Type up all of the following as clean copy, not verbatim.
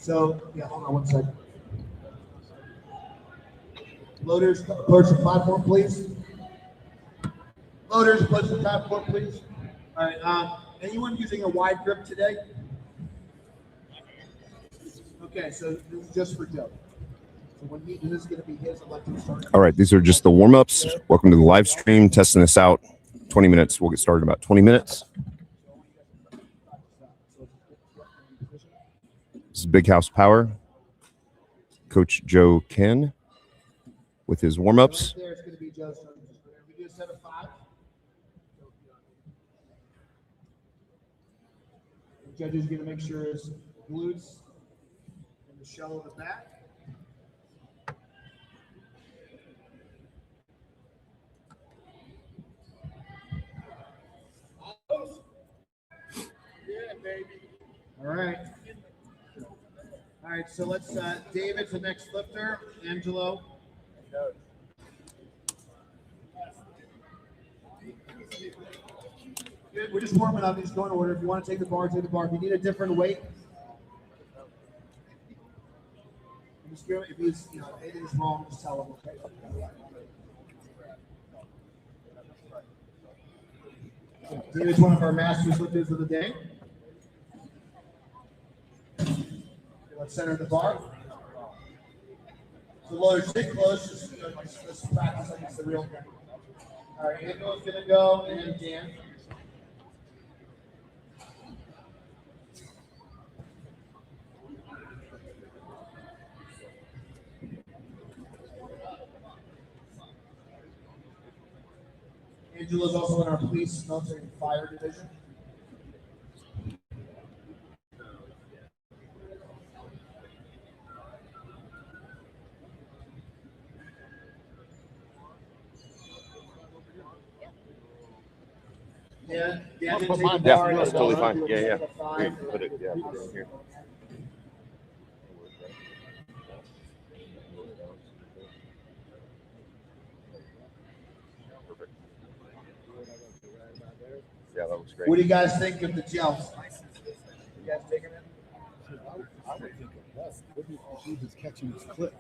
So, yeah, hold on one second. Loaders, approach the platform, please. Loaders, approach the platform, please. All right, anyone using a wide grip today? Okay, so this is just for Joe. So when this is going to be his electric start. All right, these are just the warm-ups. Welcome to the live stream, testing this out. 20 minutes. We'll get started in about 20 minutes. This is Big House Power. Coach Joe Ken with his warm-ups. Right there, it's going to be Joe's turn. We do a set of 5. The judge is going to make sure his glutes and the shell of the back. Yeah, baby. All right. All right, so let's, David's the next lifter. Angelo. Good. We're just warming up. These go in order. If you want to take the bar, take the bar. If you need a different weight, just give it. If he's, anything is wrong, just tell him. Okay. David's one of our masters lifters of the day. Let's center the bar. So loaders, stay close. Just, let's practice like it's the real thing. All right, Angel's gonna go, and then Dan. Angelo's also in our police, military, and fire division. Yeah, that's totally fine. Yeah. Put it in here. Perfect. Yeah, that looks great. What do you guys think of the gels? You guys taking it? I would think of that. Maybe if he's catching his clip.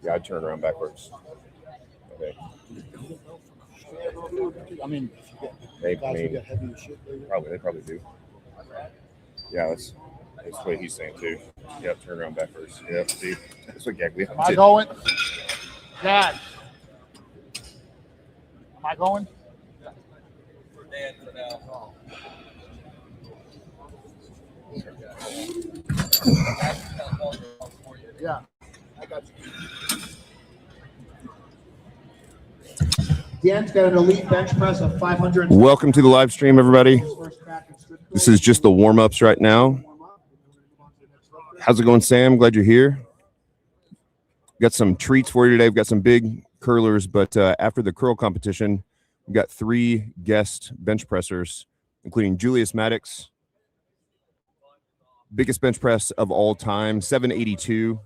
Yeah, I'd turn around backwards. Okay. I mean, if you get heavy as shit, they probably do. Yeah, that's what he's saying too. Yeah, turn around backwards. Yeah, see, that's what Gagliano did. Am I going? Dad. Am I going? For Dan for now. Yeah, I got you. Dan's got an elite bench press of 500. Welcome to the live stream, everybody. This is just the warm-ups right now. How's it going, Sam? Glad you're here. Got some treats for you today. We've got some big curlers, but after the curl competition, we've got 3 guest bench pressers, including Julius Maddox, biggest bench press of all time, 782.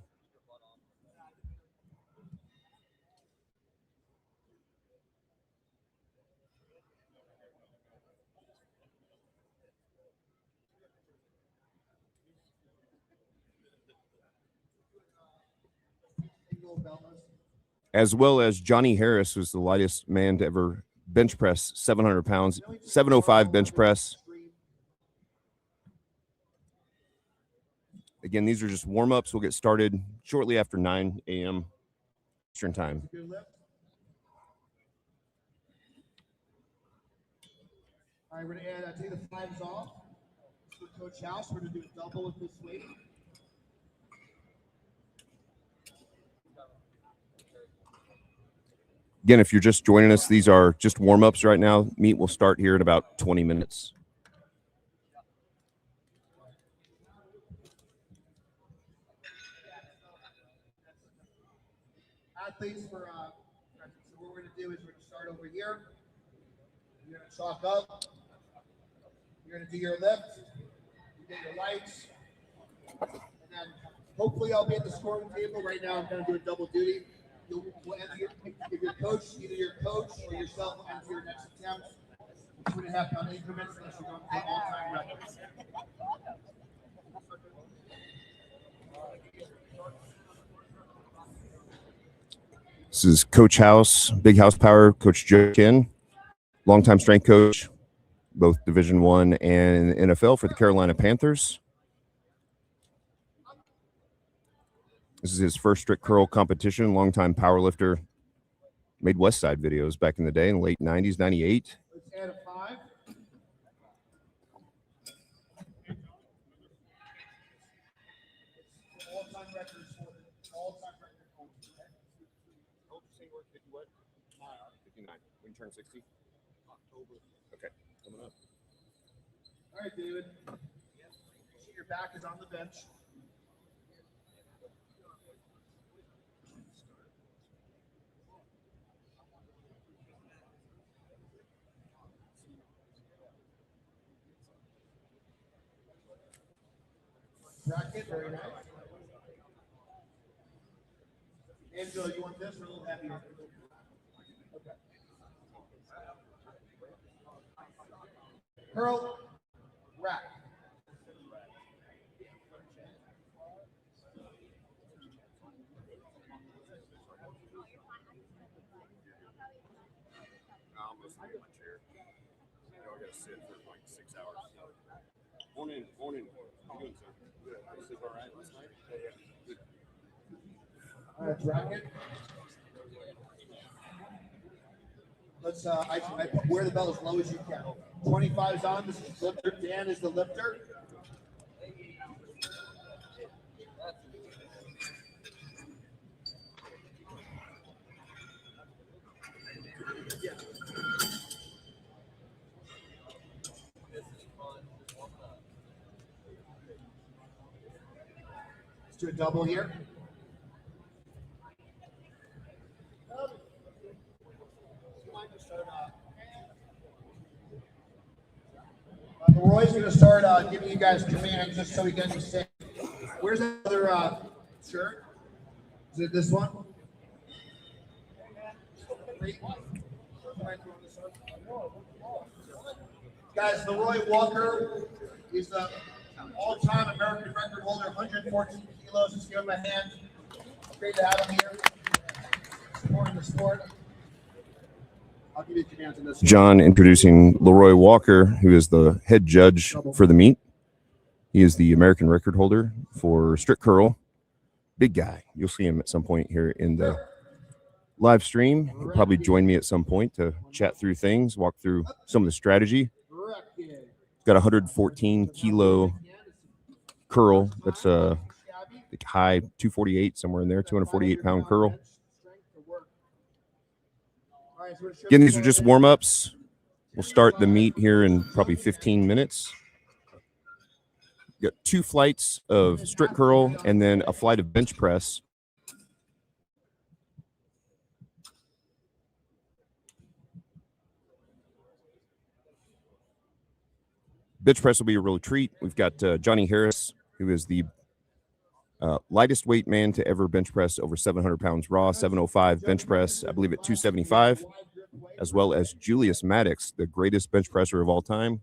As well as Johnny Harris, who's the lightest man to ever bench press 700 pounds, 705 bench press. Again, these are just warm-ups. We'll get started shortly after 9 a.m. Eastern time. All right, we're going to take the 5s off. For Coach House, we're going to do a double with this weight. Again, if you're just joining us, these are just warm-ups right now. Meet will start here in about 20 minutes. Athletes so what we're going to do is we're going to start over here. You're going to chalk up. You're going to do your lift. You get your lights. And then hopefully I'll be at the scoring table. Right now I'm going to do a double duty. We'll enter if your coach, either your coach or yourself, will enter your next attempt. 2.5 count increments unless you're going for all-time records. This is Coach House, Big House Power, Coach Joe Kin, longtime strength coach, both Division I and NFL for the Carolina Panthers. This is his first strict curl competition, longtime power lifter, made West Side videos back in the day in the late 90s, 98. Let's add a 5. All-time records for all-time record holder. 59. When you turn 60? October. Okay, coming up. All right, David. See, your back is on the bench. Bracket, very nice. Angela, you want this or a little heavier? Okay. Curl, rack. Morning. How you doing, sir? Good. You sleep all right last night? Yeah. Good. All right, bracket. Let's I wear the bell as low as you can. 25 is on. This is lifter. Dan is the lifter. Let's do a double here. Roy's going to start giving you guys commands just so we can understand. Where's the other shirt? Is it this one? Guys, Leroy Walker is the all-time American record holder, 114 kilos. Let's give him a hand. Great to have him here. Supporting the sport. I'll give you commands on this one. John introducing Leroy Walker, who is the head judge for the meet. He is the American record holder for strict curl. Big guy. You'll see him at some point here in the live stream. He'll probably join me at some point to chat through things, walk through some of the strategy. Got a 114 kilo curl. That's a high 248, somewhere in there, 248 pound curl. Again, these are just warm-ups. We'll start the meet here in probably 15 minutes. Got 2 flights of strict curl and then a flight of bench press. Bench press will be a real treat. We've got Johnny Harris, who is the lightest weight man to ever bench press over 700 pounds raw, 705 bench press, I believe at 275, as well as Julius Maddox, the greatest bench presser of all time.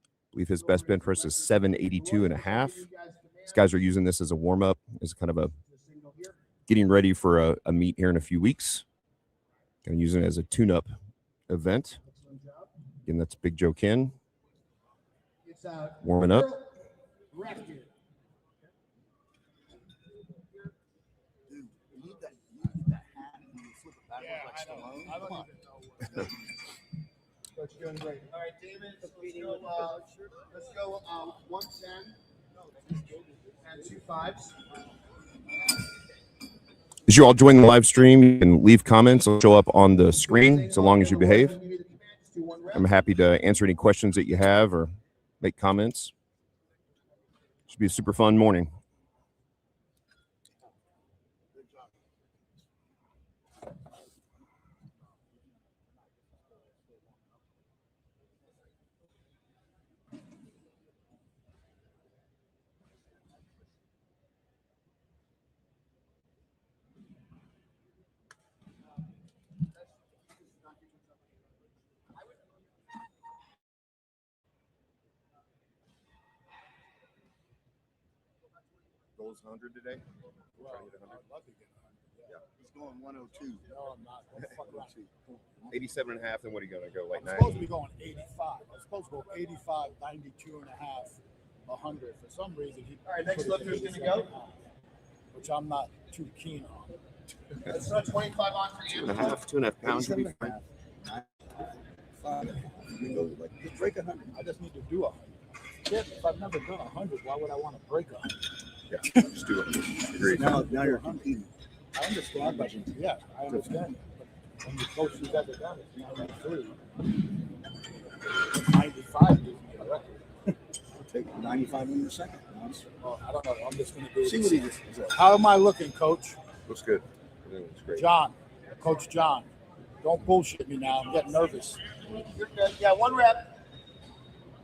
I believe his best bench press is 782 and a half. These guys are using this as a warm-up, as kind of a getting ready for a meet here in a few weeks. Going to use it as a tune-up event. Again, that's Big Joe Kin. Warming up. Coach, you're doing great. All right, David, let's go 110 and 2 5s. As you all join the live stream, you can leave comments. It'll show up on the screen so long as you behave. I'm happy to answer any questions that you have or make comments. Should be a super fun morning. Goals 100 today? Well, I'd love to get 100. He's going 102. No, I'm not. Don't fuck around. 87 and a half, then what are you going to go, like I'm supposed to 90? be going 85. I'm supposed to go 85, 92 and a half, 100. For some reason, he All right, next put it lifter's at gonna go. 87, which I'm not too keen on. Let's throw 25 on for you. 2.5 pounds would be fine. Just break 100. I just need to do 100. Shit, if I've never done 100, why would I want to break 100? Yeah, just do it. Agreed. Now you're competing. I understand, but yeah, I understand. But when you coach who's ever done it, 93, 95 gives me a record. I'll take 95 in a second. Well, I don't know. I'm just going to do it. See what he just said. How am I looking, Coach? Looks good. It's great. John, Coach John, don't bullshit me now. I'm getting nervous. You're good. Yeah, one rep.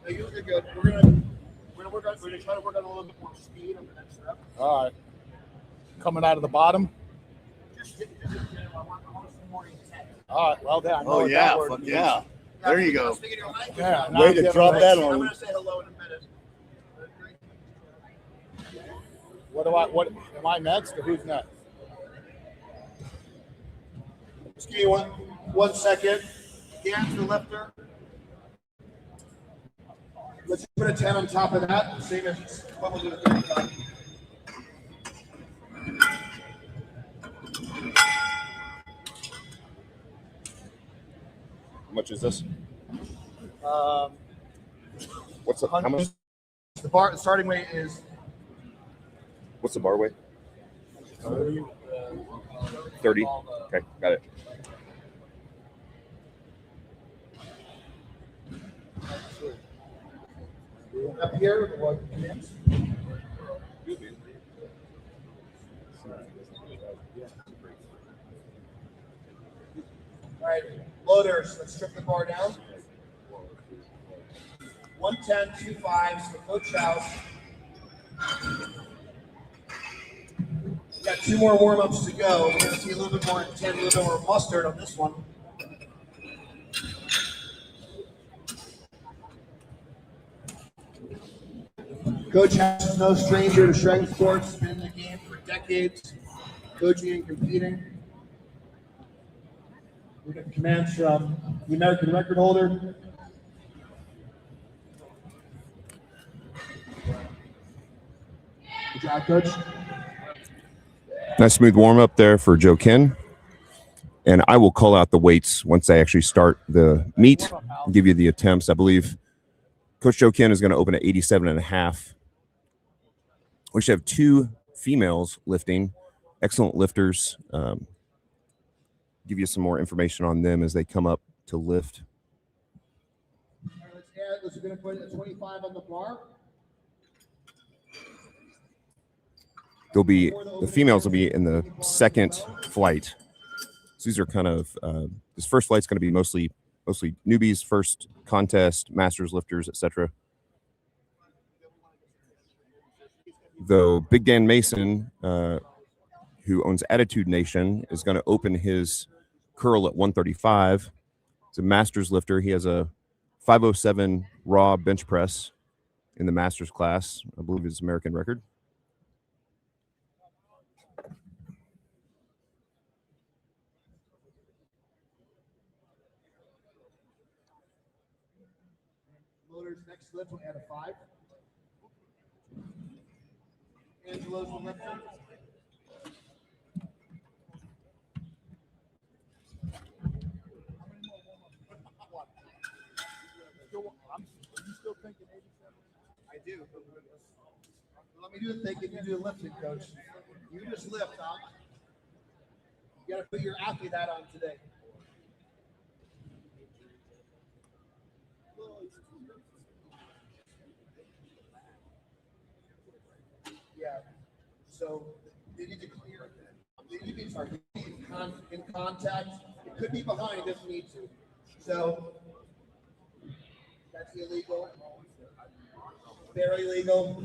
No, you're good. We're gonna try to work on a little bit more speed on the next rep. All right. Coming out of the bottom. Just I want some more intent. All right. Well, there. I know Oh, what yeah. that word Fuck means. yeah. There you go. Yeah, now Way I'm to getting drop nervous. that I'm on. gonna say hello in a minute. What am I next or who's next? Just give me 1 second. Down to the lifter. Let's put a 10 on top of that, same as what we'll do the 35. How much is this? What's How much? the starting weight is What's the bar weight? 30. 30. Okay, got it. up here. What? All right, loaders. Let's strip the bar down. 110, 2 5s for Coach House. We got 2 more warm-ups to go. We're going to see a little bit more intent, a little bit more mustard on this one. Coach House is no stranger to strength sports. Been in the game for decades, coaching and competing. We're going to commence from the American record holder. Good job, Coach. Nice smooth warm up there for Joe Ken. And I will call out the weights once I actually start the meet, give you the attempts. I believe Coach Joe Ken is going to open at 87 and a half. We should have 2 females lifting, excellent lifters. Give you some more information on them as they come up to lift. All right, let's add. We're going to put a 25 on the bar. The females will be in the second flight. So these are kind of this first flight's going to be mostly newbies, first contest, masters lifters, etc. Though Big Dan Mason, who owns Attitude Nation, is going to open his curl at 135. He's a masters lifter. He has a 507 raw bench press in the masters class. I believe his American record. Loaders next lift will add a 5. Angelo's will lift it. You still thinking 87? I do. Let me do the thinking. You do the lifting, Coach. You just lift, huh? You got to put your athlete hat on today. Yeah. So they need to clear it. They need to be in contact. It could be behind. It doesn't need to. So that's illegal. Very illegal.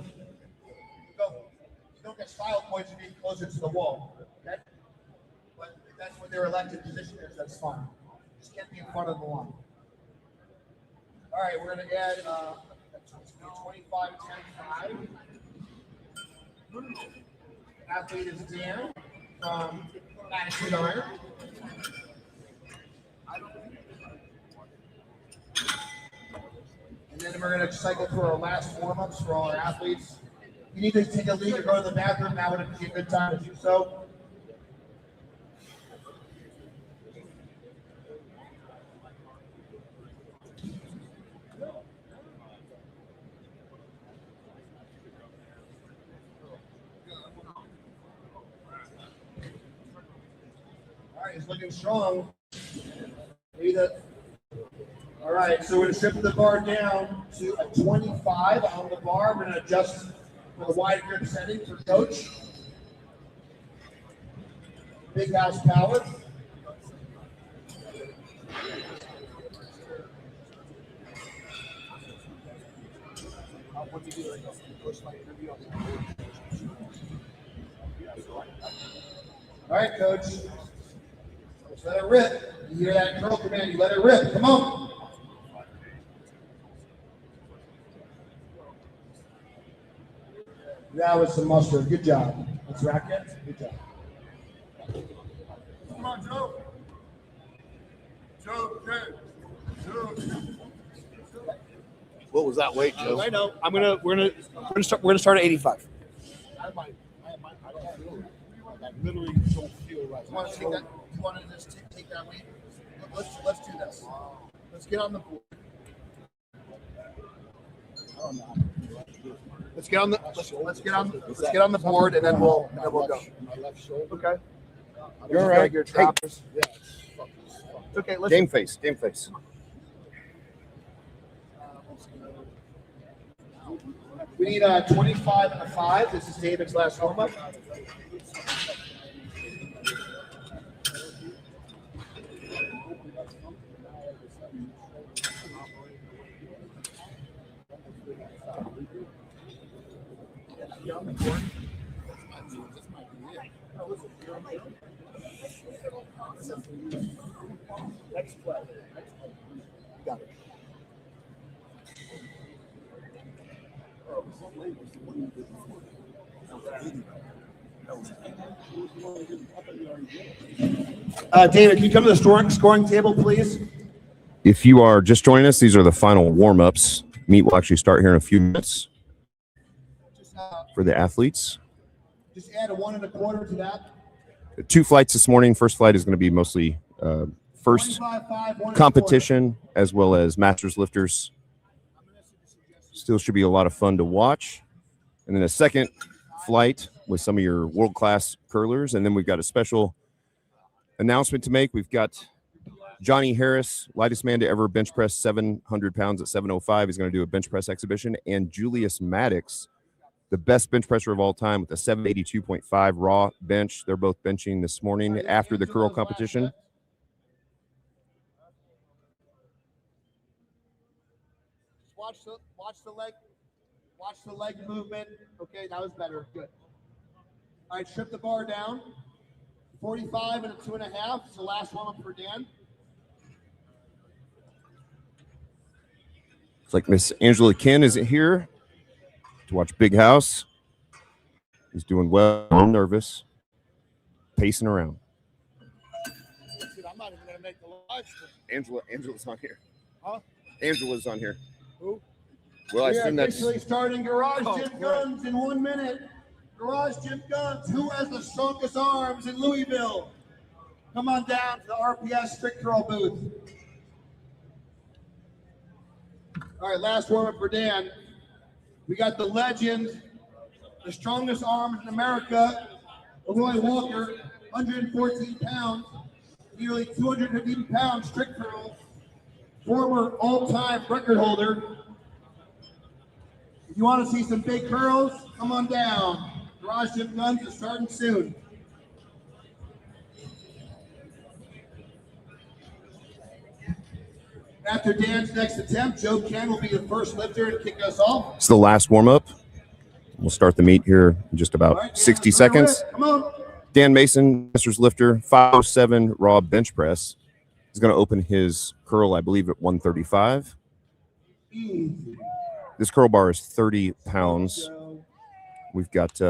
You don't get style points for being closer to the wall. Okay? But if that's what their elected position is, that's fine. Just can't be in front of the line. All right, we're going to add 25, 10, 5. Athlete is Dan from Attitude iron. And then we're going to cycle through our last warm-ups for all our athletes. You need to take a leak or go to the bathroom. Now would be a good time to do so. All right, he's looking strong. All right, so we're going to strip the bar down to a 25 on the bar. We're going to adjust for the wide grip setting for coach. Big house power. All right, coach. Let's let it rip. You hear that curl command? You let it rip. Come on. That was some mustard. Good job. That's racket. Good job. Come on, Joe. Joe, Joe. What was that weight, Joe? I know. We're gonna start at 85. I literally don't feel right. You want to take that? You want to just take that weight? Let's do this. Let's get on the board. Let's get on the board, and then we'll go. Okay. You're all right. Your trappers. Yeah, Okay. Let's Game face. Game face. We need a 25 and a 5. This is David's last warm up. Got it. David, can you come to the scoring table, please? If you are just joining us, these are the final warm-ups. Meet will actually start here in a few minutes for the athletes. Just add a 1 1/4 to that. 2 flights this morning. First flight is going to be mostly first 25, 1 competition as well as masters lifters. Still should be a lot of fun to watch. And then a second flight with some of your world-class curlers. And then we've got a special announcement to make. We've got Johnny Harris, lightest man to ever bench press 700 pounds at 705. He's going to do a bench press exhibition. And Julius Maddox, the best bench presser of all time with a 782.5 raw bench. They're both benching this morning after the curl competition. Watch the leg movement. Okay, that was better. Good. All right, strip the bar down. 45 and a 2.5. It's the last warm up for Dan. It's like Miss Angela Kin isn't here to watch Big House. He's doing well. I'm nervous. Pacing around. I'm not even going to make the live stream. Angela's on here. Huh? Angela's on here. Who? Well, I We are assume that's officially starting Garage Gym Guns in 1 minute. Garage Gym Guns. Who has the strongest arms in Louisville? Come on down to the RPS Strict Curl booth. All right, last warm up for Dan. We got the legend, the strongest arms in America, Roy Walker, 114 pounds, nearly 250 pounds strict curl, former all-time record holder. If you want to see some big curls, come on down. Garage Gym Guns is starting soon. After Dan's next attempt, Joe Ken will be the first lifter and kick us off. it's the last warm-up. We'll start the meet here in just about All right, Dan, 60 let's bring her seconds. in. Come on. Dan Mason, masters lifter, 507 raw bench press. He's going to open his curl, I believe, at 135. Easy. This curl bar is 30 pounds. Joe. We've got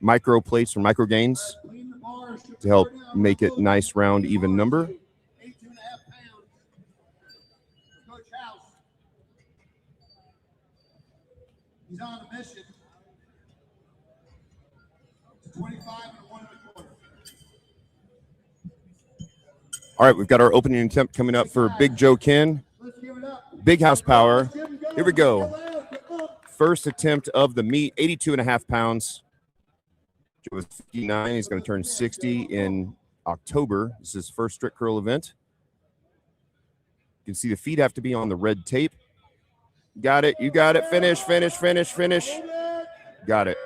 micro plates or micro gains. Clean the bar, strip to help make it nice, round, even number. 82.5 pounds. Coach House. He's on a mission. It's 25 and 1 1/4. All right, we've got our opening attempt coming up for Big Joe Ken. Let's give it up. Big house power. Let's give him go. Here we go. Get loud. First attempt of the meet, 82.5 pounds. Joe was 59. He's going to turn 60 in October. This is his first strict curl event. You can see the feet have to be on the red tape. Got it. You got it. Finish, finish, finish, finish. Got it.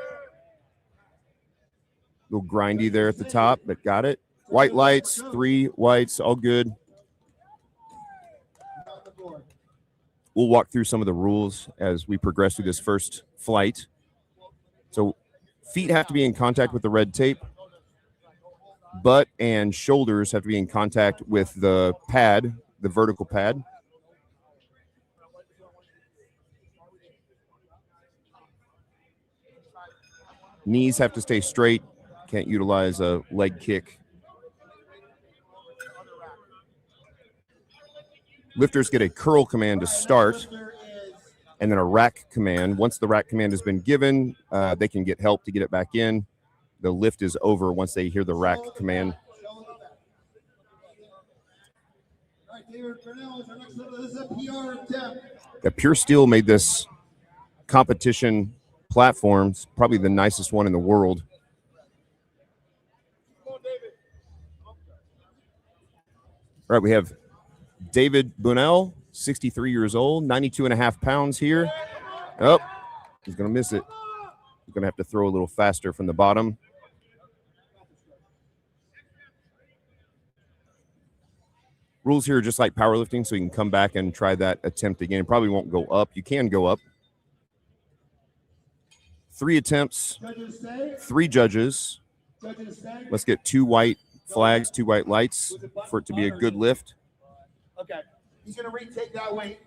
A little grindy there at the top, but got it. White lights, 3 whites, all good. We'll walk through some of the rules as we progress through this first flight. So feet have to be in contact with the red tape. Butt and shoulders have to be in contact with the pad, the vertical pad. Knees have to stay straight. Can't utilize a leg kick. Lifters get a curl command to start and then a rack command. Once the rack command has been given, they can get help to get it back in. The lift is over once they hear the rack command. The Pure Steel made this competition platform. It's probably the nicest one in the world. All right, we have David Bunnell, 63 years old, 92.5 pounds here. Oh, he's going to miss it. He's going to have to throw a little faster from the bottom. Rules here are just like powerlifting, so you can come back and try that attempt again. It probably won't go up. You can go up. 3 attempts, 3 judges. Let's get 2 white flags, 2 white lights for it to be a good lift. Okay, he's going to retake that weight.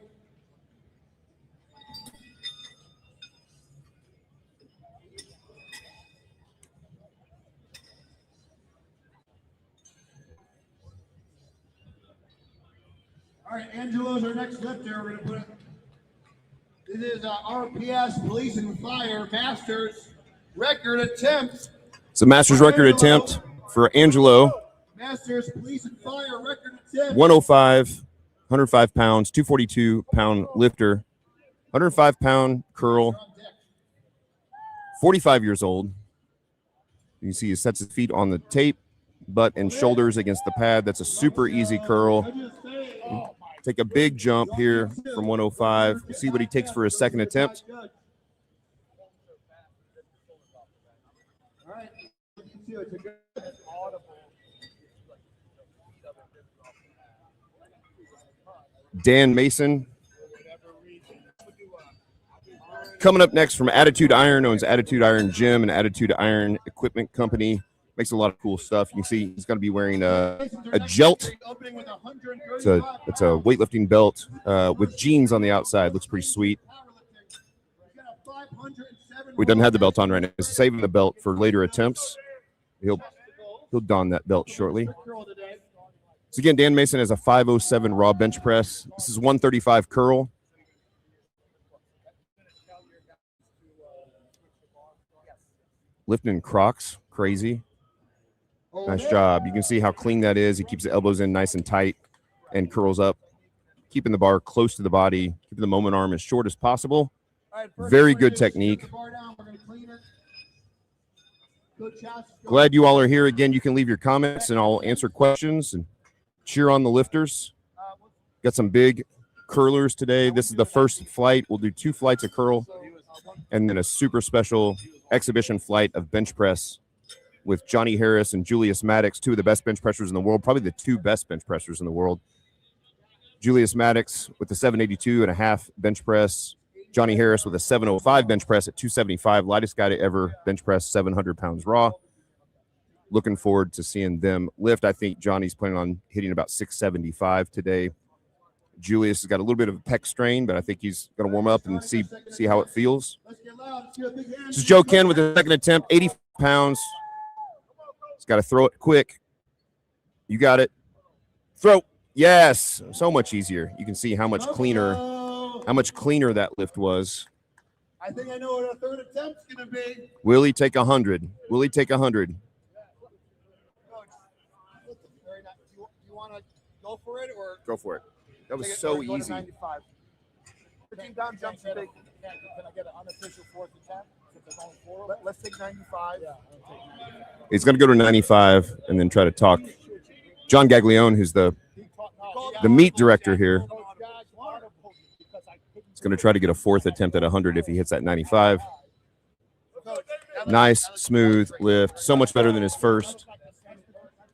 All right, Angelo's our next lifter. We're going to put it. This is RPS Police and Fire Masters record attempt. It's a Masters record attempt for Angelo. Masters Police and Fire record attempt. 105, 105 pounds, 242-pound lifter, 105-pound curl, 45 years old. You can see he sets his feet on the tape, butt and shoulders against the pad. That's a super easy curl. Take a big jump here from 105. We'll see what he takes for his second attempt. All right. Dan Mason. Coming up next from Attitude Iron, owns Attitude Iron Gym and Attitude Iron Equipment Company. Makes a lot of cool stuff. You can see he's going to be wearing a gelt. It's a weightlifting belt with jeans on the outside. Looks pretty sweet. We doesn't have the belt on right now. He's saving the belt for later attempts. He'll don that belt shortly. So again, Dan Mason has a 507 raw bench press. This is 135 curl. Lifting in Crocs, crazy. Nice job. You can see how clean that is. He keeps the elbows in nice and tight and curls up, keeping the bar close to the body, keeping the moment arm as short as possible. Very good technique. Glad you all are here again. You can leave your comments and I'll answer questions and cheer on the lifters. Got some big curlers today. This is the first flight. We'll do 2 flights of curl and then a super special exhibition flight of bench press with Johnny Harris and Julius Maddox, 2 of the best bench pressers in the world, probably the 2 best bench pressers in the world. Julius Maddox with the 782.5 bench press, Johnny Harris with a 705 bench press at 275, lightest guy to ever bench press 700 pounds raw. Looking forward to seeing them lift. I think Johnny's planning on hitting about 675 today. Julius has got a little bit of a pec strain, but I think he's going to warm up and see how it feels. This is Joe Ken with the second attempt, 80 pounds. He's got to throw it quick. You got it. Throw. Yes. So much easier. You can see how much cleaner that lift was. I think I know what our third attempt's going to be. Will he take 100? Will he take 100? Do you want to go for it or Go for it. That was take it- so or go to easy. 95? 15 pound jumps are big. Can I get an unofficial fourth attempt? If they're going forward? Let's take 95. Yeah, I'll take 95. He's going to go to 95 and then try to talk. John Gaglione, who's the meat director here, is going to try to get a fourth attempt at 100 if he hits that 95. Nice, smooth lift. So much better than his first.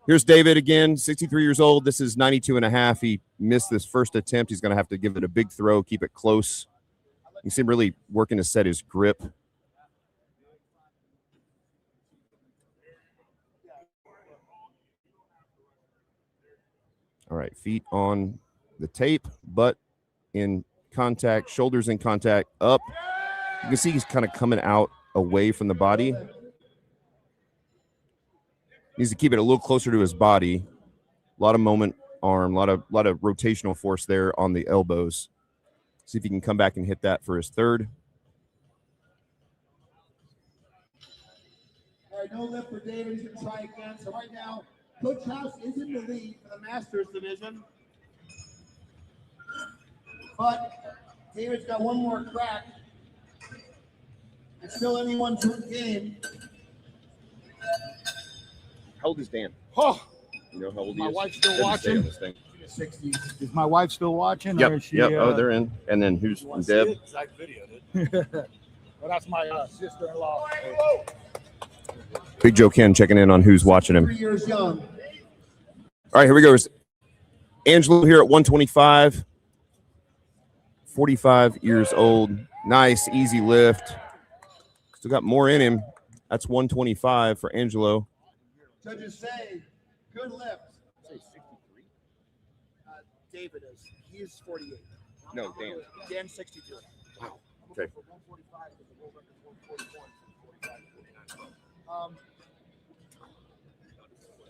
Here's David again, 63 years old. This is 92 and a half. He missed this first attempt. He's going to have to give it a big throw, keep it close. You see him really working to set his grip. All right, feet on the tape, butt in contact, shoulders in contact, up. You can see he's kind of coming out away from the body. Needs to keep it a little closer to his body. A lot of moment arm, a lot of rotational force there on the elbows. See if he can come back and hit that for his third. All right, no lift for David. He's going to try again. So right now, Coach House is in the lead for the Masters division. But David's got one more crack. It's still anyone's game. How old is Dan? Oh, You know how old he my is? wife's still Doesn't say watching. on this thing. 60s. Is my wife still watching? Or Yep, is she, yep. Oh, they're in. And then who's Deb? Exact video, dude. Well, that's my sister-in-law. Big Joe Ken checking in on who's watching him. 3 years young. All right, here we go. Angelo here at 125. 45 years old. Nice, easy lift. Still got more in him. That's 125 for Angelo. Judges say, good lift. David is. He is 48. No, Dan. Dan 62. Wow. Okay.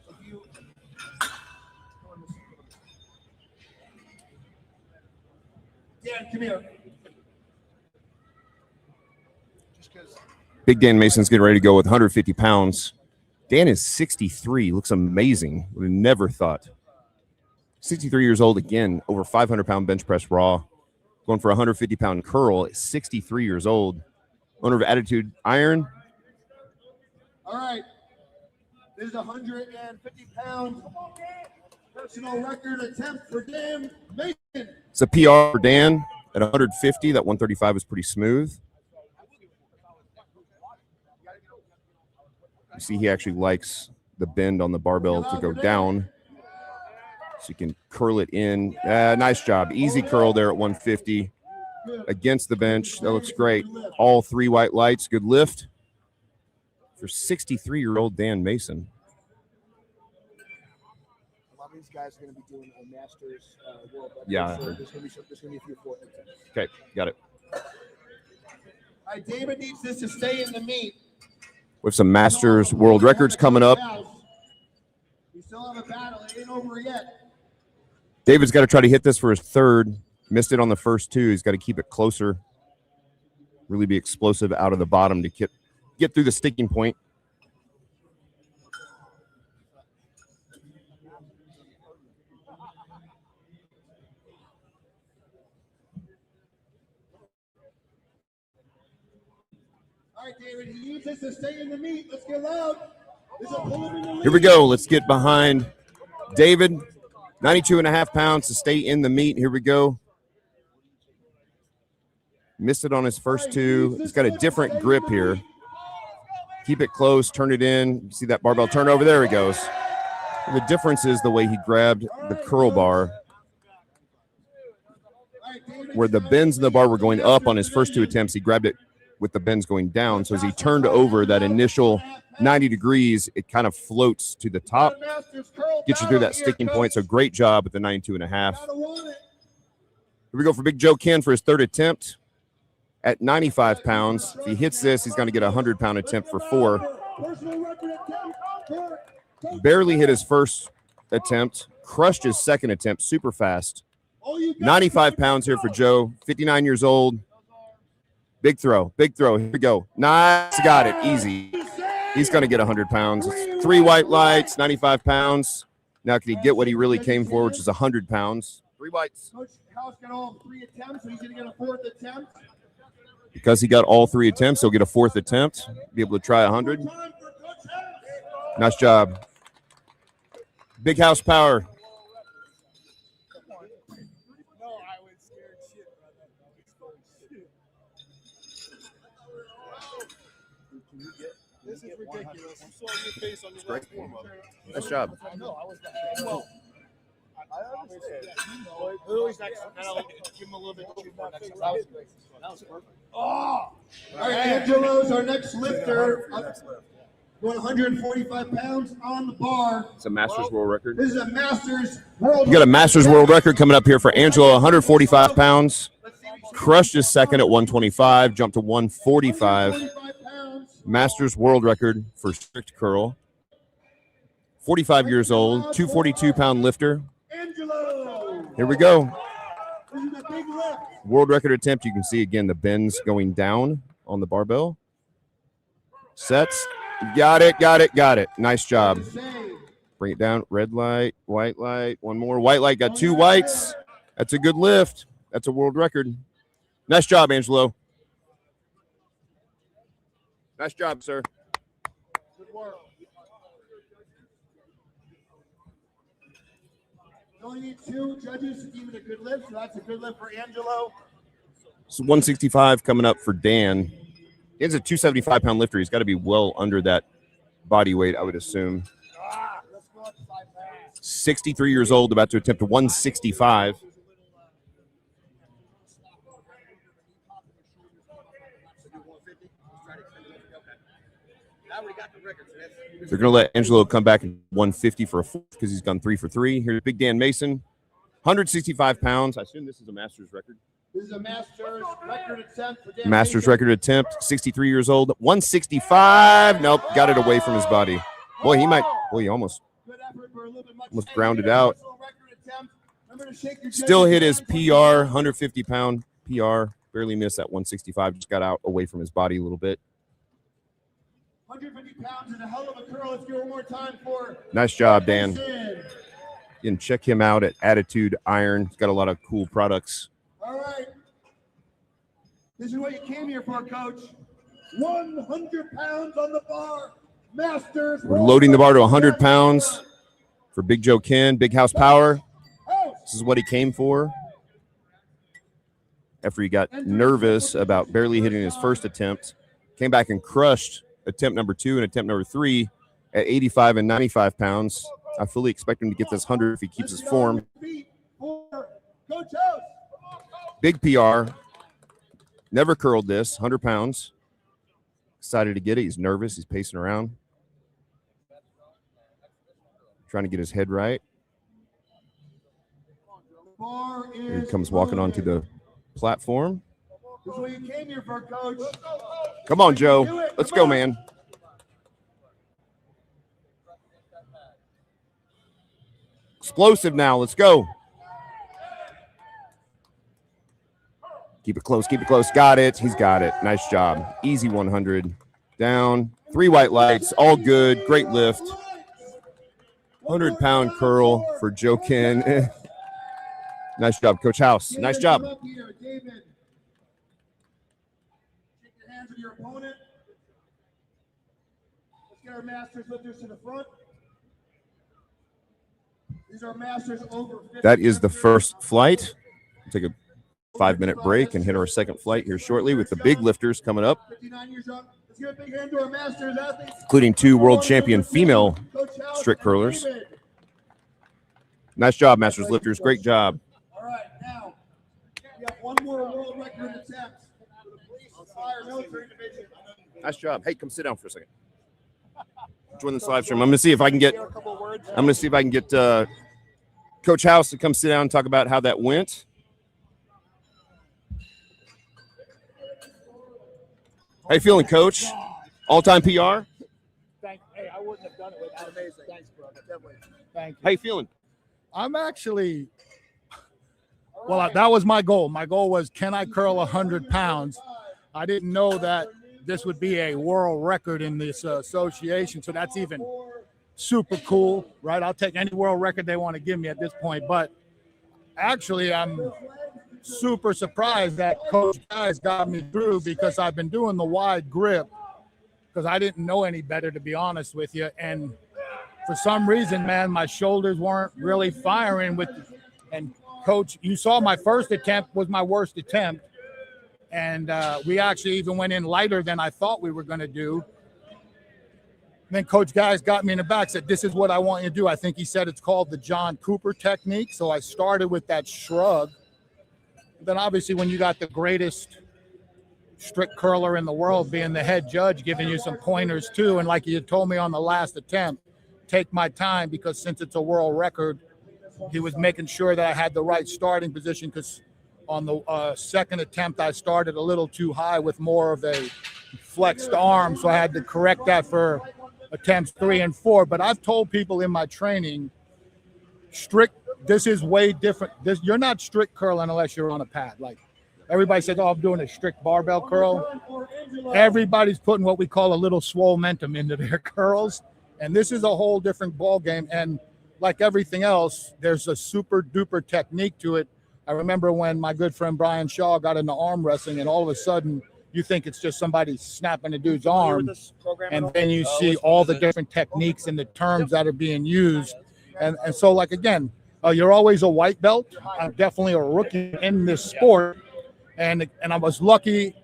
If you Dan, come here. Just because Big Dan Mason's getting ready to go with 150 pounds. Dan is 63. Looks amazing. Would have never thought. 63 years old again, over 500-pound bench press raw. Going for a 150-pound curl at 63 years old. Owner of Attitude Iron. all right. This is a 150-pound personal record attempt for Dan Mason. It's a PR for Dan at 150. That 135 was pretty smooth. You see he actually likes the bend on the barbell to go down. So you can curl it in. Nice job. Easy curl there at 150 against the bench. That looks great. All three white lights. Good lift for 63-year-old Dan Mason. A lot of these guys are going to be doing a Masters World Record. Yeah, I So heard. there's going to be a few fourth attempts. Okay, got it. All right, David needs this to stay in the meet. With some Masters World Records coming up. We still have a battle. It ain't over yet. David's got to try to hit this for his third. Missed it on the first two. He's got to keep it closer. Really be explosive out of the bottom to get through the sticking point. All right, David, he needs this to stay in the meet. Let's get loud. There's a pull in the lead. Here we go. Let's get behind David. 92 and a half pounds to stay in the meet. Here we go. Missed it on his first two. He's got a different grip here. Keep it close. Turn it in. See that barbell turn over? There he goes. And the difference is the way he grabbed the curl bar, where the bends in the bar were going up on his first two attempts. He grabbed it with the bends going down. So as he turned over that initial 90 degrees, it kind of floats to the top, gets you through that sticking point. So great job with the 92 and a half. Here we go for Big Joe Ken for his third attempt at 95 pounds. If he hits this, he's going to get a 100-pound attempt for 4. Personal record attempt for Barely hit his first attempt. Crushed his second attempt super fast. 95 pounds here for Joe. 59 years old. Big throw. Big throw. Here we go. Nice. Got it. Easy. He's going to get 100 pounds. It's 3 white lights, 95 pounds. Now can he get what he really came for, which is 100 pounds? 3 whites. Coach House got all 3 attempts, so he's going to get a 4th attempt. Because he got all 3 attempts, he'll get a 4th attempt. Be able to try 100. Nice job. Big house power. This is ridiculous. You saw your face on your last warm-up. Nice job. I know. I was well. I understand. Lily's next. I'll give him a little bit. That was perfect. Oh! All right, Angelo's our next lifter. Going 145 pounds on the bar. It's a Masters World Record. This is a Masters World. You got a Masters World Record coming up here for Angelo, 145 pounds. Crushed his second at 125, jumped to 145. Masters World Record for strict curl. 45 years old, 242-pound lifter. Angelo. Here we go. This is a big lift. World record attempt. You can see again the bends going down on the barbell. Sets. Got it, got it, got it. Nice job. Bring it down. Red light, white light. One more. White light. Got 2 whites. That's a good lift. That's a world record. Nice job, Angelo. Nice job, sir. Good work. You only need 2 judges to give it a good lift, so that's a good lift for Angelo. So 165 coming up for Dan. Dan's a 275-pound lifter. He's got to be well under that body weight, I would assume. 63 years old, about to attempt a 165. They're going to let Angelo come back at 150 for a 4th because he's gone 3 for 3. Here's Big Dan Mason, 165 pounds. I assume this is a Masters record. This is a Masters record attempt for Dan Masters Mason. record attempt, 63 years old, 165. Nope, got it away from his body. Boy, he might. Boy, he almost Good effort for a little bit much. Almost grounded out. Record attempt. Remember to shake your still judges' hit his hands. PR, 150-pound PR. Barely missed that 165. Just got out away from his body a little bit. 150 pounds and a hell of a curl. Let's go one more time for Nice job, Dan. Mason. You can check him out at Attitude Iron. He's got a lot of cool products. All right. This is what you came here for, Coach. 100 pounds on the bar. Masters. We're loading the bar to 100 pounds for Big Joe Ken, Big House Power. This is what he came for. After he got nervous about barely hitting his first attempt, came back and crushed attempt number 2 and attempt number 3 at 85 and 95 pounds. I fully expect him to get this 100 if he keeps his form. Big PR. Never curled this, 100 pounds. Excited to get it. He's nervous. He's pacing around. Trying to get his head right. Here he comes walking onto the platform. This is what you came here for, Coach. Come on, Joe. Let's go, man. Explosive now. Let's go. Keep it close. Keep it close. Got it. He's got it. Nice job. Easy 100. Down. 3 white lights. All good. Great lift. 100-pound curl for Joe Ken. Nice job, Coach House. Nice job. Come up here, David. Shake your hands with your opponent. Let's get our Masters lifters to the front. These are Masters over 50. That is the first flight. We'll take a 5-minute break and hit our second flight here shortly with the big lifters coming up, 59 years young. Let's give a big hand to our Masters athletes. including 2 world champion female strict curlers. Nice job, Masters lifters. Great job. All right, now we have one more world record attempt for the police and fire military division. Nice job. Hey, come sit down for a second. Join this live stream. I'm gonna see if I can get. Coach House to come sit down and talk about how that went. How you feeling, Coach? All-time PR. Hey, I wouldn't have done it without amazing. Thanks, bro. Definitely. Thank you. How you feeling? I'm actually, well, that was my goal. My goal was, can I curl 100 pounds? I didn't know that this would be a world record in this association. So that's even super cool, right? I'll take any world record they want to give me at this point. But actually, I'm super surprised that Coach Guys got me through, because I've been doing the wide grip because I didn't know any better, to be honest with you. And for some reason, man, my shoulders weren't really firing and Coach, you saw my first attempt was my worst attempt. And we actually even went in lighter than I thought we were going to do. And then Coach Guys got me in the back, said, this is what I want you to do. I think he said it's called the John Cooper technique. So I started with that shrug. Then obviously when you got the greatest strict curler in the world being the head judge, giving you some pointers too. And like you told me on the last attempt, take my time, because since it's a world record, he was making sure that I had the right starting position, because on the second attempt, I started a little too high with more of a flexed arm. So I had to correct that for attempts 3 and 4. But I've told people in my training, this is way different. You're not strict curling unless you're on a pad. Like everybody says, oh, I'm doing a strict barbell curl. Everybody's putting what we call a little swomentum into their curls. And this is a whole different ball game. And like everything else, there's a super duper technique to it. I remember when my good friend Brian Shaw got into arm wrestling, and all of a sudden you think it's just somebody snapping a dude's arm, and then you see all the different techniques and the terms that are being used. And so, like, again, you're always a white belt. I'm definitely a rookie in this sport. And I was lucky.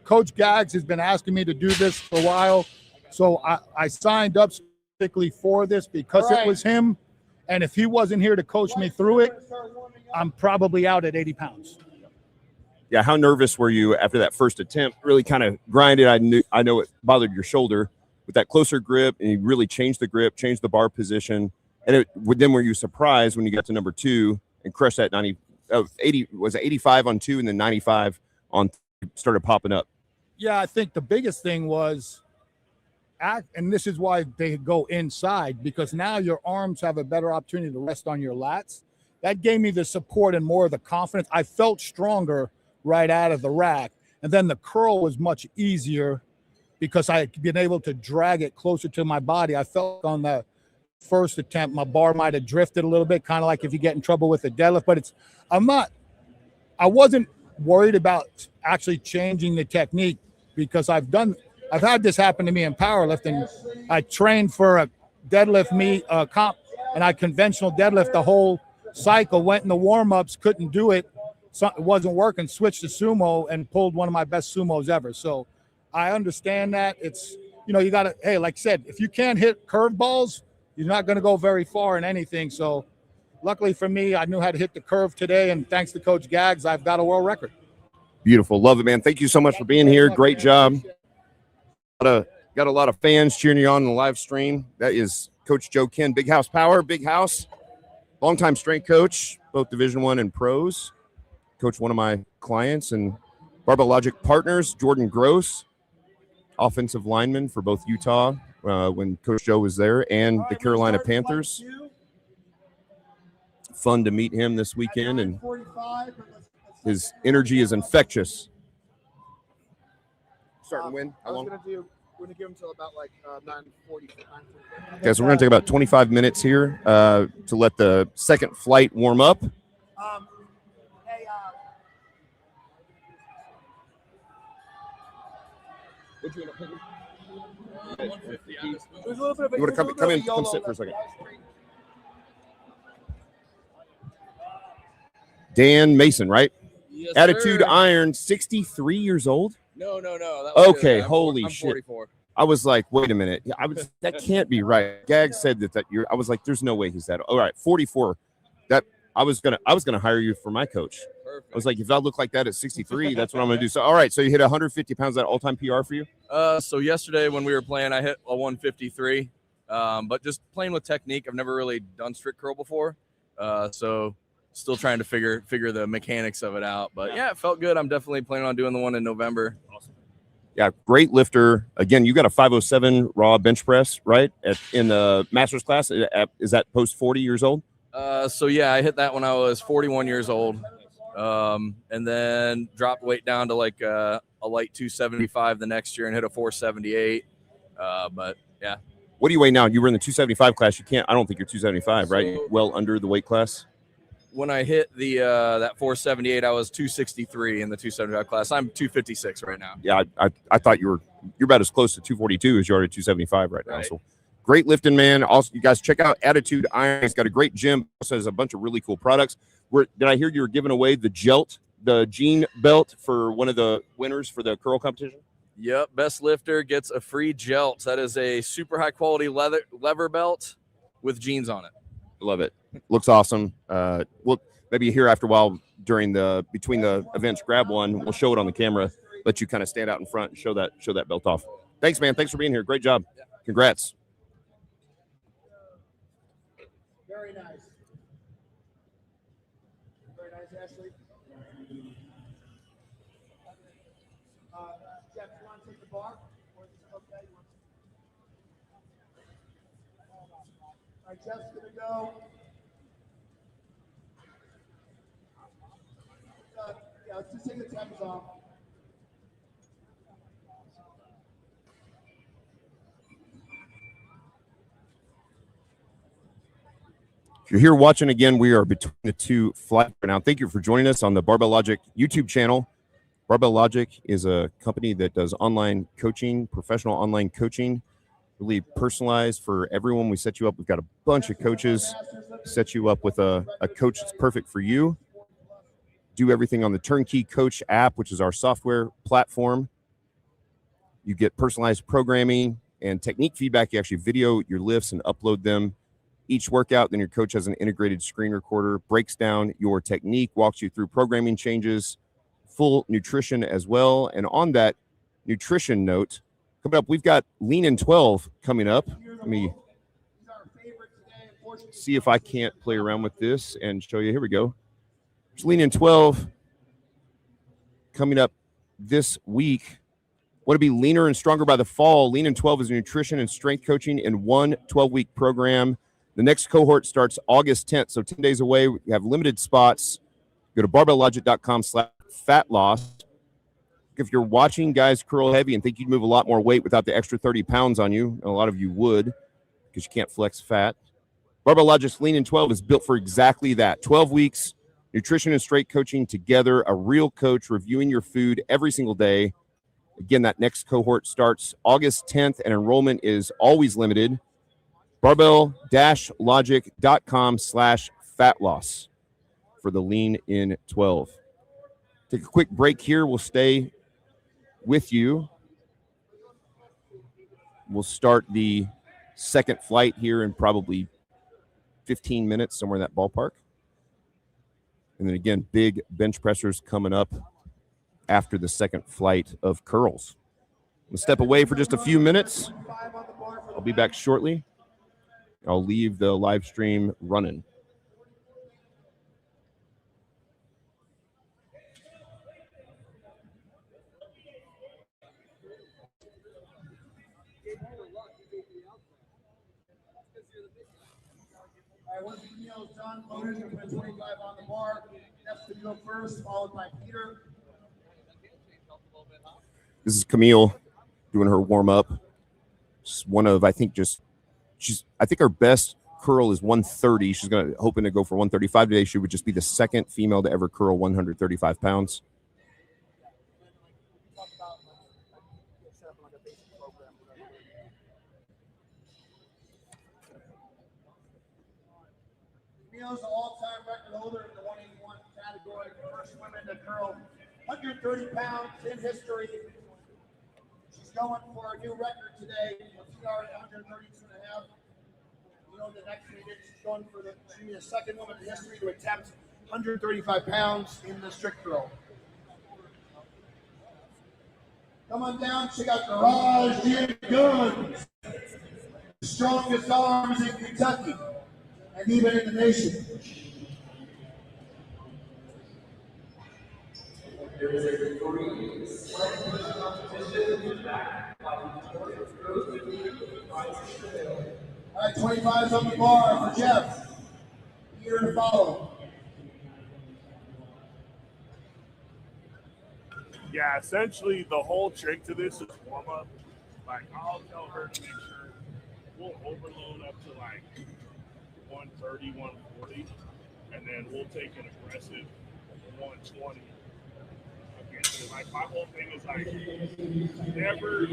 Coach Gags has been asking me to do this for a while. So I signed up specifically for this because it was him. And if he wasn't here to coach me through it, I'm probably out at 80 pounds. Yeah, how nervous were you after that first attempt? Really kind of grinded. I know it bothered your shoulder with that closer grip, and you really changed the grip, changed the bar position. And then were you surprised when you got to number 2 and crushed that 80? Was it 85 on 2 and then 95 on 3 started popping up? Yeah, I think the biggest thing was, and this is why they go inside, because now your arms have a better opportunity to rest on your lats. That gave me the support and more of the confidence. I felt stronger right out of the rack. And then the curl was much easier because I had been able to drag it closer to my body. I felt on the first attempt, my bar might have drifted a little bit, kind of like if you get in trouble with a deadlift. But I wasn't worried about actually changing the technique, because I've had this happen to me in powerlifting. I trained for a deadlift comp, and I conventional deadlift the whole cycle, went in the warm-ups, couldn't do it. So it wasn't working, switched to sumo and pulled one of my best sumos ever. So I understand that. It's, you got to, hey, like I said, if you can't hit curveballs, you're not going to go very far in anything. So luckily for me, I knew how to hit the curve today. And thanks to Coach Gags, I've got a world record. Beautiful. Love it, man. Thank you so much for being here. Great job. Got a lot of fans cheering you on the live stream. That is Coach Joe Ken, Big House Power, Big House, longtime strength coach, both Division I and pros. Coach one of my clients and Barbell Logic partners, Jordan Gross, offensive lineman for both Utah when Coach Joe was there and the Carolina Panthers. Fun to meet him this weekend, and his energy is infectious. Starting to win. How long? We're going to give him until about like 9:40. Okay, so we're going to take about 25 minutes here to let the second flight warm up. You want to come in, come sit for a second. Dan Mason, right? Yes, Attitude sir. Iron, 63 years old. No. Okay, holy I'm shit. 44. I was like, wait a minute. That can't be right. Gag said that you're. I was like, there's no way he's that. All right, 44. That I was gonna hire you for my coach. Perfect. I was like, if I look like that at 63, that's what I'm gonna do. So all right, so you hit 150 pounds. That all-time PR for you? So yesterday when we were playing, I hit a 153. But just playing with technique, I've never really done strict curl before. So still trying to figure the mechanics of it out. But yeah, it felt good. I'm definitely planning on doing the one in November. Awesome. Yeah, great lifter. Again, you got a 507 raw bench press, right? In the master's class. Is that post 40 years old? So yeah, I hit that when I was 41 years old, and then dropped weight down to like a light 275 the next year and hit a 478. But yeah. What do you weigh now? You were in the 275 class. You can't. I don't think you're 275, right? So, well under the weight class. When I hit the that 478, I was 263 in the 275 class. I'm 256 right now. Yeah, I thought you're about as close to 242 as you are to 275 right now. Right. So great lifting, man. Also, you guys check out Attitude Iron. It's got a great gym. Also has a bunch of really cool products. Did I hear you were giving away the jean belt for one of the winners for the curl competition? Yep, best lifter gets a free gelt. That is a super high quality lever belt with jeans on it. Love it. Looks awesome. We'll maybe here after a while between the events, grab one. We'll show it on the camera. Let you kind of stand out in front and show that belt off. Thanks, man. Thanks for being here. Great job. Congrats. Very nice. Very nice, Ashley. Jeff, you want to take the bar? Or is it okay? All right, Jeff's going to go. Let's just take the tappers off. If you're here watching again, we are between the two flights right now. Thank you for joining us on the Barbell Logic YouTube channel. Barbell Logic is a company that does online coaching, professional online coaching, really personalized for everyone. We set you up. We've got a bunch of coaches, set you up with a coach that's perfect for you. Do everything on the Turnkey Coach app, which is our software platform. You get personalized programming and technique feedback. You actually video your lifts and upload them each workout. Then your coach has an integrated screen recorder, breaks down your technique, walks you through programming changes, full nutrition as well. And on that nutrition note, coming up, we've got Lean in 12 coming up. Let me see if I can't play around with this and show you. Here we go. There's Lean in 12 coming up this week. Want to be leaner and stronger by the fall? Lean in 12 is nutrition and strength coaching in one 12-week program. The next cohort starts August 10th, so 10 days away. We have limited spots. Go to barbelllogic.com/fat loss. If you're watching guys curl heavy and think you'd move a lot more weight without the extra 30 pounds on you, and a lot of you would because you can't flex fat, Barbell Logic's Lean in 12 is built for exactly that. 12 weeks, nutrition and strength coaching together, a real coach reviewing your food every single day. Again, that next cohort starts August 10th, and enrollment is always limited. Barbell-logic.com/fat loss for the Lean in 12. Take a quick break here. We'll stay with you. We'll start the second flight here in probably 15 minutes, somewhere in that ballpark. And then again, big bench pressers coming up after the second flight of curls. We'll step away for just a few minutes. I'll be back shortly. I'll leave the live stream running. All right, once the meal is done, loaders are put 25 on the bar. Jeff's going to go first, followed by Peter. This is Camille doing her warm up. She's one of, I think her best curl is 130. She's hoping to go for 135 today. She would just be the second female to ever curl 135 pounds. Camille's the all-time record holder in the 181 category. First woman to curl 130 pounds in history. She's going for a new record today. She already 132 and a half. You know, the next meeting, she's going for she'll be the second woman in history to attempt 135 pounds in the strict curl. Come on down, check out Garage Gym Guns. The strongest arms in Kentucky and even in the nation. There is a free sweat competition All right, 25's on the bar for Jeff. Here to follow. Yeah, essentially the whole trick to this is warm up. Like I'll tell her to make sure we'll overload up to like 130, 140, and then we'll take an aggressive 120. Okay, so like my whole thing is like never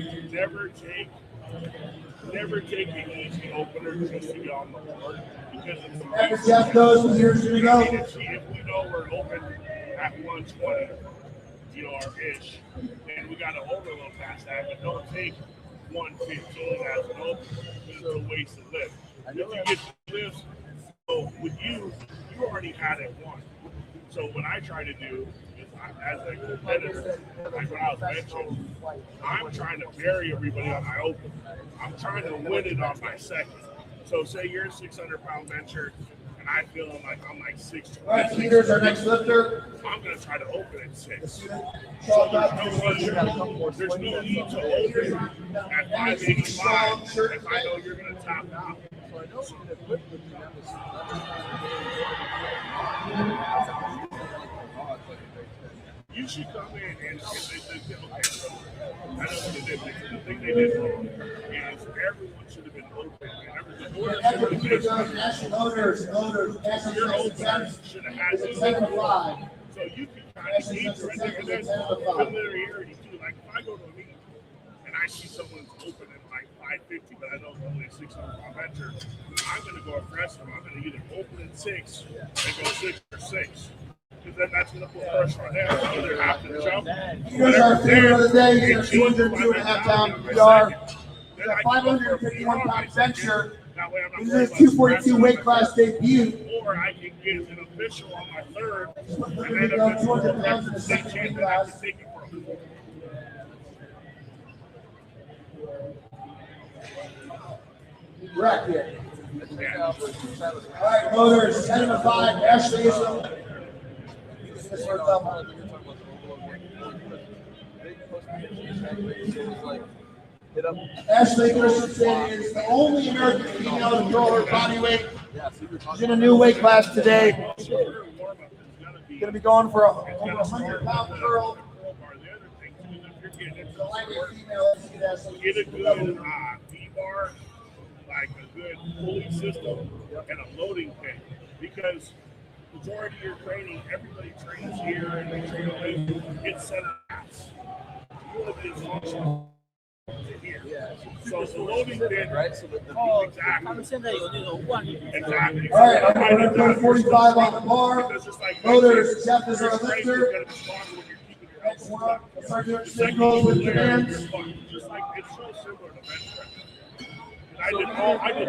take an easy opener just to get on the board because it's After Jeff goes, here's to go. if we know we're open at 120, you know, our ish, and we got to overload past that, but don't take 115 as an opener. It's a wasted lift. If you get lifts, so with you already had it one. So what I try to do is, as a competitor, like when I was benching, I'm trying to bury everybody on my open. I'm trying to win it on my second. So say you're a 600-pound bencher, and I feel like I'm like 620. All right, Peter's our next lifter. I'm going to try to open at 6. So There's no need to open at 585 if I know you're going to top out. You should come in and they okay, so I know what they did. The thing they did wrong is everyone should have been open. And After Peter goes, National Loaders, your open should have had these. So you can kind of gauge right there. And then familiarity too. Like if I go to a meeting and I see someone's open at like 550, but I know it's only a 600-pound bencher, I'm going to go aggressive. I'm going to either open at 6 and go 6 or 6. Because then that's going to put pressure on them. So either have to jump. Here's our favorite of the day. Here's 202.5 pound PR. He's a 551 pound bencher. This is his 242 weight class debut. Or I can get an official on my third. And Looking then to go if 200 pounds in the it's a second weight then I class. can take it from him. Bracket. Yeah. All right, Loaders, 10 and 5. Ashley is the. Ashley Christensen is the only American female to throw her body weight. She's in a new weight class today. Going to be going for over 100-pound curl. The lightweight female is Ashley. Get a good V-bar, like a good pulley system, and a loading pin. Because majority of your training, everybody trains here and they train away. It's center mass. You want to be as functional to here. So the loading pin, right? So exactly. Exactly. All right, I'm going to put 45 on the bar. Loaders, Jeff is our lifter. Next one up, we'll start doing signals with demands. Just like it's so similar to bench press. I did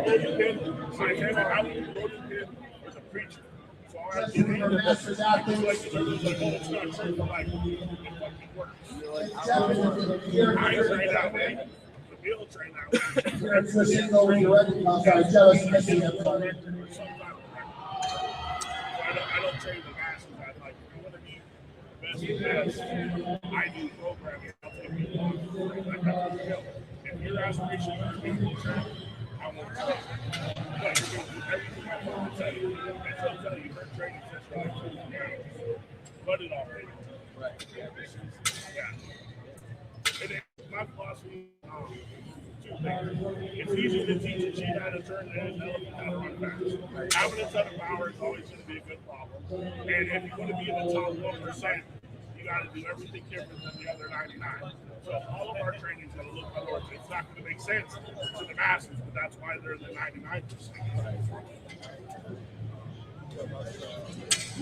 loading pin. My family, I would loading pin as a preacher. So I Jeff's one of our masters athletes. like, oh, it's not true, but like, it fucking works. Jeff is here. I train that way. The Bill train that way. Here it's a single with your record. I'm sorry, Jeff is missing it. I don't train the masses. I like, if you want to be best, I do programming. I'll take you along. If your aspiration is to be a teacher, I won't tell you. But you're going to do everything I want to tell you. And so I'll tell you, her training session like 2 hours. But it already. Right. Yeah. And then my philosophy, two things. It's easy to teach a cheat how to turn an elephant how to run fast. Having a ton of power is always going to be a good problem. And if you want to be in the top 1%, you got to do everything different than the other 99. So all of our training is going to look like it's not going to make sense to the masses, but that's why they're the 99%.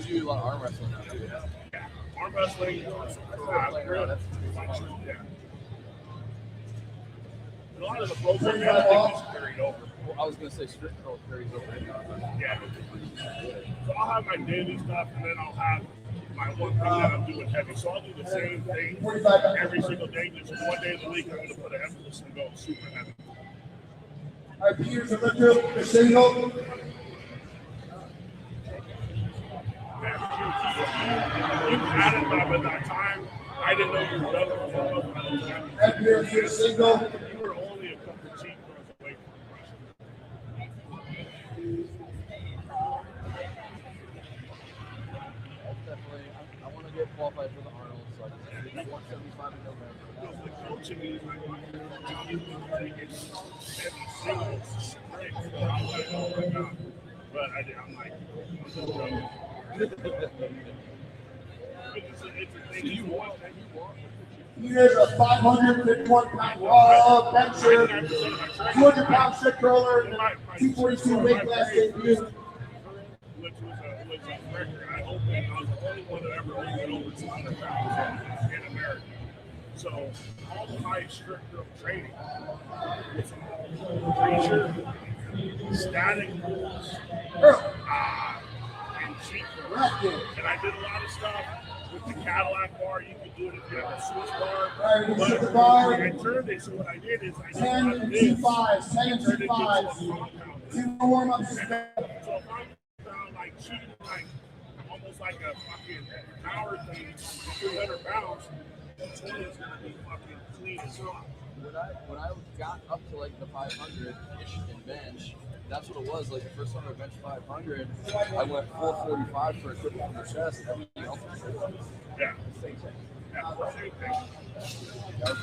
You do a lot of arm wrestling now too. Yeah. Arm wrestling, grill, yeah. A lot of the programming I think is carried over. Well, I was going to say strict curl carries over. Yeah. So I'll have my daily stuff, and then I'll have my one thing that I'm doing heavy. So I'll do the same thing every single day. Just one day of the week, I'm going to put an emphasis and go super heavy. All right, Peter's a lifter, the single. You added them at that time. I didn't know you were done with it. Peter's a single. You were only a couple of cheat throws away from heavy singles strength. I'm like, oh my God. But I'm like, I'm just struggling. It's a thing you want. Here's a 551-pound raw bencher, 200-pound strict curler, and 242 weight class debut. Which was a record. I was the only one that ever went over 200 pounds in America. So all my strict curl training was preacher, static pulls, and cheat curls. And I did a lot of stuff with the Cadillac bar. You could do it if you have a Swiss bar. But I turned it, so what I did is I did 10 and 2 5s, 10 and 2 5s, 2 warm-ups. So if I'm like cheating, like almost like a fucking power thing, 300 pounds, 20 is gonna be fucking clean as fuck. When I got up to like the 500-ish in bench, that's what it was. Like the first time I benched 500, I went 445 for a triple from the chest. Everything else was Yeah. Same thing. I was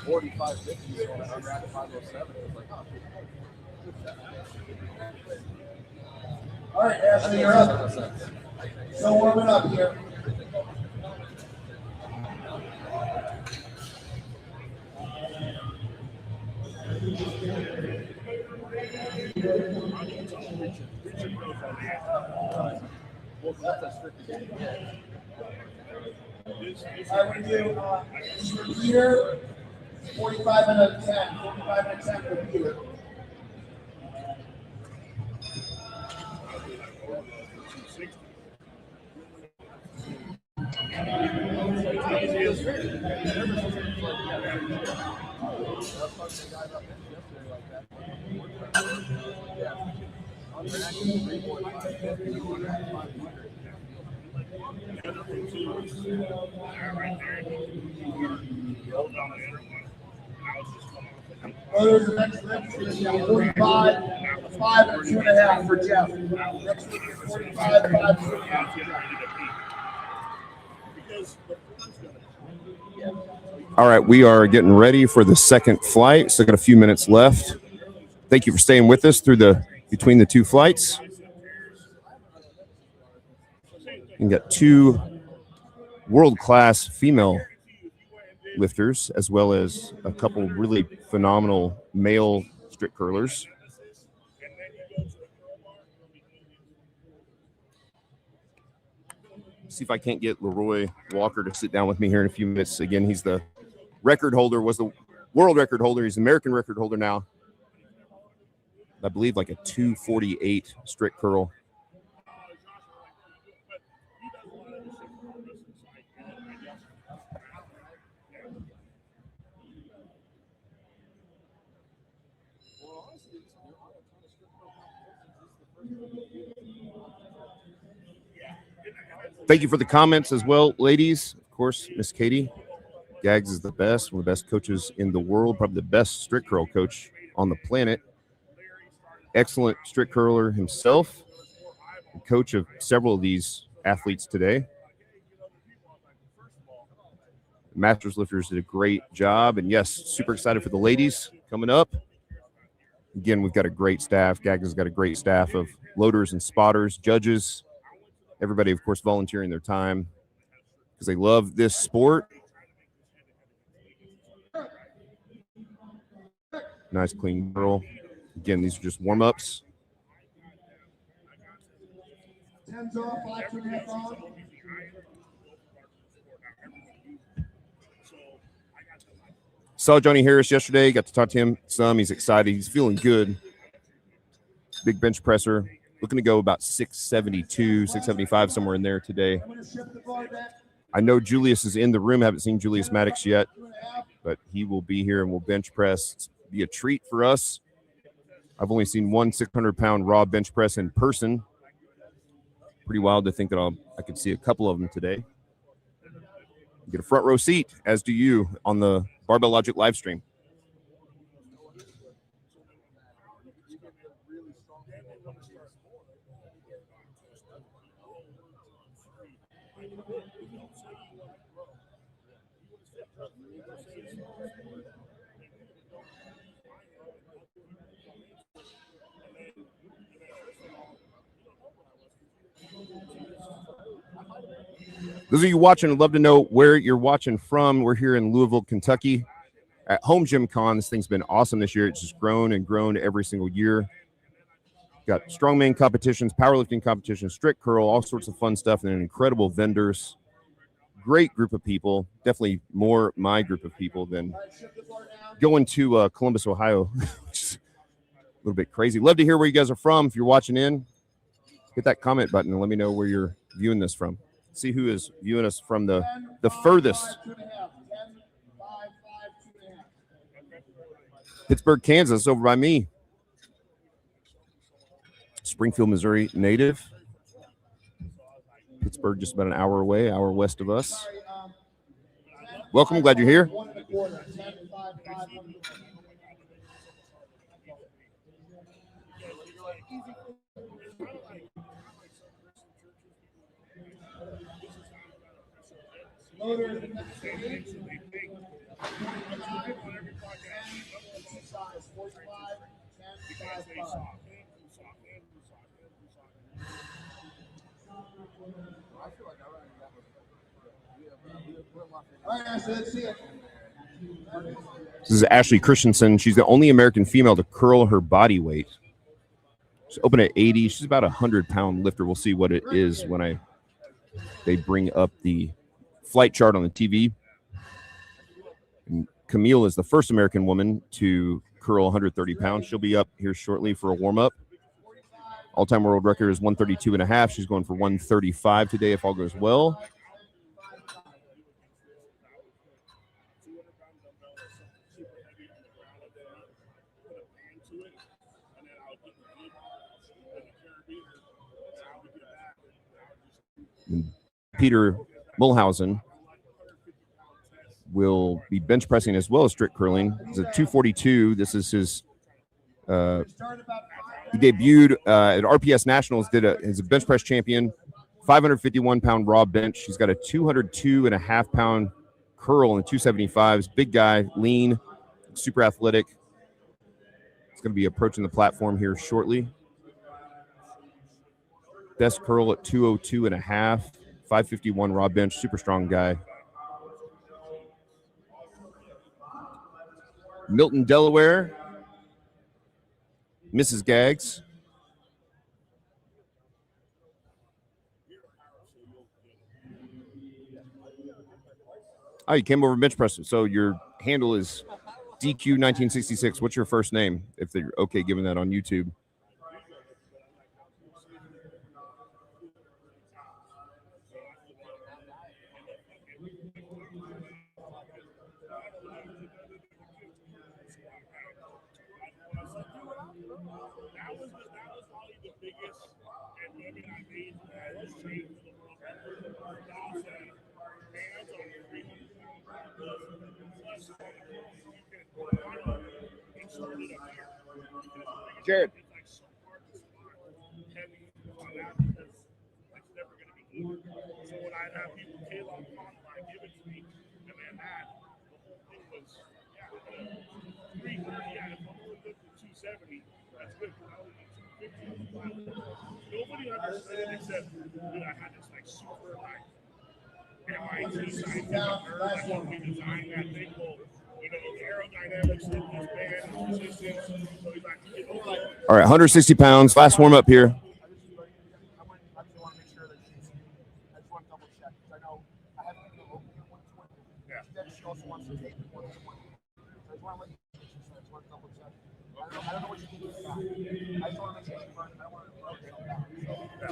4550, so when I got to 507, it was like, oh, All right, Ashley, you're up. So warming up here. well, that's a strict game. I would do Peter, 45 and a 10, 45 and a 10 for Peter. Oh, there's the next lift. 45, 5 and 2.5 for Jeff. Next week is 45, 5 and 2.5 for Jeff. All right, we are getting ready for the second flight. Still got a few minutes left. Thank you for staying with us between the two flights. You got two world-class female lifters, as well as a couple really phenomenal male strict curlers. See if I can't get Leroy Walker to sit down with me here in a few minutes. Again, he's the record holder, was the world record holder. He's the American record holder now. I believe like a 248 strict curl. Thank you for the comments as well, ladies. Of course, Miss Katie Gags is the best, one of the best coaches in the world, probably the best strict curl coach on the planet. Excellent strict curler himself, coach of several of these athletes today. Masters lifters did a great job, and yes, super excited for the ladies coming up. Again, we've got a great staff. Gags has got a great staff of loaders and spotters, judges, everybody, of course, volunteering their time because they love this sport. Nice clean curl. Again, these are just warm-ups. 10's off, 5, 2.5 on. Saw Johnny Harris yesterday. Got to talk to him some. He's excited. He's feeling good. Big bench presser. Looking to go about 672, 675, somewhere in there today. I know Julius is in the room. I haven't seen Julius Maddox yet, but he will be here and will bench press. It's be a treat for us. I've only seen one 600-pound raw bench press in person. Pretty wild to think that I could see a couple of them today. Get a front row seat, as do you, on the Barbell Logic live stream. Those of you watching, I'd love to know where you're watching from. We're here in Louisville, Kentucky at HomeGymCon. This thing's been awesome this year. It's just grown and grown every single year. Got strongman competitions, powerlifting competitions, strict curl, all sorts of fun stuff, and incredible vendors. Great group of people. Definitely more my group of people than going to Columbus, Ohio, which is a little bit crazy. Love to hear where you guys are from. If you're watching in, hit that comment button and let me know where you're viewing this from. See who is viewing us from the furthest. Pittsburgh, Kansas, over by me. Springfield, Missouri native. Pittsburgh, just about an hour away, hour west of us. Welcome, glad you're here. This is Ashley Christensen. She's the only American female to curl her body weight. She's open at 80. She's about a 100-pound lifter. We'll see what it is when they bring up the flight chart on the TV. And Camille is the first American woman to curl 130 pounds. She'll be up here shortly for a warm-up. All-time world record is 132.5. She's going for 135 today if all goes well. Peter Mulhausen will be bench pressing as well as strict curling. He's a 242. This is his. He debuted at RPS Nationals. He's a bench press champion. 551-pound raw bench. He's got a 202.5-pound curl in the 275s. Big guy, lean, super athletic. He's going to be approaching the platform here shortly. Best curl at 202.5, 551 raw bench, super strong guy. Milton, Delaware, Mrs. Gags. Oh, you came over bench press. So your handle is DQ1966. What's your first name? If they're okay giving that on YouTube. Jared. So when I'd have people came on online, give it to me, and then that the whole thing was 330. Yeah, if I'm only lifting 270, that's good. I only need 250. Nobody understood it except that I had this like super like MIT scientific nerd that helped me design that thing. Well, you know, the aerodynamics in this band, resistance. So he's like, all right, 160 pounds. Last warm up here.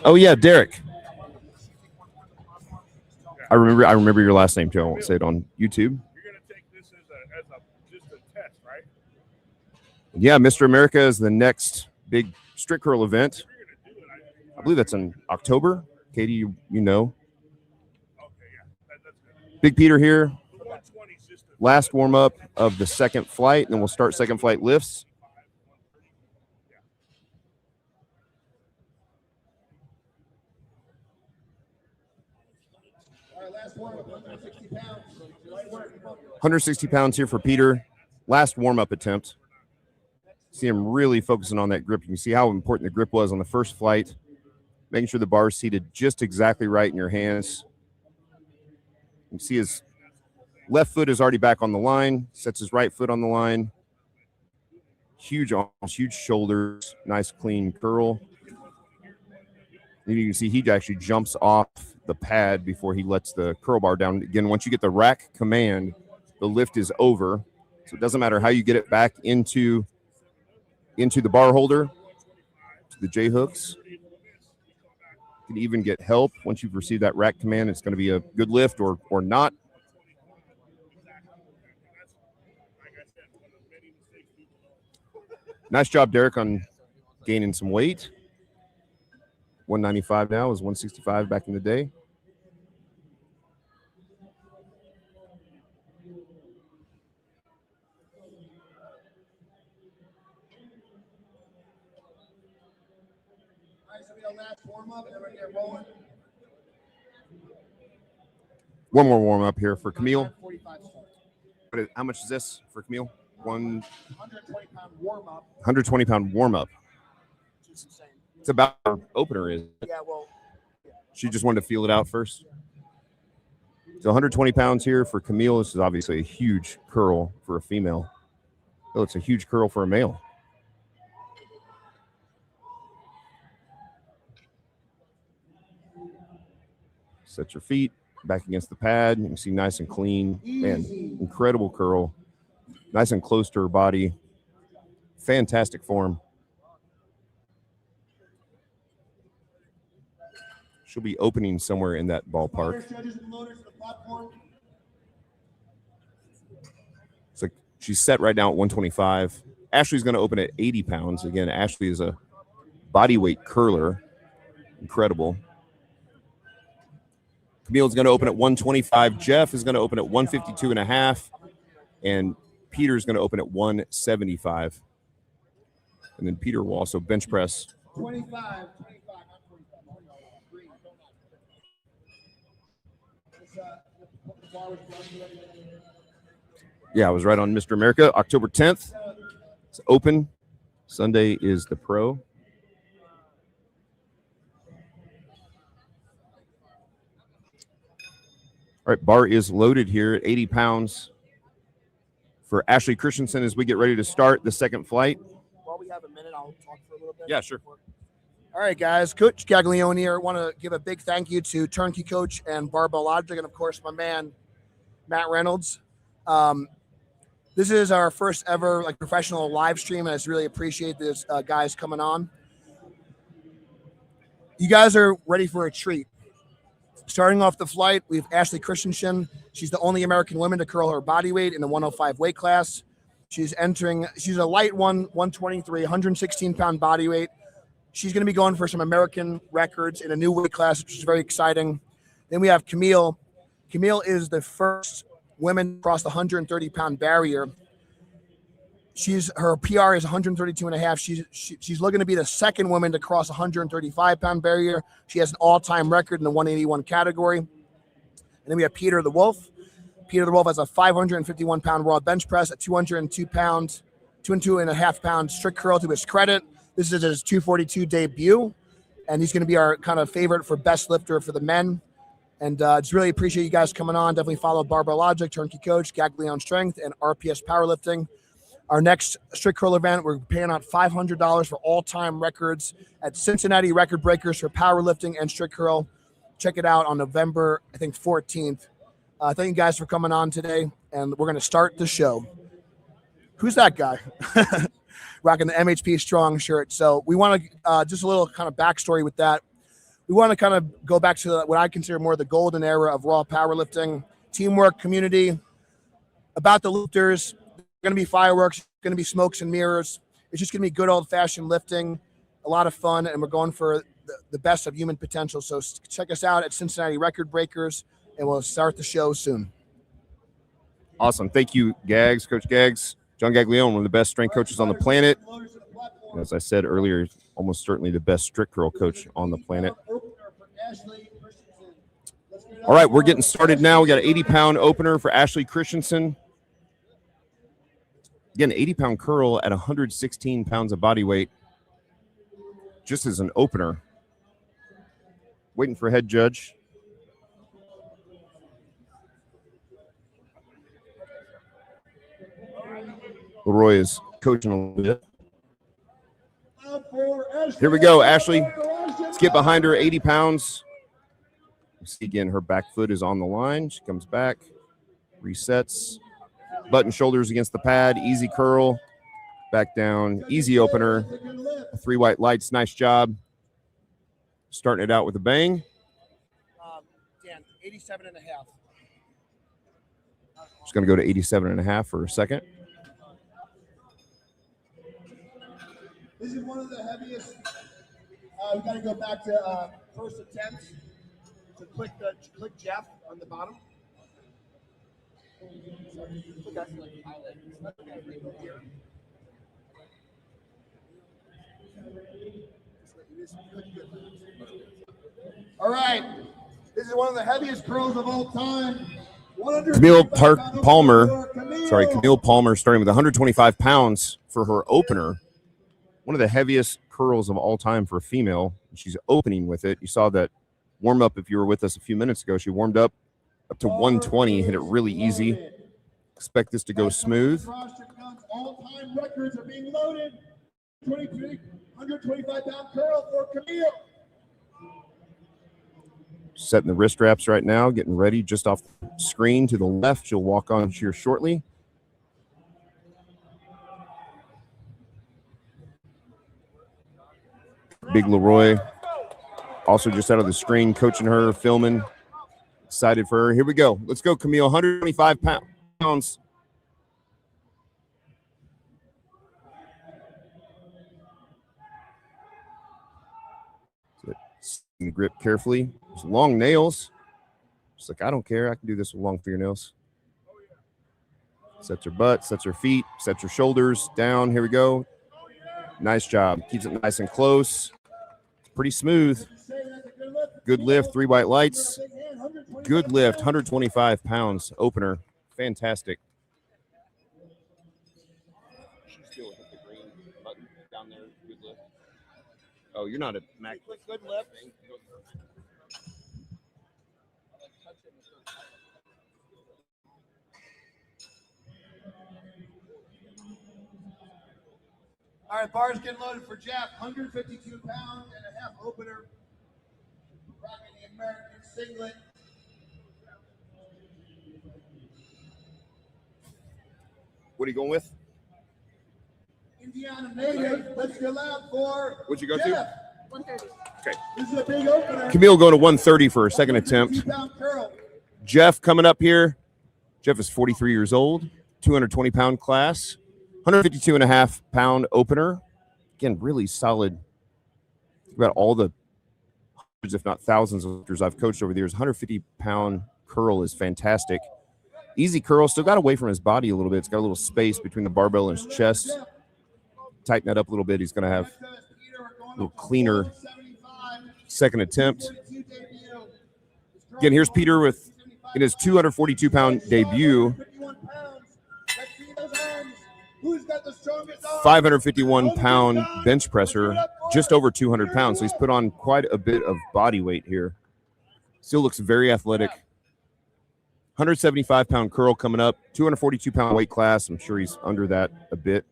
Oh yeah, Derek. I remember your last name too. I won't say it on YouTube. You're gonna take this as just a test, right? Yeah, Mr. America is the next big strict curl event. I believe that's in October. Katie, you know. Okay, yeah, that's good. Big Peter here. Last warm up of the second flight, and then we'll start second flight lifts. All right, last one, 160 pounds. 160 pounds here for Peter. Last warm-up attempt. See him really focusing on that grip. You can see how important the grip was on the first flight. Making sure the bar is seated just exactly right in your hands. You can see his left foot is already back on the line, sets his right foot on the line. Huge arms, huge shoulders, nice clean curl. And you can see he actually jumps off the pad before he lets the curl bar down. Again, once you get the rack command, the lift is over. So it doesn't matter how you get it back into the bar holder, to the J hooks. You can even get help once you've received that rack command. It's going to be a good lift or not. Nice job, Derek, on gaining some weight. 195 now is 165 back in the day. Last warm up, and then we're gonna get rolling. One more warm up here for Camille. 45 start. How much is this for Camille? 120-pound warm up. 120-pound warm up. Which is insane. It's about our opener is. Yeah, well. She just wanted to feel it out first. So 120 pounds here for Camille. This is obviously a huge curl for a female. Oh, it's a huge curl for a male. Set your feet back against the pad. You can see nice and clean. Man, incredible curl. Nice and close to her body. Fantastic form. She'll be opening somewhere in that ballpark. So she's set right now at 125. Ashley's going to open at 80 pounds. Again, Ashley is a body weight curler. Incredible. Camille's going to open at 125. Jeff is going to open at 152 and a half. And Peter's going to open at 175. And then Peter will also bench press. 25. Yeah, I was right on Mr. America. October 10th. It's open. Sunday is the pro. All right, bar is loaded here at 80 pounds for Ashley Christensen as we get ready to start the second flight. While we have a minute, I'll talk for a little bit. Yeah, sure. All right, guys. Coach Gaglione here. I want to give a big thank you to Turnkey Coach and Barbell Logic, and of course, my man, Matt Reynolds. This is our first ever professional live stream, and I just really appreciate this guys coming on. You guys are ready for a treat. Starting off the flight, we have Ashley Christensen. She's the only American woman to curl her body weight in the 105 weight class. She's a light one, 123, 116-pound body weight. She's going to be going for some American records in a new weight class, which is very exciting. Then we have Camille. Camille is the first woman to cross the 130-pound barrier. Her PR is 132 and a half. She's looking to be the second woman to cross 135-pound barrier. She has an all-time record in the 181 category. And then we have Peter the Wolf. Peter the Wolf has a 551-pound raw bench press, a 202.5 pound strict curl to his credit. This is his 242 debut, and he's going to be our kind of favorite for best lifter for the men. And just really appreciate you guys coming on. Definitely follow Barbell Logic, Turnkey Coach, Gaglione Strength, and RPS Powerlifting. Our next strict curl event, we're paying out $500 for all-time records at Cincinnati Record Breakers for powerlifting and strict curl. Check it out on November, 14th. Thank you guys for coming on today, and we're going to start the show. Who's that guy? Rocking the MHP Strong shirt. So we want to just a little kind of backstory with that. We want to kind of go back to what I consider more the golden era of raw powerlifting, teamwork, community, about the lifters. Going to be fireworks, going to be smokes and mirrors. It's just going to be good old-fashioned lifting, a lot of fun, and we're going for the best of human potential. So check us out at Cincinnati Record Breakers, and we'll start the show soon. Awesome. Thank you, Gags, Coach Gags. John Gaglione, one of the best strength coaches on the planet. As I said earlier, almost certainly the best strict curl coach on the planet. All right, we're getting started now. We got an 80-pound opener for Ashley Christensen. Again, 80-pound curl at 116 pounds of body weight, just as an opener. Waiting for head judge. Leroy is coaching a little bit. Here we go, Ashley. Let's get behind her, 80 pounds. See again, her back foot is on the line. She comes back, resets, button shoulders against the pad, easy curl, back down, easy opener, 3 white lights, nice job. Starting it out with a bang. Dan, 87 and a half. Just going to go to 87 and a half for a second. This is one of the heaviest. We got to go back to first attempts. So click Jeff on the bottom. All right. This is one of the heaviest curls of all time. Camille Palmer starting with 125 pounds for her opener. One of the heaviest curls of all time for a female. She's opening with it. You saw that warm up if you were with us a few minutes ago. She warmed up to 120, hit it really easy. Expect this to go smooth. All-time records are being loaded. 125-pound curl for Camille. Setting the wrist wraps right now, getting ready just off the screen to the left. She'll walk on here shortly. Big Leroy also just out of the screen, coaching her, filming. Excited for her. Here we go. Let's go, Camille. 125 pounds. Grip carefully. There's long nails. She's like, I don't care. I can do this with long fingernails. Sets her butt, sets her feet, sets her shoulders down. Here we go. Nice job. Keeps it nice and close. Pretty smooth. Good lift, 3 white lights. Good lift, 125 pounds opener. Fantastic. Still hit the green button down there. Good lift. Oh, you're not a Mac. Good lift. All right, bars getting loaded for Jeff. 152 pounds and a half opener. Rocking the American singlet. What are you going with? Indiana native. Let's go loud for What'd you go Jeff. to? 130. Okay. This is a big opener. Camille going to 130 for her second attempt. 152-pound curl. Jeff coming up here. Jeff is 43 years old, 220-pound class, 152.5-pound opener. Again, really solid. Think about all the hundreds, if not thousands of lifters I've coached over the years. 150-pound curl is fantastic. Easy curl, still got away from his body a little bit. It's got a little space between the barbell and his chest. Tighten that up a little bit. He's going to have a little cleaner second attempt. Again, here's Peter with in his 242-pound debut. 551-pound bench presser, just over 200 pounds. So he's put on quite a bit of body weight here. Still looks very athletic. 175-pound curl coming up, 242-pound weight class. I'm sure he's under that a bit.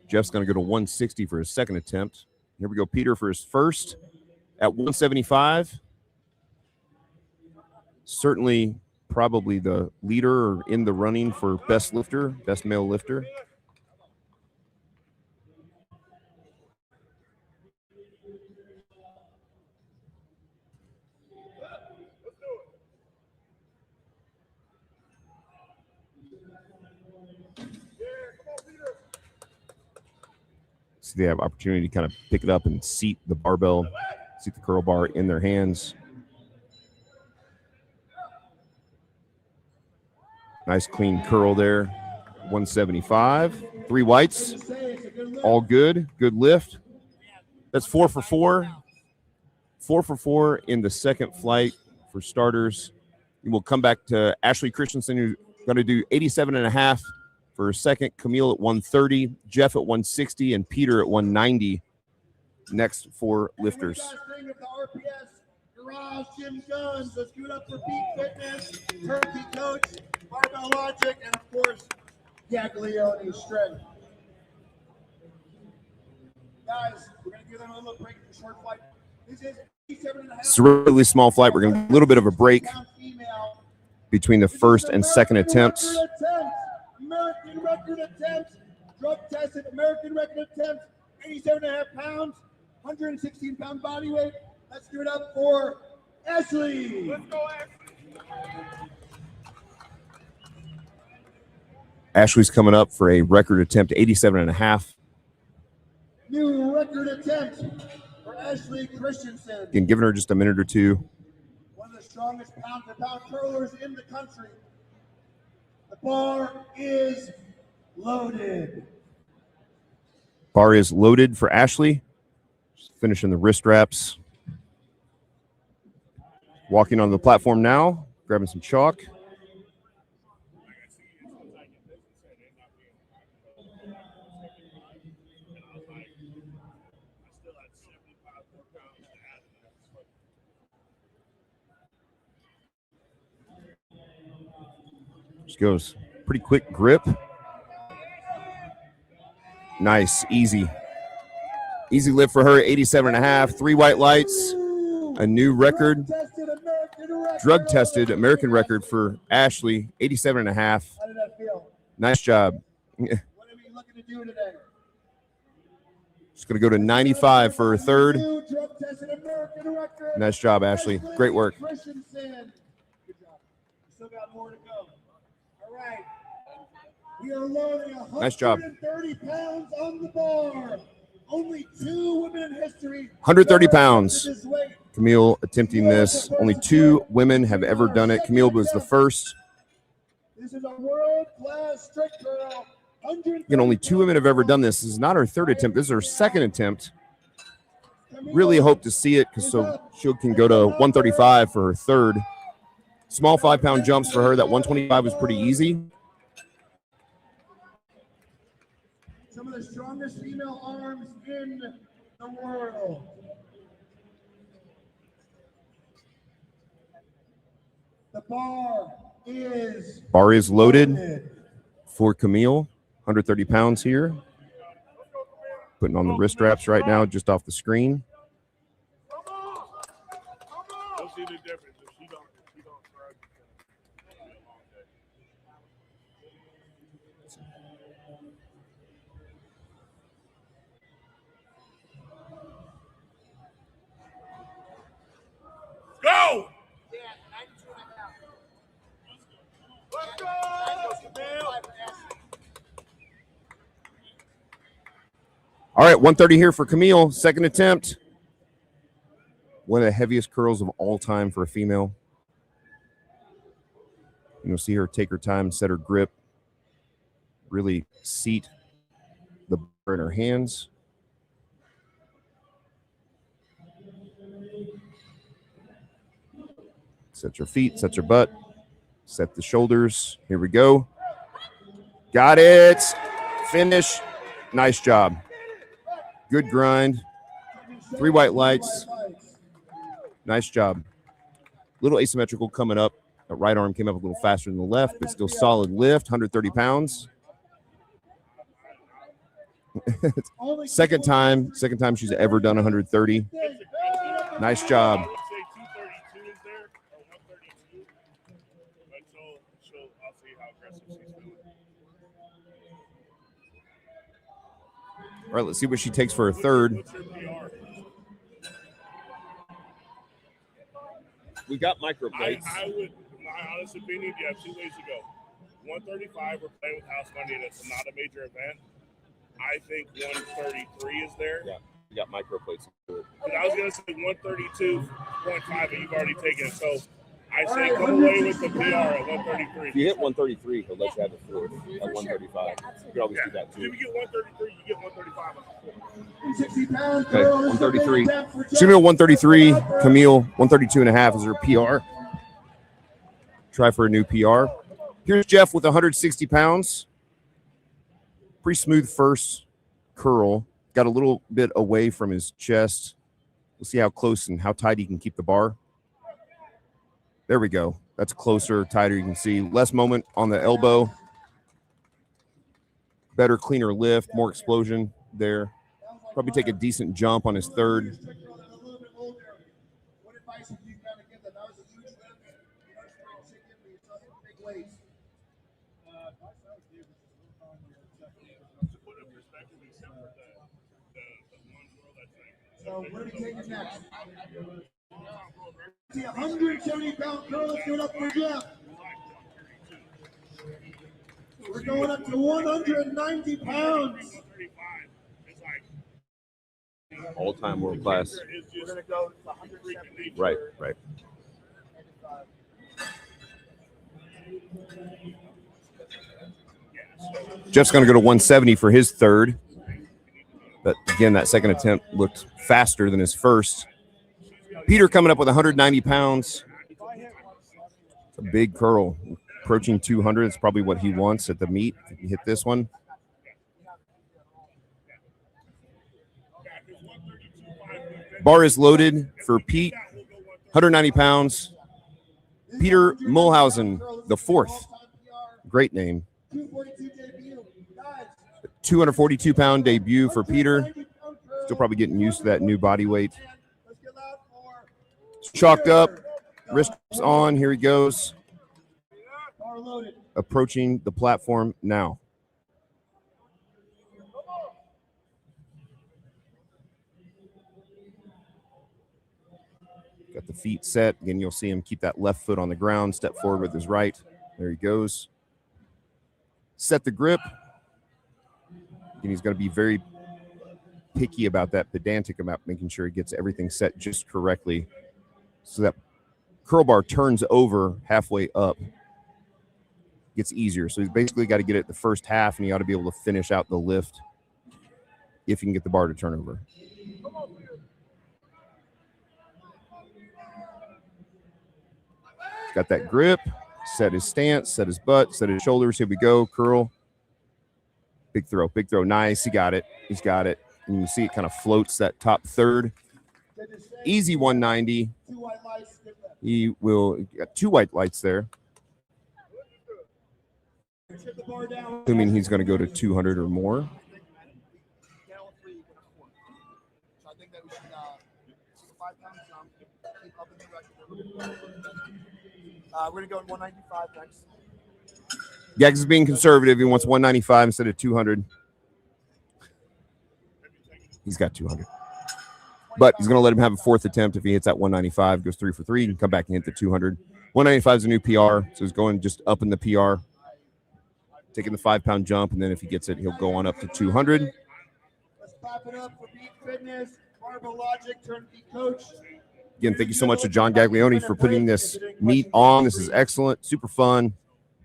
Jeff's going to go to 160 for his second attempt. Here we go, Peter for his first at 175. Certainly probably the leader or in the running for best lifter, best male lifter. So they have opportunity to kind of pick it up and seat the barbell, seat the curl bar in their hands. Nice clean curl there. 175. 3 whites. All good. Good lift. That's 4 for 4. 4 for 4 in the second flight for starters. And we'll come back to Ashley Christensen, who's going to do 87.5 for a second. Camille at 130. Jeff at 160. And Peter at 190. Next 4 lifters. Garage Gym Guns. Let's give it up for Peak Fitness, Turkey Coach, Barbell Logic, and of course, Gaglione Strength. Guys, we're going to give them a little break for short flight. This is 87.5. It's a really small flight. We're going to get a little bit of a break between the first and second attempts. American record attempts, drug tested American record attempts, 87.5 pounds, 116-pound body weight. Let's give it up for Ashley. Let's go, Ashley. Ashley's coming up for a record attempt, 87.5. New record attempt for Ashley Christensen. Again, giving her just a minute or two. One of the strongest pound-for-pound curlers in the country. The bar is loaded. Bar is loaded for Ashley. Just finishing the wrist wraps. Walking on the platform now, grabbing some chalk. Just goes pretty quick grip. Nice, easy. Easy lift for her, 87.5. 3 white lights, a new record. Drug tested American record for Ashley, 87.5. How did that feel? Nice job. What are we looking to do today? Just going to go to 95 for her third. New drug tested American record. Nice job, Ashley. Great work. Christensen. Good job. We still got more to go. All right. We are loading 130 Nice job. pounds on the bar. Only 2 women in history. 130 pounds. This weight. Camille attempting this. Only 2 women have ever done it. Camille was the first. This is a world-class strict curl. Again, only 2 women have ever done this. This is not her third attempt. This is her second attempt. Really hope to see it because so she can go to 135 for her third. Small 5-pound jumps for her. That 125 was pretty easy. Some of the strongest female arms in the world. The bar is loaded for Camille. 130 pounds here. Putting on the wrist wraps right now, just off the screen. We'll see the difference if she don't thrive. Go! Let's go! All right, 130 here for Camille. Second attempt. One of the heaviest curls of all time for a female. You'll see her take her time, set her grip, really seat the bar in her hands. Set your feet, set your butt, set the shoulders. Here we go. Got it. Finish. Nice job. Good grind. 3 white lights. Nice job. Little asymmetrical coming up. The right arm came up a little faster than the left, but still solid lift. 130 pounds. Second time she's ever done 130. Nice job. I would say 232 is there, or 132. But I'll see how aggressive she's feeling. All right, let's see what she takes for her third. What's her PR? We got micro plates. I would, my honest opinion, you have 2 ways to go. 135, we're playing with house money, and it's not a major event. I think 133 is there. Yeah, we got micro plates. But I was going to say 132.5, but you've already taken it. So I say come away with the PR at 133. If you hit 133, he'll let you have the fourth at 135. You can always do that If too. you get 133, you get 135 on the fourth. 60 pounds. Okay, 133. Shimmy 133. Camille 132.5 is her PR. Try for a new PR. Here's Jeff with 160 pounds. Pretty smooth first curl. Got a little bit away from his chest. We'll see how close and how tight he can keep the bar. There we go. That's closer, tighter. You can see less moment on the elbow. Better, cleaner lift, more explosion there. Probably take a decent jump on his third. What advice would you kind of give them? That was a huge lift. You know, significantly, it's other big weights. To put in perspective, except for the one world, I think. So where do we take it next? See 170-pound curl. Let's give it up for Jeff. We're going up to 190 pounds. All-time world class. We're going to go to 170. Right, right. Jeff's going to go to 170 for his third. But again, that second attempt looked faster than his first. Peter coming up with 190 pounds. It's a big curl. Approaching 200. It's probably what he wants at the meet. If he hit this one. Bar is loaded for Pete. 190 pounds. Peter Mulhausen, the fourth. Great name. 242-pound debut for Peter. Still probably getting used to that new body weight. Chalked up. Wrists on. Here he goes. Approaching the platform now. Got the feet set. Again, you'll see him keep that left foot on the ground, step forward with his right. There he goes. Set the grip. And he's going to be very picky about that, pedantic about making sure he gets everything set just correctly so that curl bar turns over halfway up. Gets easier. So he's basically got to get it the first half, and he ought to be able to finish out the lift if he can get the bar to turn over. He's got that grip, set his stance, set his butt, set his shoulders. Here we go. Curl. Big throw, big throw. Nice. He got it. He's got it. And you can see it kind of floats that top third. Easy 190. He will got two white lights there. Assuming he's going to go to 200 or more. We're going to go in 195 next. Gags is being conservative. He wants 195 instead of 200. He's got 200. But he's going to let him have a fourth attempt. If he hits that 195, goes 3 for 3, he can come back and hit the 200. 195 is a new PR, so he's going just up in the PR. Taking the 5-pound jump, and then if he gets it, he'll go on up to 200. Let's clap it up for Beat Fitness, Barbell Logic, turnkey coach. Again, thank you so much to John Gaglione for putting this meet on. This is excellent, super fun.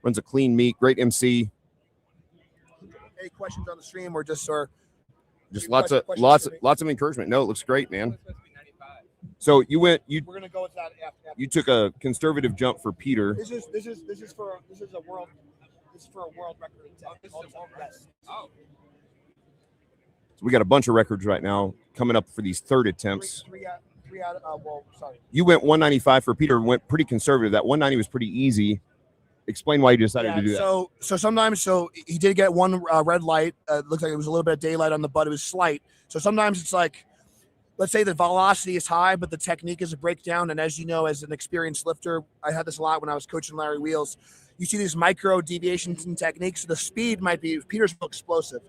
Runs a clean meet, great MC. Any questions on the stream or just lots of encouragement. No, it looks great, man. So we're gonna go with that after. You took a conservative jump for Peter. This is a world record. Yes. So we got a bunch of records right now coming up for these third attempts. You went 195 for Peter, went pretty conservative. That 190 was pretty easy. Explain why you decided to do that. So sometimes he did get one red light. Looks like it was a little bit of daylight on the butt. It was slight. So sometimes it's like, let's say the velocity is high, but the technique is a breakdown. And as you know, as an experienced lifter, I had this a lot when I was coaching Larry Wheels. You see these micro deviations in techniques. So the speed might be Peter's more explosive,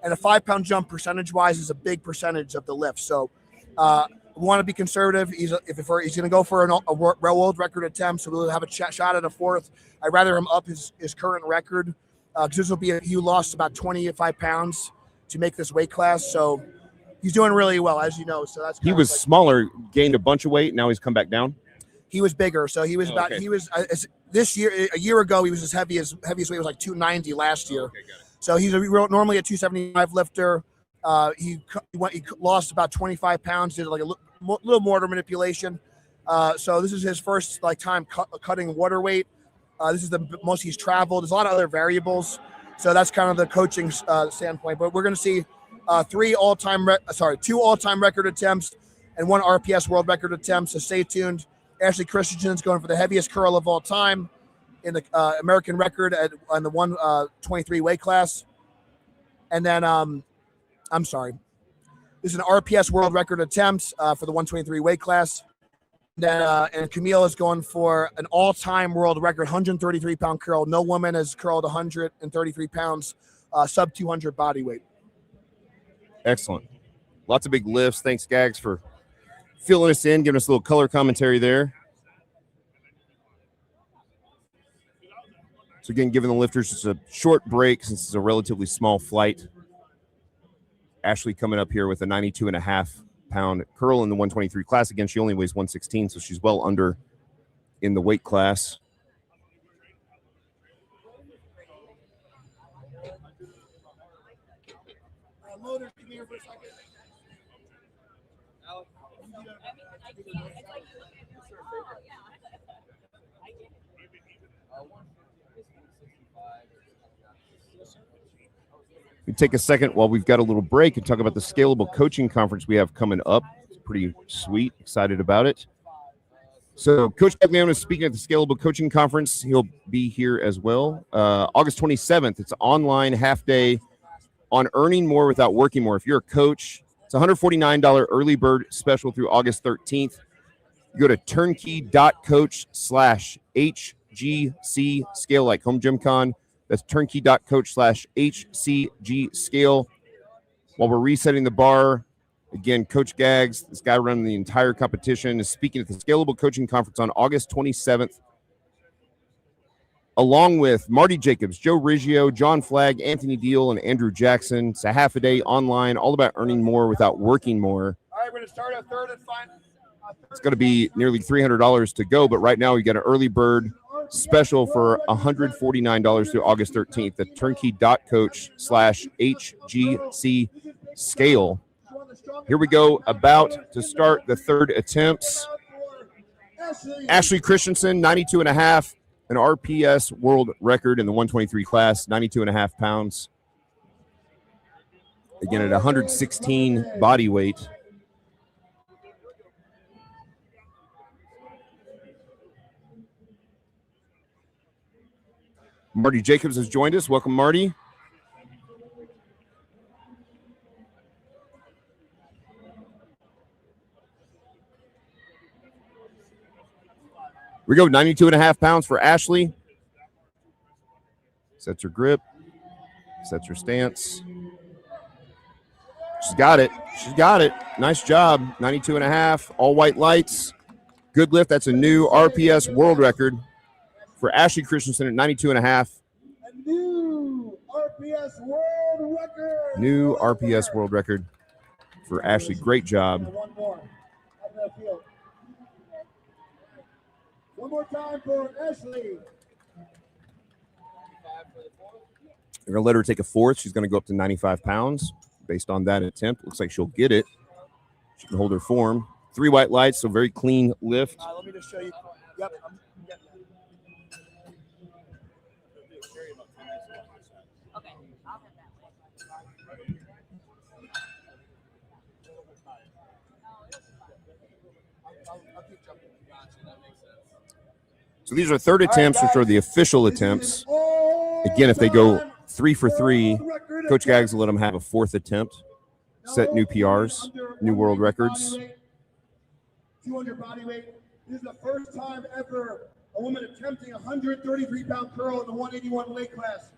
and a 5-pound jump percentage-wise is a big percentage of the lift. So we want to be conservative. He's going to go for a world record attempt, so we'll have a shot at a fourth. I'd rather him up his current record because this will be you lost about 25 pounds to make this weight class. So he's doing really well, as you know. So that's he was smaller, gained a bunch of weight. Now he's come back down. He was bigger, so he was this year. A year ago, he was heaviest weight was like 290 last year. Okay, got it. So he's normally a 275 lifter. He lost about 25 pounds, did like a little mortar manipulation. So this is his first time cutting water weight. This is the most he's traveled. There's a lot of other variables. So that's kind of the coaching standpoint. But we're going to see two all-time record attempts and one RPS world record attempt. So stay tuned. Ashley Christensen's going for the heaviest curl of all time in the American record on the 123 weight class. And then, I'm sorry, this is an RPS world record attempts for the 123 weight class. Then, and Camille is going for an all-time world record, 133-pound curl. No woman has curled 133 pounds, sub 200 body weight. Excellent. Lots of big lifts. Thanks, Gags, for filling us in, giving us a little color commentary there. So again, giving the lifters just a short break since it's a relatively small flight. Ashley coming up here with a 92.5-pound curl in the 123 class. Again, she only weighs 116, so she's well under in the weight class. Motor, come here for a second. We take a second while we've got a little break and talk about the Scalable Coaching Conference we have coming up. It's pretty sweet. Excited about it. So Coach Gaglione is speaking at the Scalable Coaching Conference. He'll be here as well. August 27th. It's an online half day on earning more without working more. If you're a coach, it's $149 early bird special through August 13th. You go to turnkey.coach/HGC scale, like HomeGymCon. That's turnkey.coach/HCG scale. While we're resetting the bar, again, Coach Gags, this guy running the entire competition, is speaking at the Scalable Coaching Conference on August 27th, along with Marty Jacobs, Joe Riggio, John Flagg, Anthony Deal, and Andrew Jackson. It's a half a day online, all about earning more without working more. All right, we're going to start our third and final. It's going to be nearly $300 to go, but right now we got an early bird special for $149 through August 13th at turnkey.coach/HGC scale. Here we go, about to start the third attempts. Ashley Christensen, 92.5, an RPS world record in the 123 class, 92.5 pounds. Again, at 116 body weight. Marty Jacobs has joined us. Welcome, Marty. We go 92.5 pounds for Ashley. Sets her grip. Sets her stance. She's got it. She's got it. Nice job. 92.5. All white lights. Good lift. That's a new RPS world record for Ashley Christensen at 92.5. A new RPS world record. New RPS world record for Ashley. Great job. One more. How does that feel? One more time for Ashley. We're going to let her take a fourth. She's going to go up to 95 pounds based on that attempt. Looks like she'll get it. She can hold her form. 3 white lights, so very clean lift. Let me just show you. Yep. Okay, I'll hit that way. I'll keep jumping. Gotcha, that makes sense. So these are third attempts, which are the official attempts. Again, if they go 3 for 3, Coach Gags will let them have a fourth attempt, set new PRs, new world records. 200 body weight. This is the first time ever a woman attempting a 133-pound curl in the 181 weight class.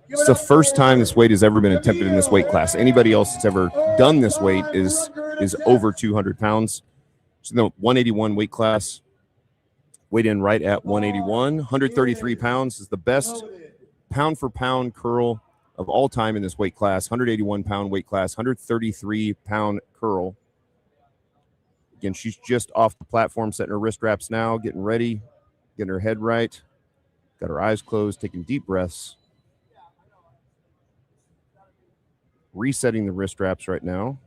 It's the first time this weight has ever been attempted in this weight class. Anybody else that's ever done this weight is over 200 pounds. So the 181 weight class, weighed in right at 181. 133 pounds is the best pound-for-pound curl of all time in this weight class. 181-pound weight class, 133-pound curl. Again, she's just off the platform, setting her wrist wraps now, getting ready, getting her head right. Got her eyes closed, taking deep breaths. Resetting the wrist wraps right now.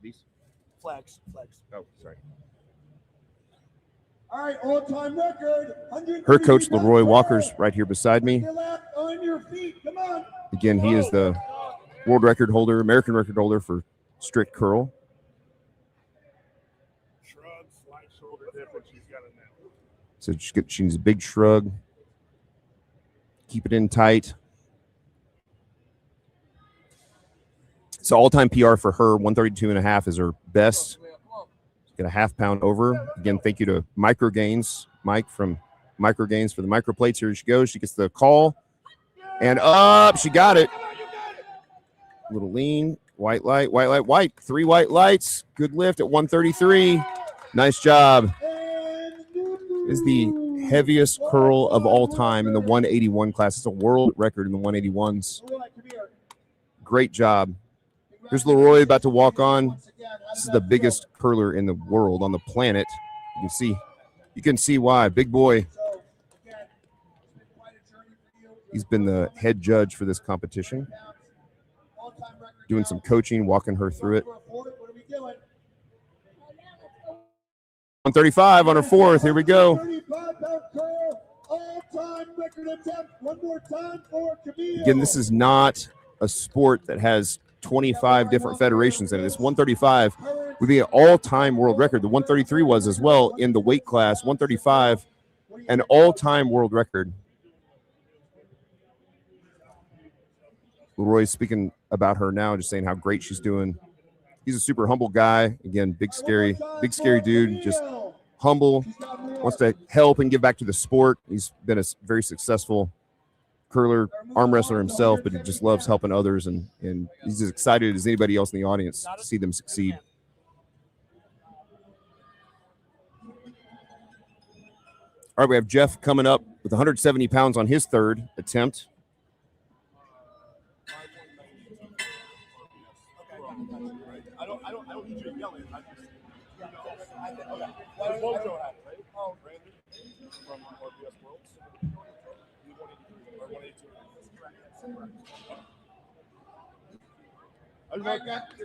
These? Flags. Oh, sorry. All right, all-time record. Her coach, Leroy Walker's right here beside me. On your feet. Come on. Again, he is the world record holder, American record holder for strict curl. Shrug, slight shoulder dip, and she's got a net. So she needs a big shrug. Keep it in tight. So all-time PR for her, 132.5 is her best. Get a half pound over. Again, thank you to Micro Gains, Mike from Micro Gains for the micro plates. Here she goes. She gets the call. And up. She got it. A little lean. White light, white light, white. 3 white lights. Good lift at 133. Nice job. Is the heaviest curl of all time in the 181 class. It's a world record in the 181s. Great job. Here's Leroy about to walk on. This is the biggest curler in the world, on the planet. You can see why. Big boy. He's been the head judge for this competition. Doing some coaching, walking her through it. 135 on her fourth. Here we go. Again, this is not a sport that has 25 different federations in it. This 135 would be an all-time world record. The 133 was as well in the weight class. 135, an all-time world record. Leroy's speaking about her now, just saying how great she's doing. He's a super humble guy. Again, big scary dude, just humble, wants to help and give back to the sport. He's been a very successful curler, arm wrestler himself, but he just loves helping others, and he's as excited as anybody else in the audience to see them succeed. All right, we have Jeff coming up with 170 pounds on his third attempt. I don't need you to yell it. I just, okay. What Mojo had, right? Oh, Brandon from RBS Worlds. Or 182.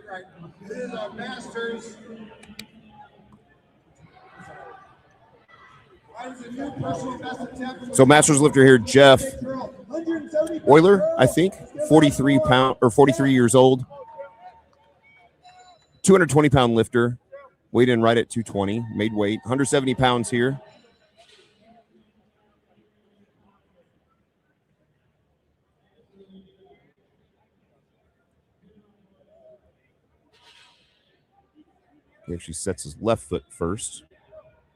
Right. This is our Masters. So Masters lifter here, Jeff Euler, I think, 43 years old. 220-pound lifter, weighed in right at 220, made weight, 170 pounds here. He actually sets his left foot first,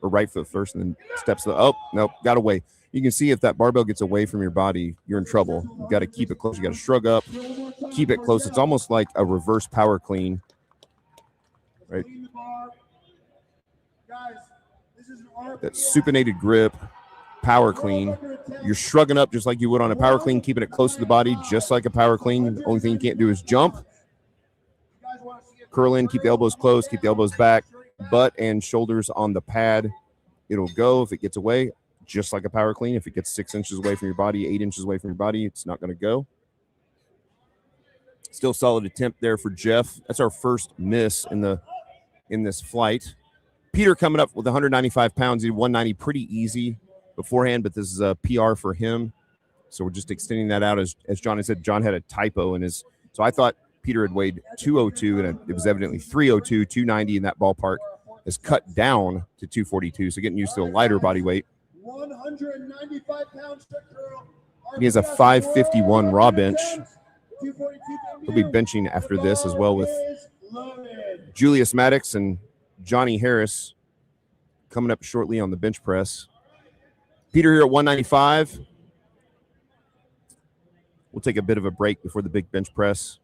or right foot first, and then steps nope, got away. You can see if that barbell gets away from your body, you're in trouble. You've got to keep it close. You got to shrug up, keep it close. It's almost like a reverse power clean. Right. That supinated grip, power clean. You're shrugging up just like you would on a power clean, keeping it close to the body, just like a power clean. The only thing you can't do is jump. Curl in, keep the elbows close, keep the elbows back, butt and shoulders on the pad. It'll go if it gets away, just like a power clean. If it gets 6 inches away from your body, 8 inches away from your body, it's not going to go. Still solid attempt there for Jeff. That's our first miss in this flight. Peter coming up with 195 pounds. He did 190 pretty easy beforehand, but this is a PR for him. So we're just extending that out. As John had said, John had a typo in his. So I thought Peter had weighed 202, and it was evidently 302, 290 in that ballpark. Is cut down to 242, so getting used to a lighter body weight. 195 pounds. He has a 551 raw bench. He'll be benching after this as well with Julius Maddox and Johnny Harris coming up shortly on the bench press. Peter here at 195. We'll take a bit of a break before the big bench press.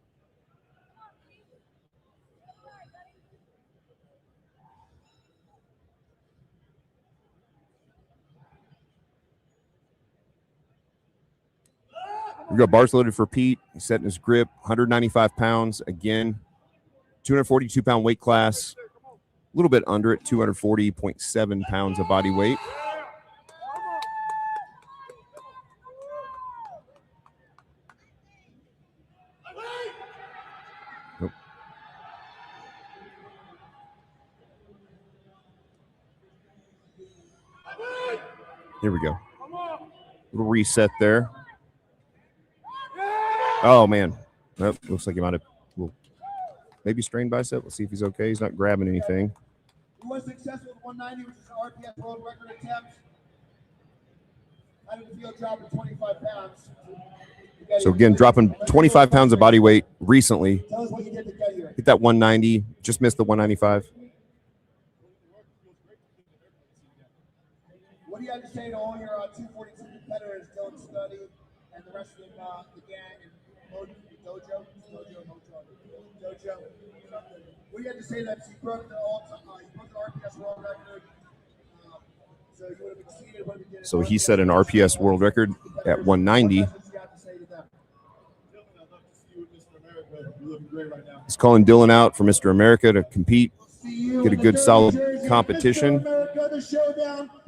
We got bars loaded for Pete. He's setting his grip, 195 pounds. Again, 242-pound weight class. A little bit under it, 240.7 pounds of body weight. Nope. Here we go. Little reset there. Oh, man. Nope, looks like he might have maybe strained bicep. Let's see if he's okay. He's not grabbing anything. He was successful with 190, which is an RPS world record attempt. Out of the field, dropping 25 pounds. So again, dropping 25 pounds of body weight recently. Tell us what you did to get here. Hit that 190. Just missed the 195. What do you have to say to all your 242 competitors, Dylan Study, and the rest of the gang and Dojo? What do you have to say that you broke the RPS world record? So you would have exceeded what you did. So he set an RPS world record at 190. He's calling Dylan out for Mr. America to compete, get a good solid competition.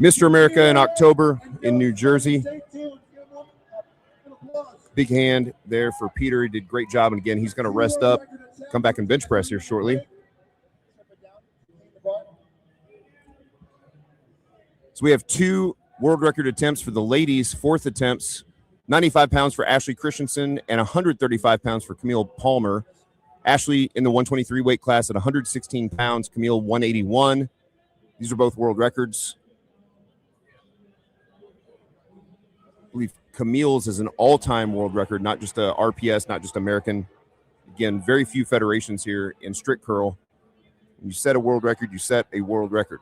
Mr. America in October in New Jersey. Big hand there for Peter. He did a great job. And again, he's going to rest up, come back and bench press here shortly. So we have 2 world record attempts for the ladies, 4th attempts, 95 pounds for Ashley Christensen and 135 pounds for Camille Palmer. Ashley in the 123 weight class at 116 pounds, Camille 181. These are both world records. I believe Camille's is an all-time world record, not just a RPS, not just American. Again, very few federations here in strict curl. When you set a world record, you set a world record.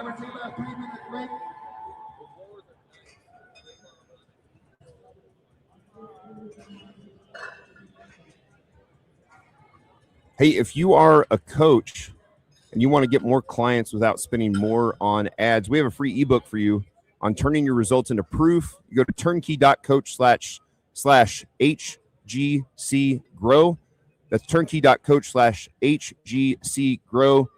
We're taking a 3-minute break. Hey, if you are a coach and you want to get more clients without spending more on ads, we have a free ebook for you on turning your results into proof. You go to turnkey.coach/HGC grow. That's turnkey.coach/HGC grow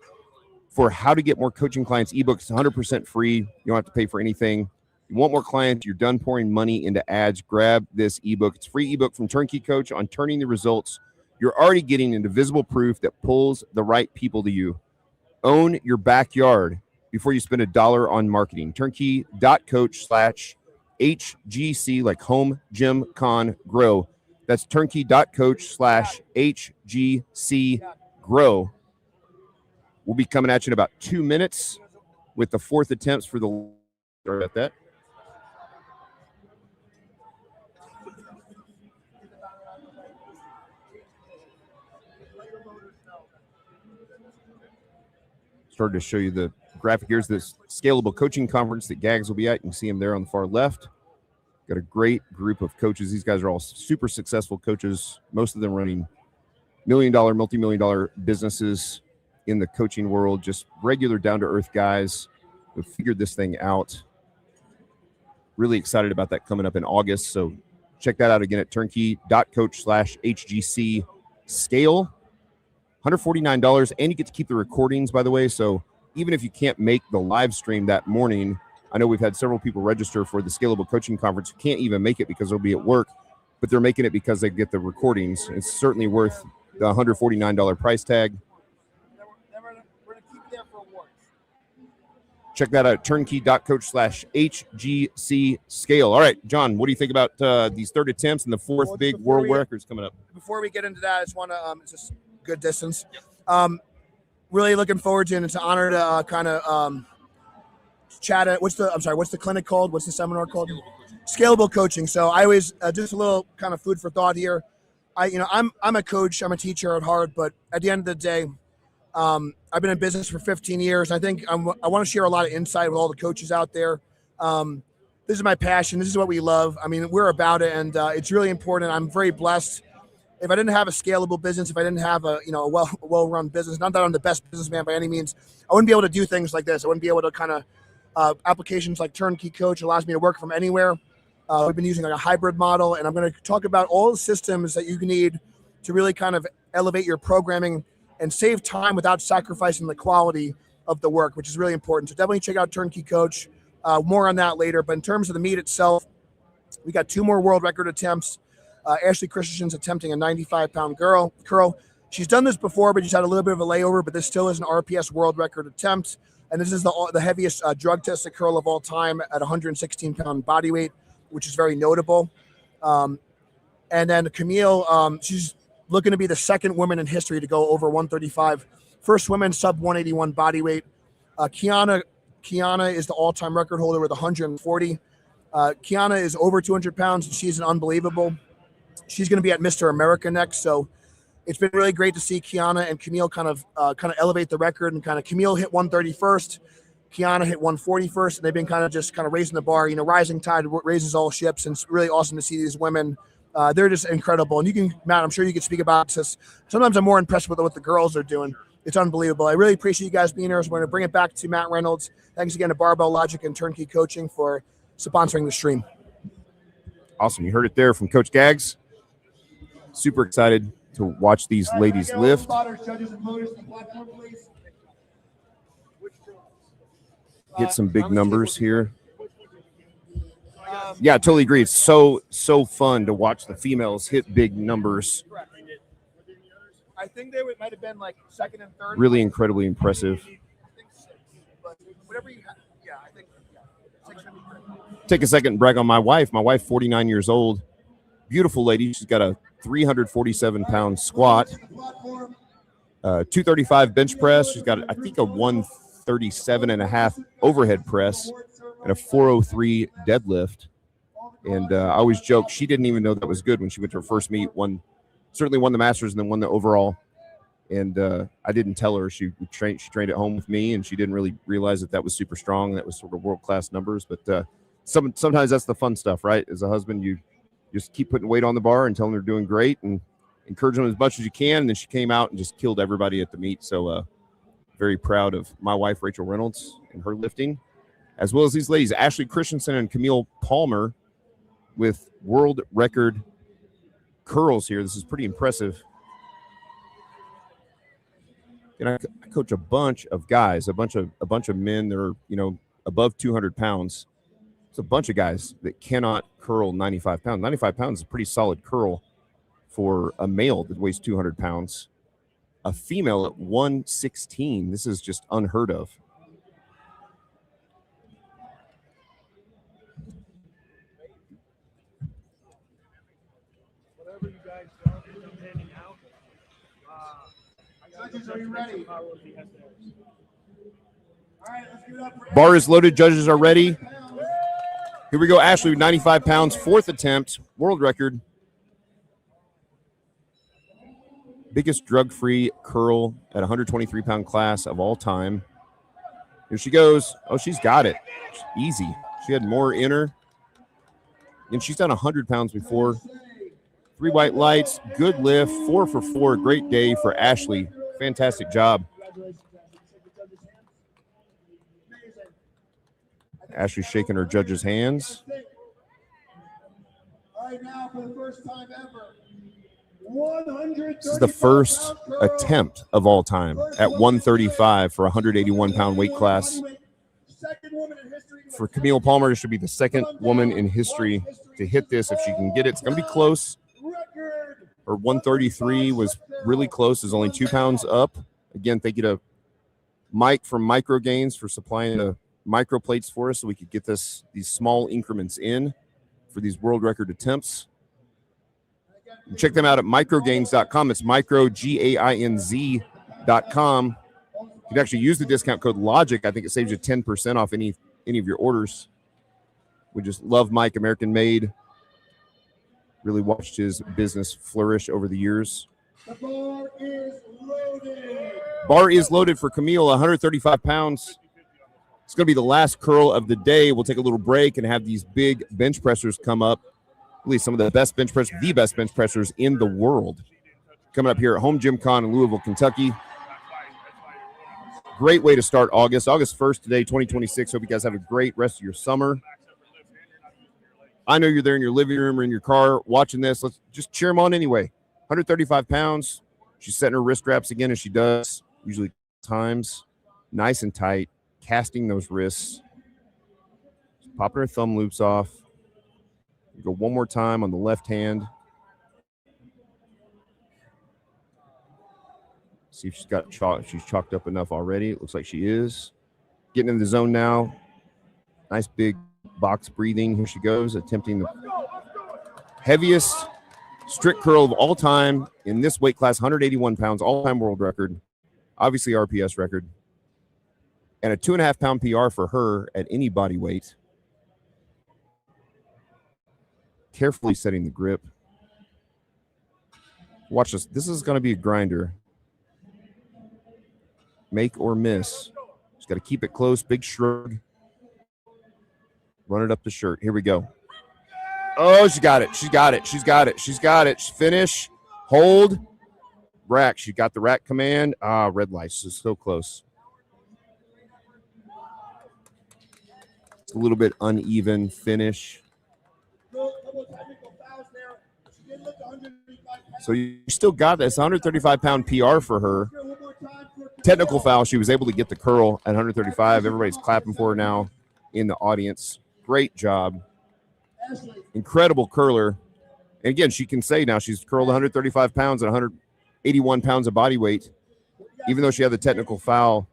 for how to get more coaching clients. Ebook. It's 100% free. You don't have to pay for anything. You want more clients, you're done pouring money into ads, grab this ebook. It's a free ebook from Turnkey Coach on turning the results you're already getting into visible proof that pulls the right people to you. Own your backyard before you spend $1 on marketing. Turnkey.coach/HGC, like Home Gym Con Grow. That's turnkey.coach/HGC grow. We'll be coming at you in about 2 minutes with the 4th attempts for the. Sorry about that. Started to show you the graphic. Here's this scalable coaching conference that Gags will be at. You can see him there on the far left. Got a great group of coaches. These guys are all super successful coaches, most of them running million-dollar, multi-million-dollar businesses in the coaching world, just regular down-to-earth guys who figured this thing out. Really excited about that coming up in August. So check that out again at turnkey.coach/HGC scale. $149, and you get to keep the recordings, by the way. So even if you can't make the live stream that morning, I know we've had several people register for the Scalable Coaching Conference who can't even make it because they'll be at work, but they're making it because they get the recordings. It's certainly worth the $149 price tag. We're going to keep there for awards. Check that out, turnkey.coach/HGC scale. All right, John, what do you think about these 3rd attempts and the 4th big world records coming up? Before we get into that, I just want to it's just good distance. Really looking forward to it. And it's an honor to kind of chat at what's the clinic called? What's the seminar called? Scalable coaching. So I always just a little kind of food for thought here. I'm a coach, I'm a teacher at heart, but at the end of the day, I've been in business for 15 years. I think I want to share a lot of insight with all the coaches out there. This is my passion. This is what we love. I mean, we're about it, and it's really important. I'm very blessed. If I didn't have a scalable business, if I didn't have a well-run business, not that I'm the best businessman by any means, I wouldn't be able to do things like this. I wouldn't be able to kind of applications like Turnkey Coach allows me to work from anywhere. We've been using like a hybrid model, and I'm going to talk about all the systems that you need to really kind of elevate your programming and save time without sacrificing the quality of the work, which is really important. So definitely check out Turnkey Coach. More on that later. But in terms of the meet itself, we got 2 more world record attempts. Ashley Christensen's attempting a 95-pound curl. She's done this before, but she's had a little bit of a layover, but this still is an RPS world record attempt. And this is the heaviest drug-tested curl of all time at 116-pound body weight, which is very notable. And then Camille, she's looking to be the second woman in history to go over 135. First woman sub 181 body weight. Kiana is the all-time record holder with 140. Kiana is over 200 pounds, and she's an unbelievable. She's going to be at Mr. America next, so it's been really great to see Kiana and Camille kind of elevate the record, and kind of Camille hit 131st, Kiana hit 141st, and they've been kind of raising the bar. You know, rising tide raises all ships, and it's really awesome to see these women. They're just incredible, and you can, Matt, I'm sure you could speak about this. Sometimes I'm more impressed with what the girls are doing. It's unbelievable. I really appreciate you guys being here. So we're going to bring it back to Matt Reynolds. Thanks again to Barbell Logic and Turnkey Coaching for sponsoring the stream. Awesome. You heard it there from Coach Gags. Super excited to watch these ladies lift. Get some big numbers here. Yeah, I totally agree. It's so fun to watch the females hit big numbers. I think they might have been like second and third. Really incredibly impressive. Take a second and brag on my wife. My wife, 49 years old, beautiful lady. She's got a 347-pound squat, 235 bench press. She's got, I think, a 137.5 overhead press and a 403 deadlift. And I always joke she didn't even know that was good when she went to her first meet. Certainly won the Masters and then won the overall. And I didn't tell her. She trained at home with me, and she didn't really realize that was super strong. That was sort of world-class numbers. But sometimes that's the fun stuff, right? As a husband, you just keep putting weight on the bar and telling her they're doing great and encourage them as much as you can. And then she came out and just killed everybody at the meet. So very proud of my wife, Rachel Reynolds, and her lifting, as well as these ladies, Ashley Christensen and Camille Palmer, with world record curls here. This is pretty impressive. And I coach a bunch of guys, a bunch of men that are, above 200 pounds. It's a bunch of guys that cannot curl 95 pounds. 95 pounds is a pretty solid curl for a male that weighs 200 pounds. A female at 116, this is just unheard of. Whatever you guys want, I'm handing out. Judges, are you ready? All right, let's give it up for Bar is loaded. Judges are ready. Here we go. Ashley with 95 pounds, 4th attempt, world record. Biggest drug-free curl at 123-pound class of all time. Here she goes. Oh, she's got it. Easy. She had more in her. And she's done 100 pounds before. 3 white lights. Good lift. 4 for 4. Great day for Ashley. Fantastic job. Ashley shaking her judges' hands. All right, now for the first time ever, this is the first attempt of all time at 135 for a 181-pound weight class. For Camille Palmer, this should be the second woman in history to hit this. If she can get it, it's going to be close. Her 133 was really close. Is only 2 pounds up. Again, thank you to Mike from Micro Gains for supplying the micro plates for us so we could get these small increments in for these world record attempts. Check them out at microgains.com. It's microgainz.com. You can actually use the discount code LOGIC. I think it saves you 10% off any of your orders. We just love Mike, American made. Really watched his business flourish over the years. the bar is loaded. Bar is loaded for Camille, 135 pounds. It's going to be the last curl of the day. We'll take a little break and have these big bench pressers come up. At least some of the best bench pressers, the best bench pressers in the world, coming up here at HomeGymCon in Louisville, Kentucky. Great way to start August 1st today, 2026. Hope you guys have a great rest of your summer. I know you're there in your living room or in your car watching this. Let's just cheer them on anyway. 135 pounds. She's setting her wrist wraps again as she does, usually times. Nice and tight, casting those wrists. Popping her thumb loops off. Go one more time on the left hand. See if she's got she's chalked up enough already. It looks like she is. Getting in the zone now. Nice big box breathing. Here she goes, attempting the heaviest strict curl of all time in this weight class, 181 pounds, all-time world record, obviously RPS record, and a 2.5 pound PR for her at any body weight. Carefully setting the grip. Watch this. This is going to be a grinder. Make or miss. Just got to keep it close. Big shrug. Run it up the shirt. Here we go. Oh, she got it. She's got it. She's got it. She's got it. Finish. Hold. Rack. She got the rack command. Red lights. Is so close. It's a little bit uneven finish. So you still got this 135 pound PR for her. Technical foul. She was able to get the curl at 135. Everybody's clapping for her now in the audience. Great job. Incredible curler. And again, she can say now she's curled 135 pounds and 181 pounds of body weight. Even though she had the technical foul,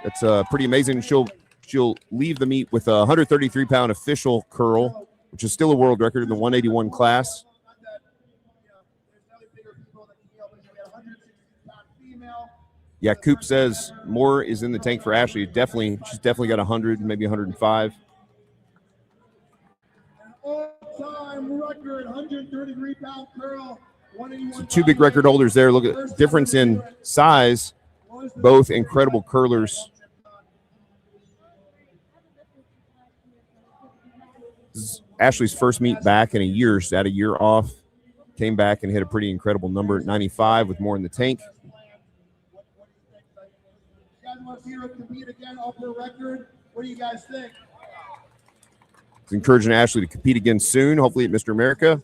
that's pretty amazing. She'll leave the meet with a 133 pound official curl, which is still a world record in the 181 class. Yeah, Coop says more is in the tank for Ashley. She's definitely got 100, maybe 105. All-time record, 133-pound curl. So two big record holders there. Look at the difference in size. Both incredible curlers. This is Ashley's first meet back in a year. She's had a year off. Came back and hit a pretty incredible number at 95 with more in the tank. Want to see her compete again off her record? What do you guys think? It's encouraging Ashley to compete again soon, hopefully at Mr. America.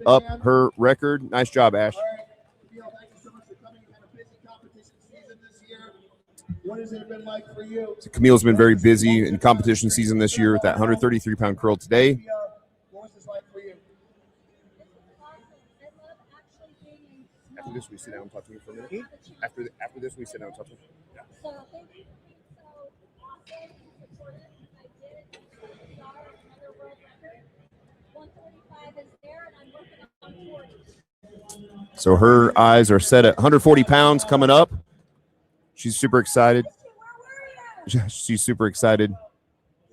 Up her record. Nice job, Ash. All right. Camille, thank you so much for coming. You had a busy competition season this year. What has it been like for you? So Camille's been very busy in competition season this year with that 133-pound curl today. What was this like for you? After this, we sit down and talk to you for a minute. After this, we sit down and talk to you. Yeah. So thank you for being so awesome and supportive. I did start another world record. 145 is there, and I'm working on 40. So her eyes are set at 140 pounds coming up. She's super excited. She's super excited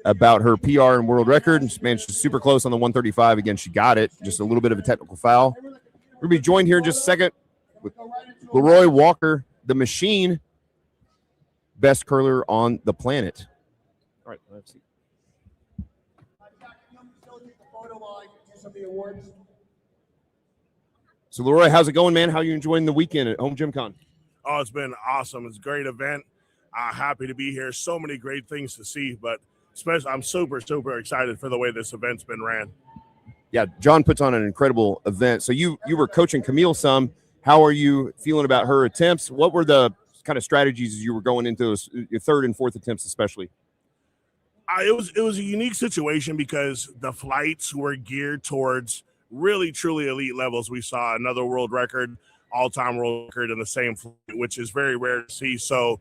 about her PR and world record. Man, she's super close on the 135. Again, she got it. Just a little bit of a technical foul. We're going to be joined here in just a second with Leroy Walker, the machine. Best curler on the planet. All right, let's see. So, Leroy, how's it going, man? How are you enjoying the weekend at HomeGymCon? Oh, it's been awesome. It's a great event. Happy to be here. So many great things to see, but especially I'm super, super excited for the way this event's been ran. Yeah, John puts on an incredible event. So you were coaching Camille some. How are you feeling about her attempts? What were the kind of strategies as you were going into those, your third and fourth attempts especially? It was a unique situation because the flights were geared towards really truly elite levels. We saw another world record, all-time world record in the same flight, which is very rare to see. So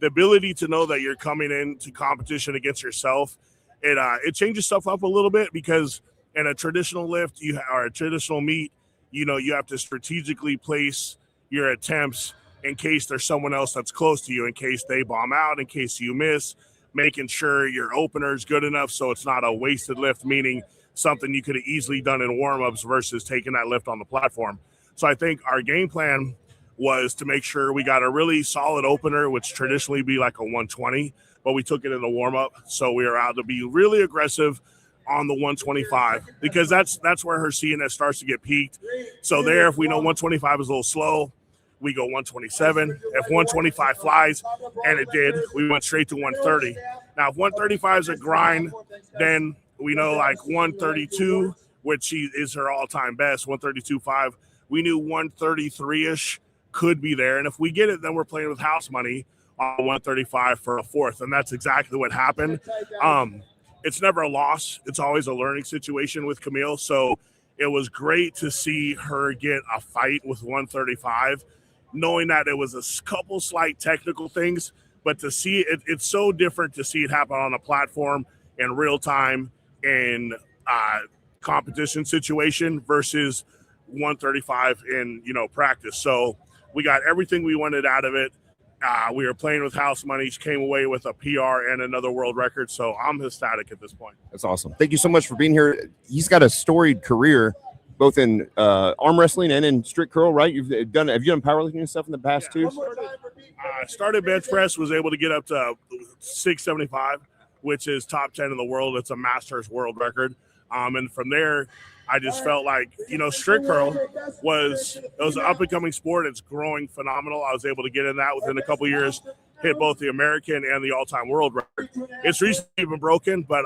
the ability to know that you're coming into competition against yourself, it changes stuff up a little bit, because in a traditional lift or a traditional meet, you have to strategically place your attempts in case there's someone else that's close to you, in case they bomb out, in case you miss, making sure your opener is good enough so it's not a wasted lift, meaning something you could have easily done in warm-ups versus taking that lift on the platform. So I think our game plan was to make sure we got a really solid opener, which traditionally be like a 120, but we took it in the warm-up. So we were out to be really aggressive on the 125, because that's where her CNS starts to get peaked. So there, if we know 125 is a little slow, we go 127. If 125 flies, and it did, we went straight to 130. Now, if 135 is a grind, then we know like 132, which is her all-time best, 132.5. We knew 133-ish could be there. And if we get it, then we're playing with house money on 135 for a fourth. And that's exactly what happened. it's never a loss. It's always a learning situation with Camille. So it was great to see her get a fight with 135, knowing that it was a couple slight technical things, but to see it, it's so different to see it happen on a platform in real time in competition situation versus 135 in, practice. So we got everything we wanted out of it. We were playing with house money. She came away with a PR and another world record. So I'm ecstatic at this point. That's awesome. Thank you so much for being here. He's got a storied career, both in arm wrestling and in strict curl, right? Have you done powerlifting and stuff in the past too? Started bench press, was able to get up to 675, which is top 10 in the world. It's a master's world record. And from there, I just felt like, strict curl was an up and coming sport. It's growing phenomenal. I was able to get in that within a couple years, hit both the American and the all-time world record. It's recently been broken, but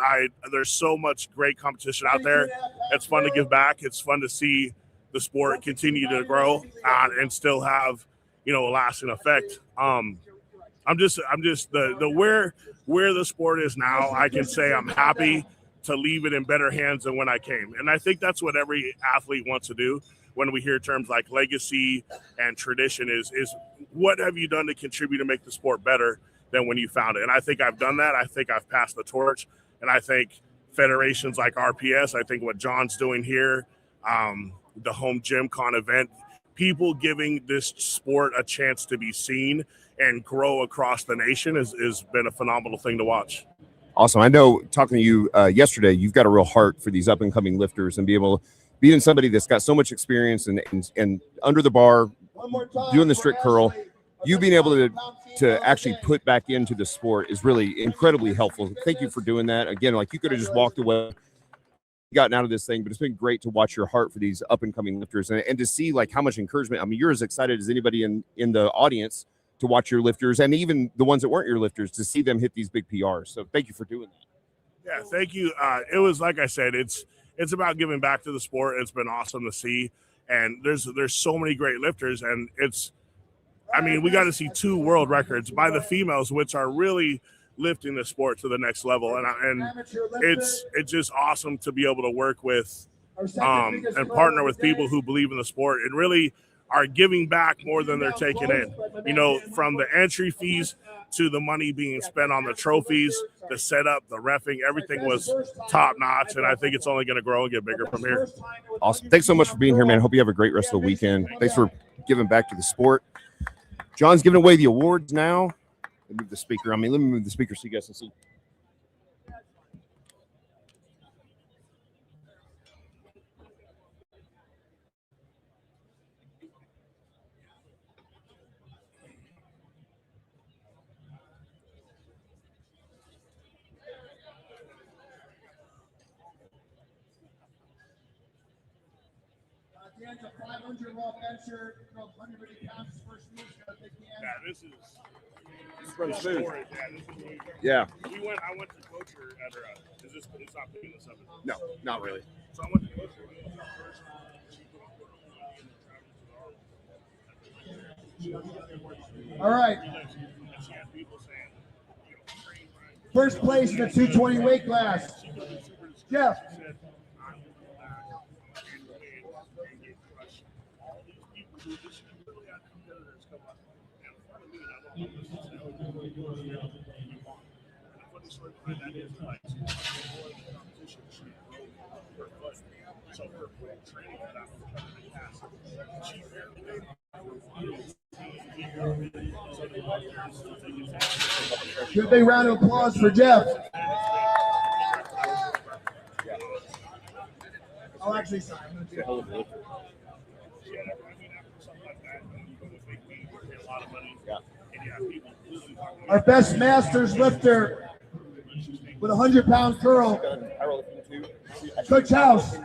there's so much great competition out there. It's fun to give back. It's fun to see the sport continue to grow and still have, a lasting effect. I'm just where the sport is now. I can say I'm happy to leave it in better hands than when I came. And I think that's what every athlete wants to do when we hear terms like legacy and tradition is what have you done to contribute to make the sport better than when you found it? And I think I've done that. I think I've passed the torch. And I think federations like RPS, I think what John's doing here, the HomeGymCon event, people giving this sport a chance to be seen and grow across the nation has been a phenomenal thing to watch. Awesome. I know talking to you yesterday, you've got a real heart for these up and coming lifters and being somebody that's got so much experience and under the bar, doing the strict curl, you being able to actually put back into the sport is really incredibly helpful. Thank you for doing that. Again, like you could have just walked away, gotten out of this thing, but it's been great to watch your heart for these up and coming lifters and to see like how much encouragement. I mean, you're as excited as anybody in the audience to watch your lifters and even the ones that weren't your lifters to see them hit these big PRs. So thank you for doing that. Yeah, thank you. It was, like I said, it's about giving back to the sport. It's been awesome to see. And there's so many great lifters. And we got to see 2 world records by the females, which are really lifting the sport to the next level. And it's just awesome to be able to work with and partner with people who believe in the sport and really are giving back more than they're taking in. From the entry fees to the money being spent on the trophies, the setup, the reffing, everything was top notch. And I think it's only going to grow and get bigger from here. Awesome. Thanks so much for being here, man. Hope you have a great rest of the weekend. Thanks for giving back to the sport. John's giving away the awards now. Let me move the speaker. Let me move the speaker so you guys can see. Dan's a 500 raw bencher, 150 pounds his first meet. Yeah, this is pretty smooth. Yeah. I went to coach her at her. It's not picking this up. No, not really. So I went to coach her. All right. First place in the 220 weight class, Jeff. Give a big round of applause for Jeff. Oh, actually, sorry. I'm going to do it. Our best masters lifter with 100-pound curl, Coach House.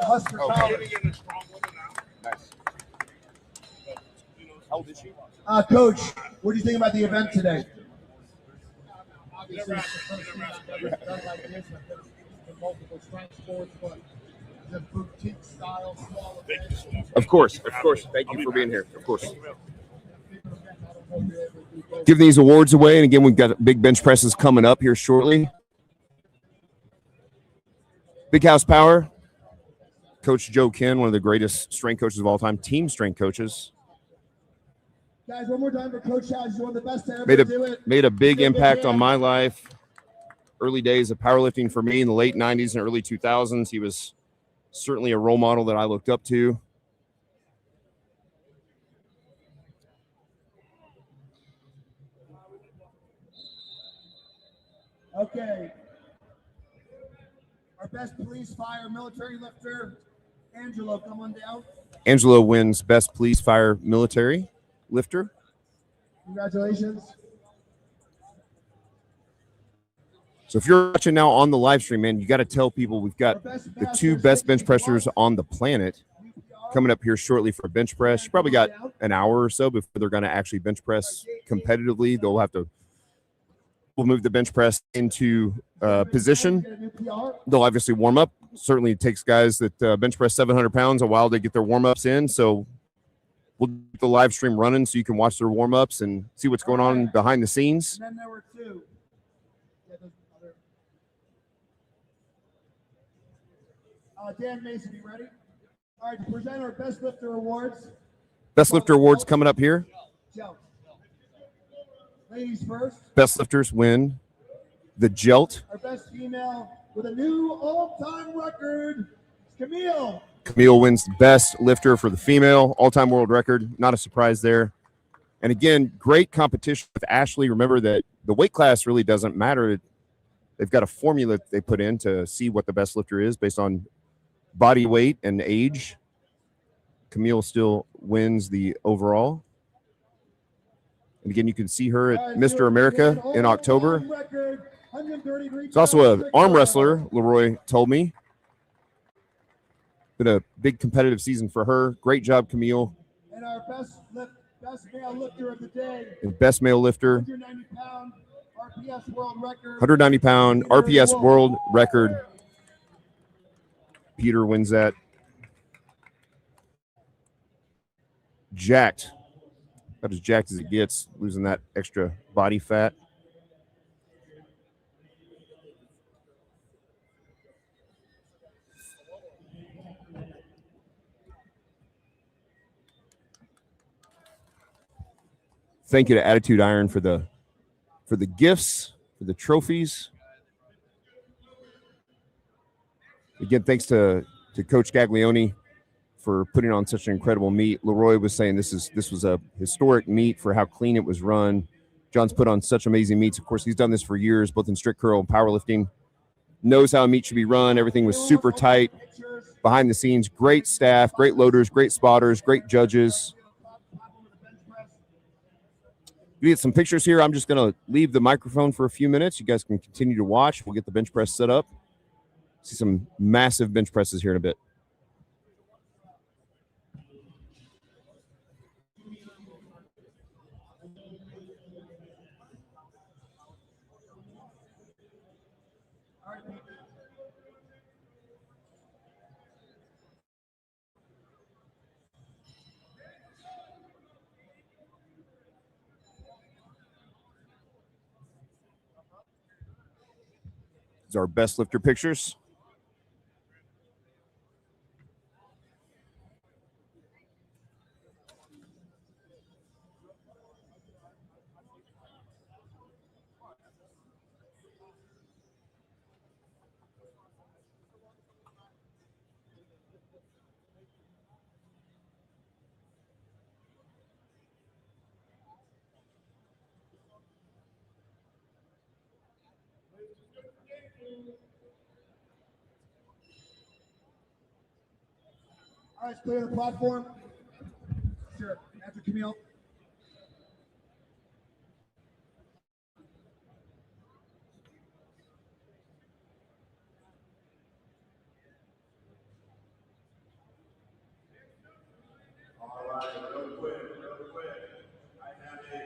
Husker College. Nice. How old is she? Coach, what do you think about the event today? Of course. Thank you for being here. Of course. giving these awards away. And again, we've got big bench presses coming up here shortly. Big House Power, Coach Joe Ken, one of the greatest strength coaches of all time, team strength coaches. Guys, one more time for Coach Chaz. He's one of the best to ever do it. Made a big impact on my life. Early days of powerlifting for me in the late 90s and early 2000s. He was certainly a role model that I looked up to. Okay. Our best police, fire, military lifter, Angelo, come on down. Angelo wins best police, fire, military lifter. Congratulations. So if you're watching now on the live stream, man, you got to tell people we've got the two best bench pressers on the planet coming up here shortly for a bench press. You probably got an hour or so before they're going to actually bench press competitively. We'll move the bench press into position. They'll obviously warm up. Certainly it takes guys that bench press 700 pounds a while to get their warm-ups in. So we'll keep the live stream running so you can watch their warm-ups and see what's going on behind the scenes. And then there were two. Dan Mason, you ready? All right, to present our Best Lifter Awards. Best Lifter Awards coming up here. Jelt. Ladies first. Best lifters win the Jelt. Our best female with a new all-time record, Camille. Camille wins the best lifter for the female, all-time world record. Not a surprise there. And again, great competition with Ashley. Remember that the weight class really doesn't matter. They've got a formula that they put in to see what the best lifter is based on body weight and age. Camille still wins the overall. And again, you can see her at Mr. America in October. It's also an arm wrestler, Leroy told me. Been a big competitive season for her. Great job, Camille. And our best male lifter of the day. And best male lifter. 190-pound RPS world record. 190-pound RPS world record. Peter wins that. Jacked. About as jacked as it gets, losing that extra body fat. Thank you to Attitude Iron for the gifts, for the trophies. Again, thanks to Coach Gaglione for putting on such an incredible meet. Leroy was saying this was a historic meet for how clean it was run. John's put on such amazing meets. Of course, he's done this for years, both in strict curl and powerlifting. Knows how a meet should be run. Everything was super tight behind the scenes. Great staff, great loaders, great spotters, great judges. We get some pictures here. I'm just going to leave the microphone for a few minutes. You guys can continue to watch. We'll get the bench press set up. See some massive bench presses here in a bit. These are our best lifter pictures. All right, let's clear the platform. Sure. After Camille. All right, real quick. I have a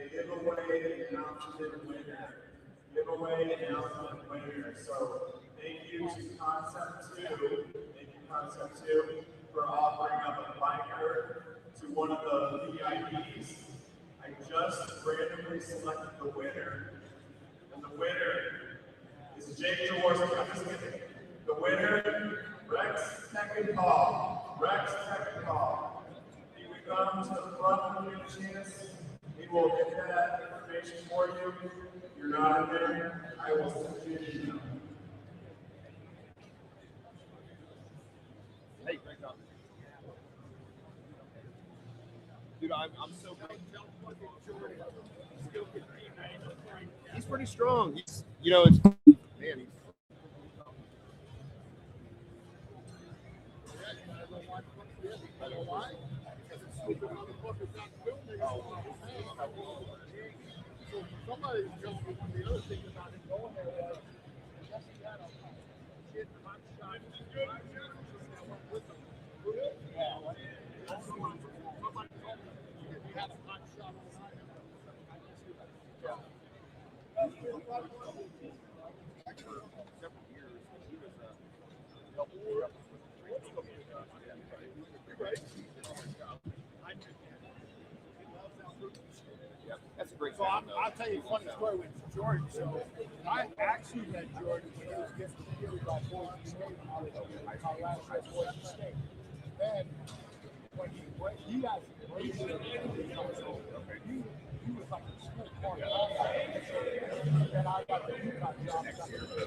giveaway announcement winner. So thank you to Concept 2. Thank you, Concept 2, for offering up a binder to one of the VIPs. I just randomly they selected the winner. And the winner is Jake Jaworski. The winner, Rex Tekenhall. Rex Tekenhall. He will come to the front when you get a chance. He will get that information for you. If you're not in there, I will send you an email. Hey, great job. Dude, I'm so great. He's pretty strong. He's, it's man. He's, Somebody tells me the other thing about it going there was Jesse had a kid hot shot. Somebody told me he had a hot shot on that's a great. So I'll tell you a funny story with Jordan. So I actually met Jordan when he was getting killed by Boise State when I was in Colorado at Boise State. Then when he got raised in he was like a school corner. And I got the UConn job.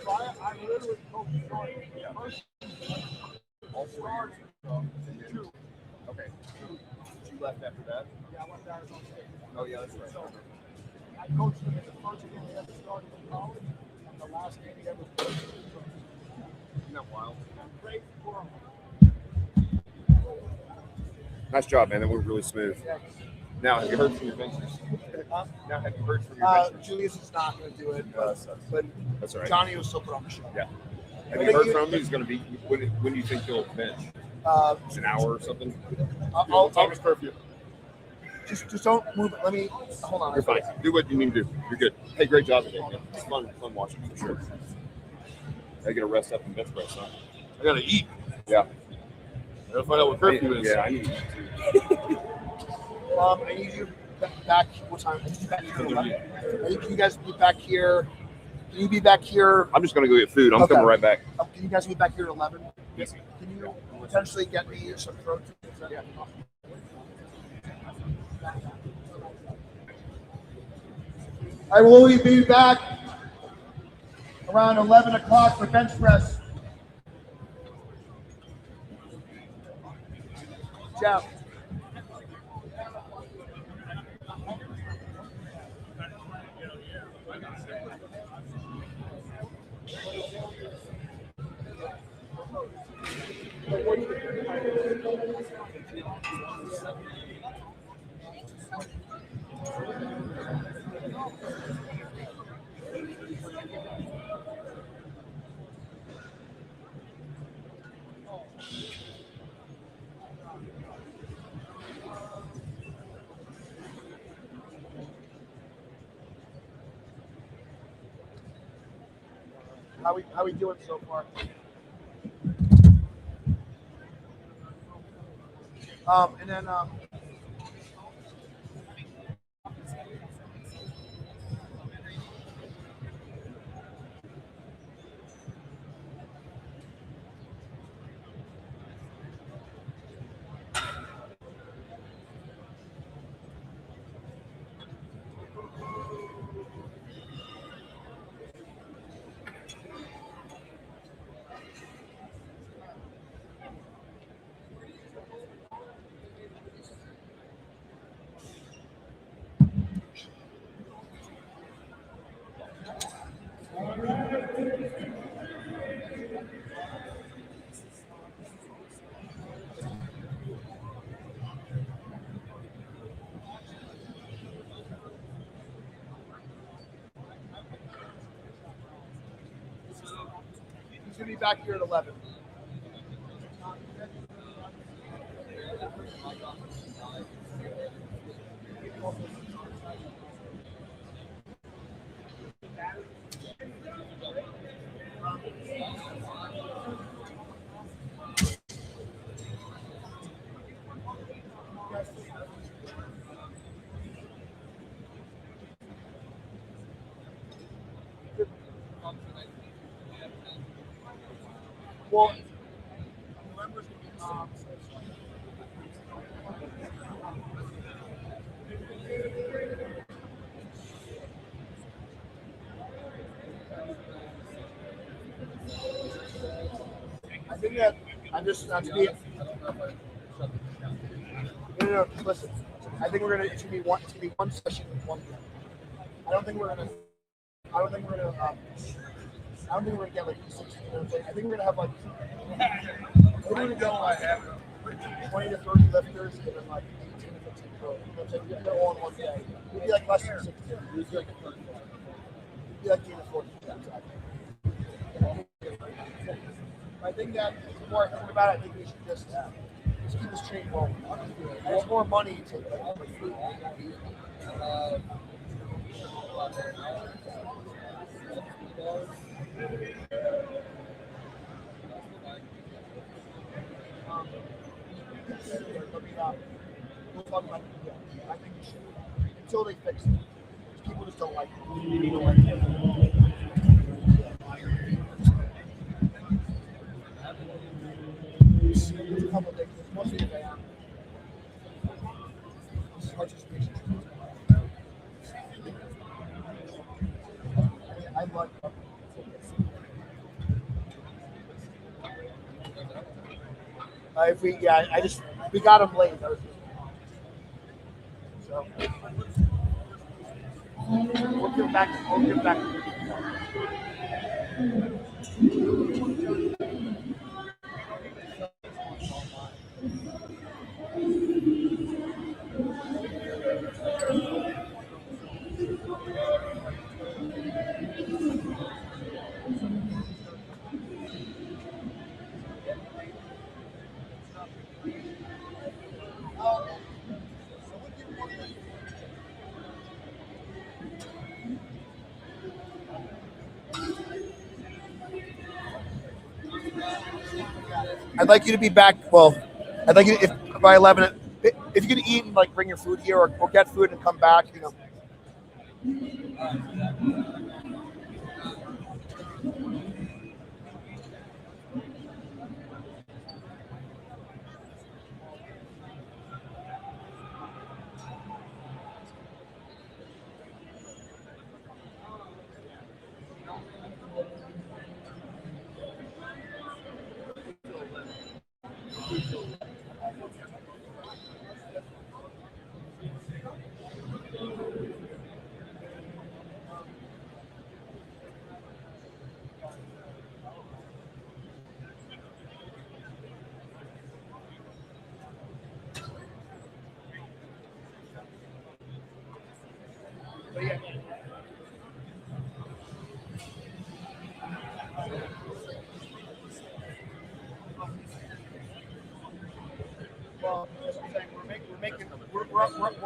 So I literally coached Jordan. First, all stars two. Okay. You left after that? Yeah, I went to Arizona State. Oh yeah, that's right. So I coached him in the first game he ever started in college and the last game he ever played. Isn't that wild? Great for him. Nice job, man. That went really smooth. Now, have you heard from your benchers? Now, have you heard from your benchers? Julius is not going to do it, Sucks. but That's all right. Johnny will still put on the show. Yeah. Have you heard from him? He's going to be. When do you think he'll bench? Just an hour or something? I'll Thomas curfew. just don't move it. Let me hold on. You're fine. Do what you need to do. You're good. Hey, great job today, man. It's fun watching for sure. I got to rest up and bench press, huh? I gotta eat. Yeah. I gotta find out what curfew is. Yeah, I need to eat too. I need you back. What time? I need you back here. 11. I need you guys to be back here. Can you be back here? I'm just going to go get food. I'm coming right back. Can you guys be back here at 11? Yes. Can you potentially get me some protein? Yeah. I will be back around 11 o'clock for bench press. Jeff. How we doing so far? And then he's gonna be back here at 11. Well, November's gonna be I think that I'm just not to be. No, listen. I think it's gonna be one session with one day. I don't think we're gonna get like 16. I think we're gonna have like. We're gonna go like 20 to 30 lifters and then like 18 to 15 curls. You know what I'm saying? We're gonna go all in one day. We'd be like less than 60. We'd be like 30. We'd be like 10 to 40. I think that the more I think about it, I think we should just keep this train rolling. There's more money to food. We'll talk about it. Yeah, I think we should. Until they fix it. People just don't like it. A couple of things. Mostly if I am. Participation. I like if we got him late. So we'll give back. I'd like you to be back. Well, I'd like you if by 11. If you could eat and like bring your food here or get food and come back, you know. Well, as I'm saying, we're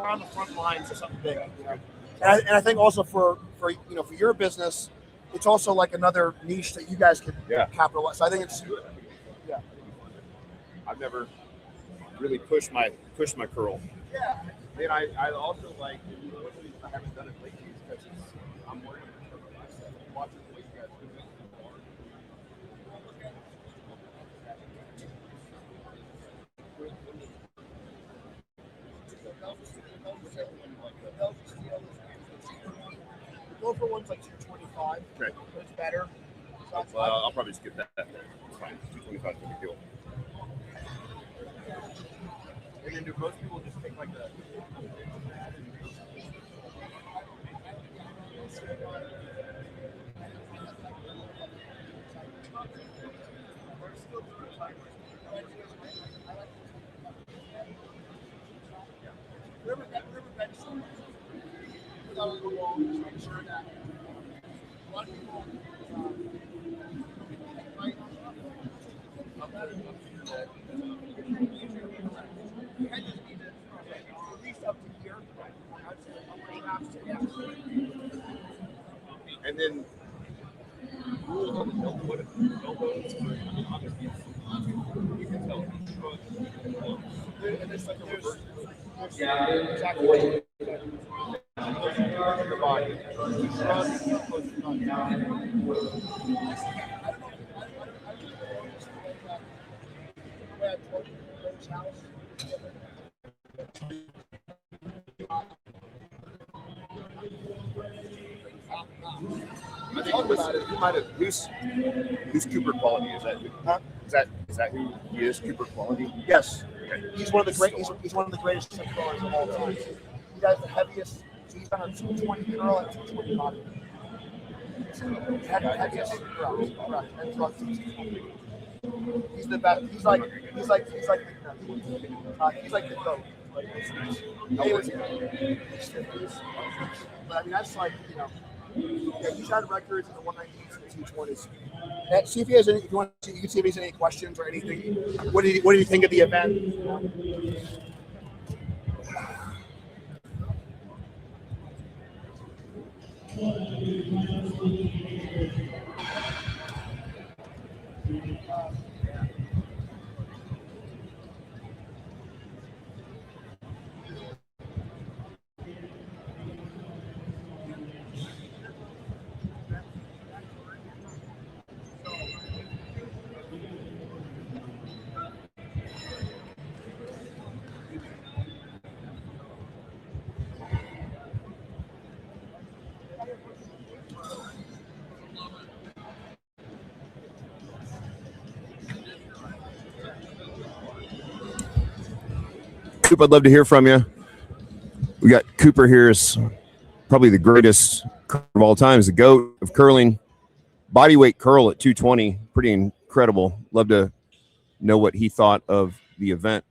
on the front lines of something big, you know. And I think also for your business, it's also like another niche that you guys could capitalize. So I think it's I've never really pushed my curl. Yeah. And I also like I haven't done it lately because I'm working watching the way you guys do it. The Gopher one's like 225. Okay. But it's better. So I'll probably skip that. It's fine. 225 is no big deal. And then do most people just take like the whoever bench without a wall, just make sure that a lot of people right you had just need to at least up to here. I'd say and then rules on the elbows on their feet. You can tell. and there's exactly The body. I think about it. He might have. Who's Cooper Quality? Is that who he is? Cooper Quality. Yes, he's one of the great. He's one of the greatest Strict curlers of all time. He has the heaviest. So he's done a 220 curl at 220 body. Heaviest curl. Correct. And so it's 220. He's the best. He's like the goat. He was in his 50s. But I mean, that's like, yeah, he's had records in the 119s and 220s. And see if he has any. If you want to, you can see if he has any questions or anything. What did you think of the event? Coop, I'd love to hear from you. We got Cooper here, is probably the greatest curler of all time, is the GOAT of curling. Bodyweight curl at 220, pretty incredible. Love to know what he thought of the event.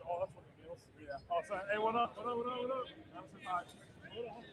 Oh, that's what it feels. Yeah. Oh, sorry. Hey, what up? What up? What up? What up? I'm surprised. Hold on.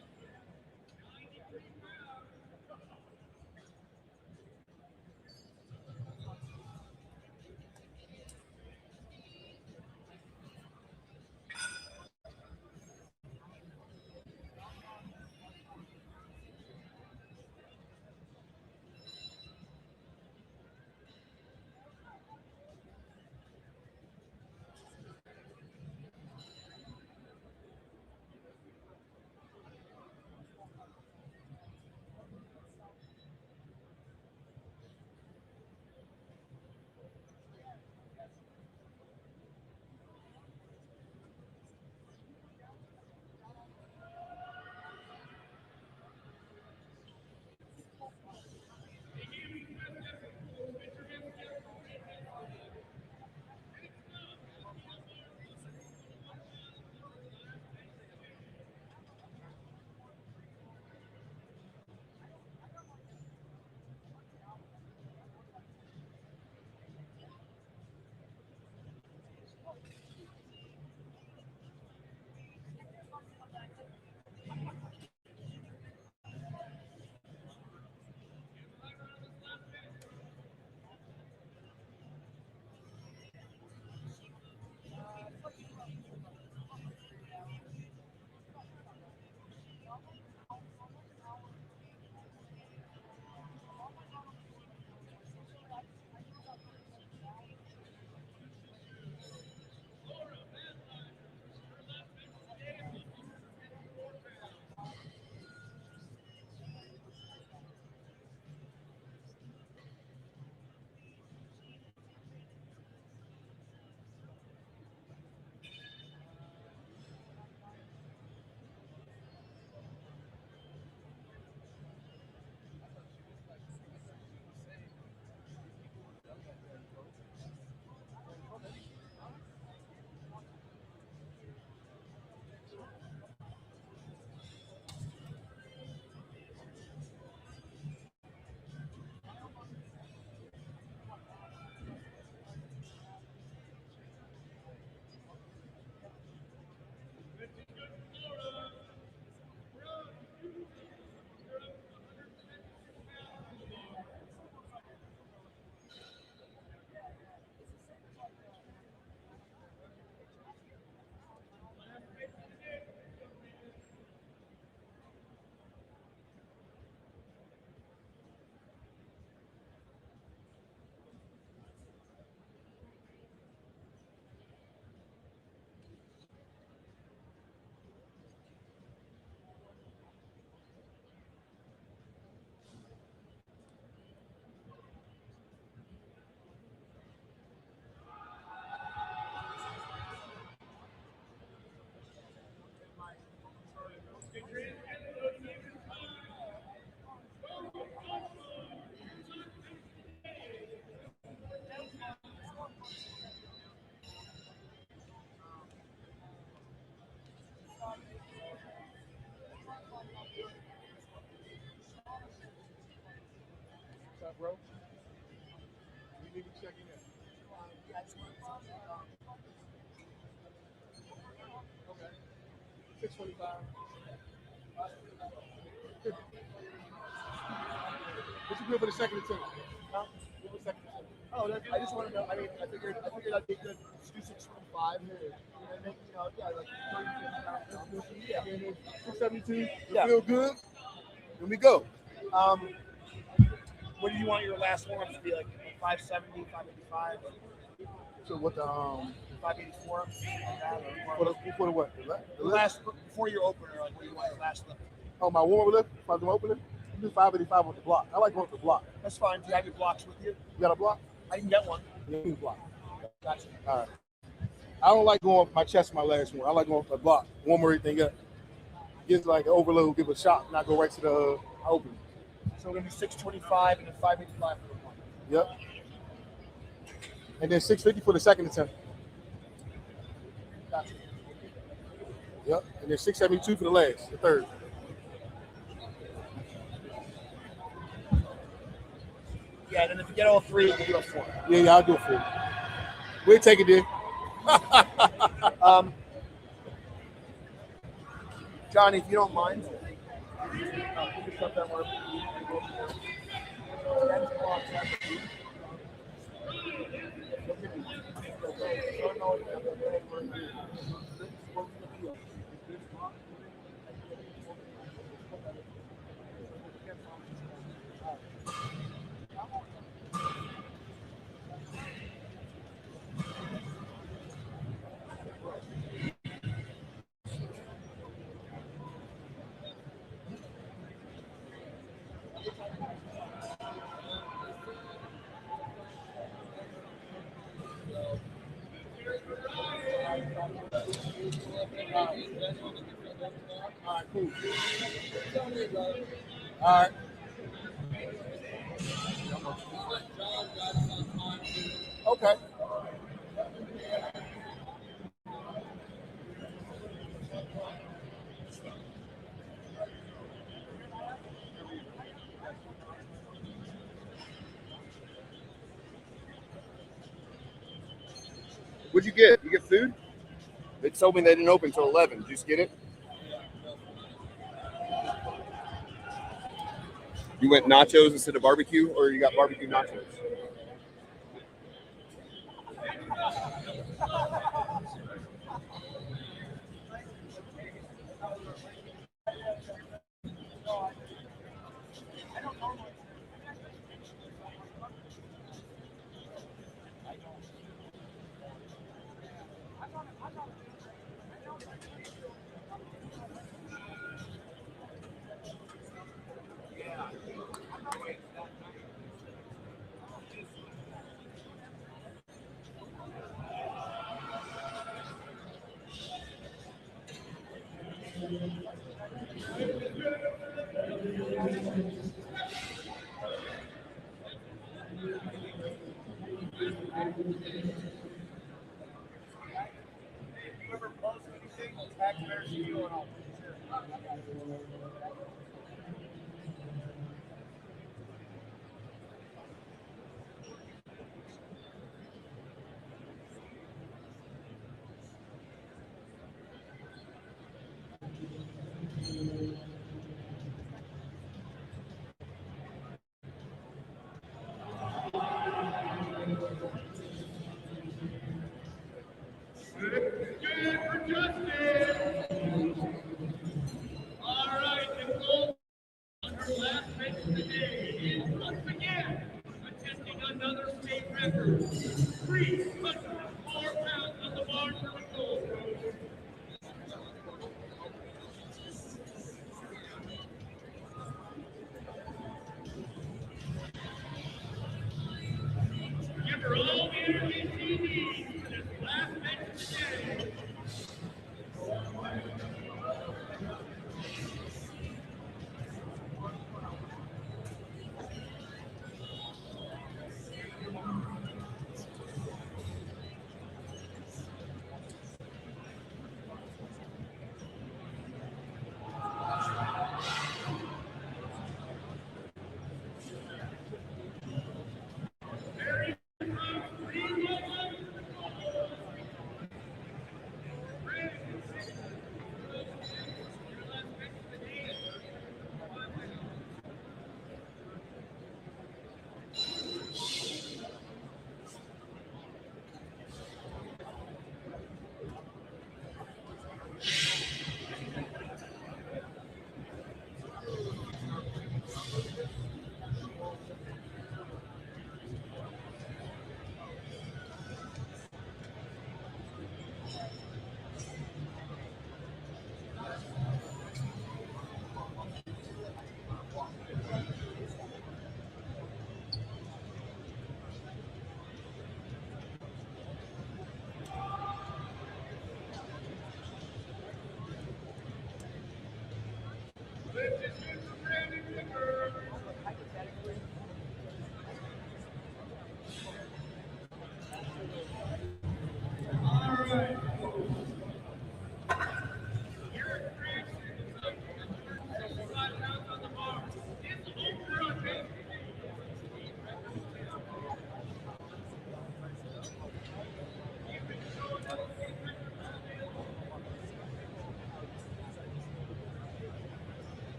up, bro? You need to check in. Okay. 625. What's your good for the second attempt? Huh? What was second attempt? Oh, that's, I just want to know. I mean, I figured I'd be good. Let's do 625. And then, like 30, 50 pounds. Yeah. And then 672. Yeah. Feel good? Here we go. What do you want your last warm to be like? 570, 585? So what the 584? for the what? The last before your opener, like what do you want your last lift? Oh, my warm lift. If I do opening, do 585 with the block. I like going with the block. That's fine. Do you have your blocks with you? You got a block? I can get one. Yeah, you block. Gotcha. All right. I don't like going with my chest my last one. I like going with the block. Warm everything up. Get like an overload, give a shot, not go right to the open. So we're gonna do 625 and then 585 for the one. Yep. And then 650 for the second attempt. Gotcha. Yep. And then 672 for the last, the third. Yeah, and then if you get all three, we'll do a 4. Yeah, I'll do it for you. We'll take it there. Johnny, if you don't mind. All right, cool. All right. Okay. What'd you get? You get food? They told me they didn't open until 11. Did you just get it? You went nachos instead of barbecue, or you got barbecue nachos?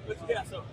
Yeah, so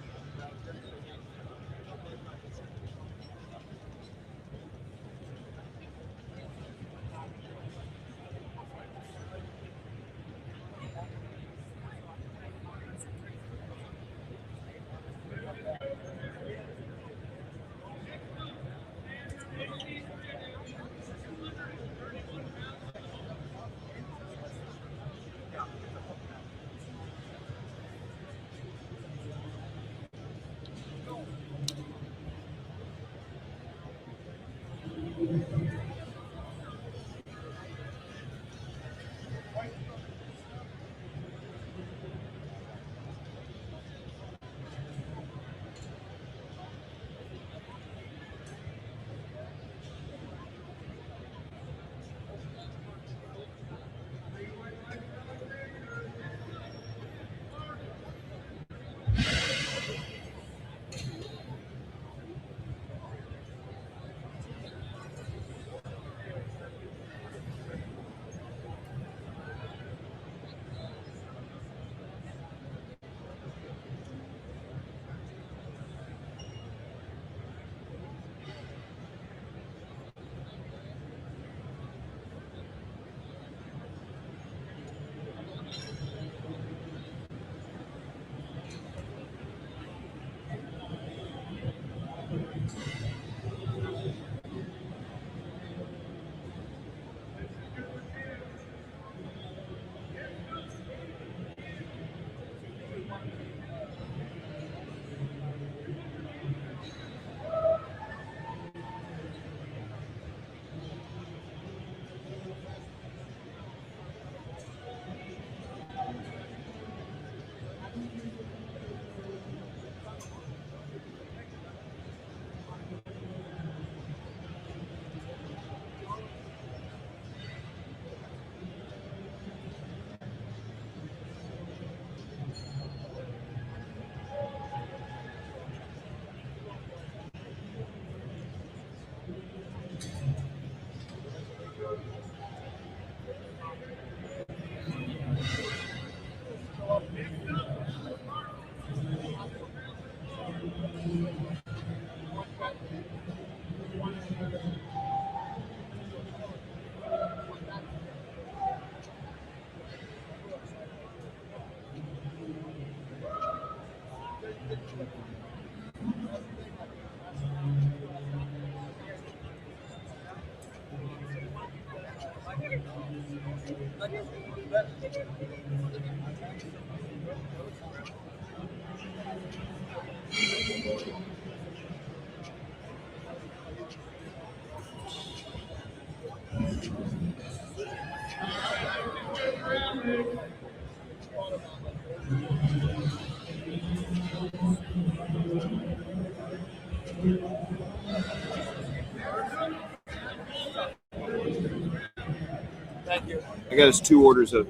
thank you. I got us 2 orders of.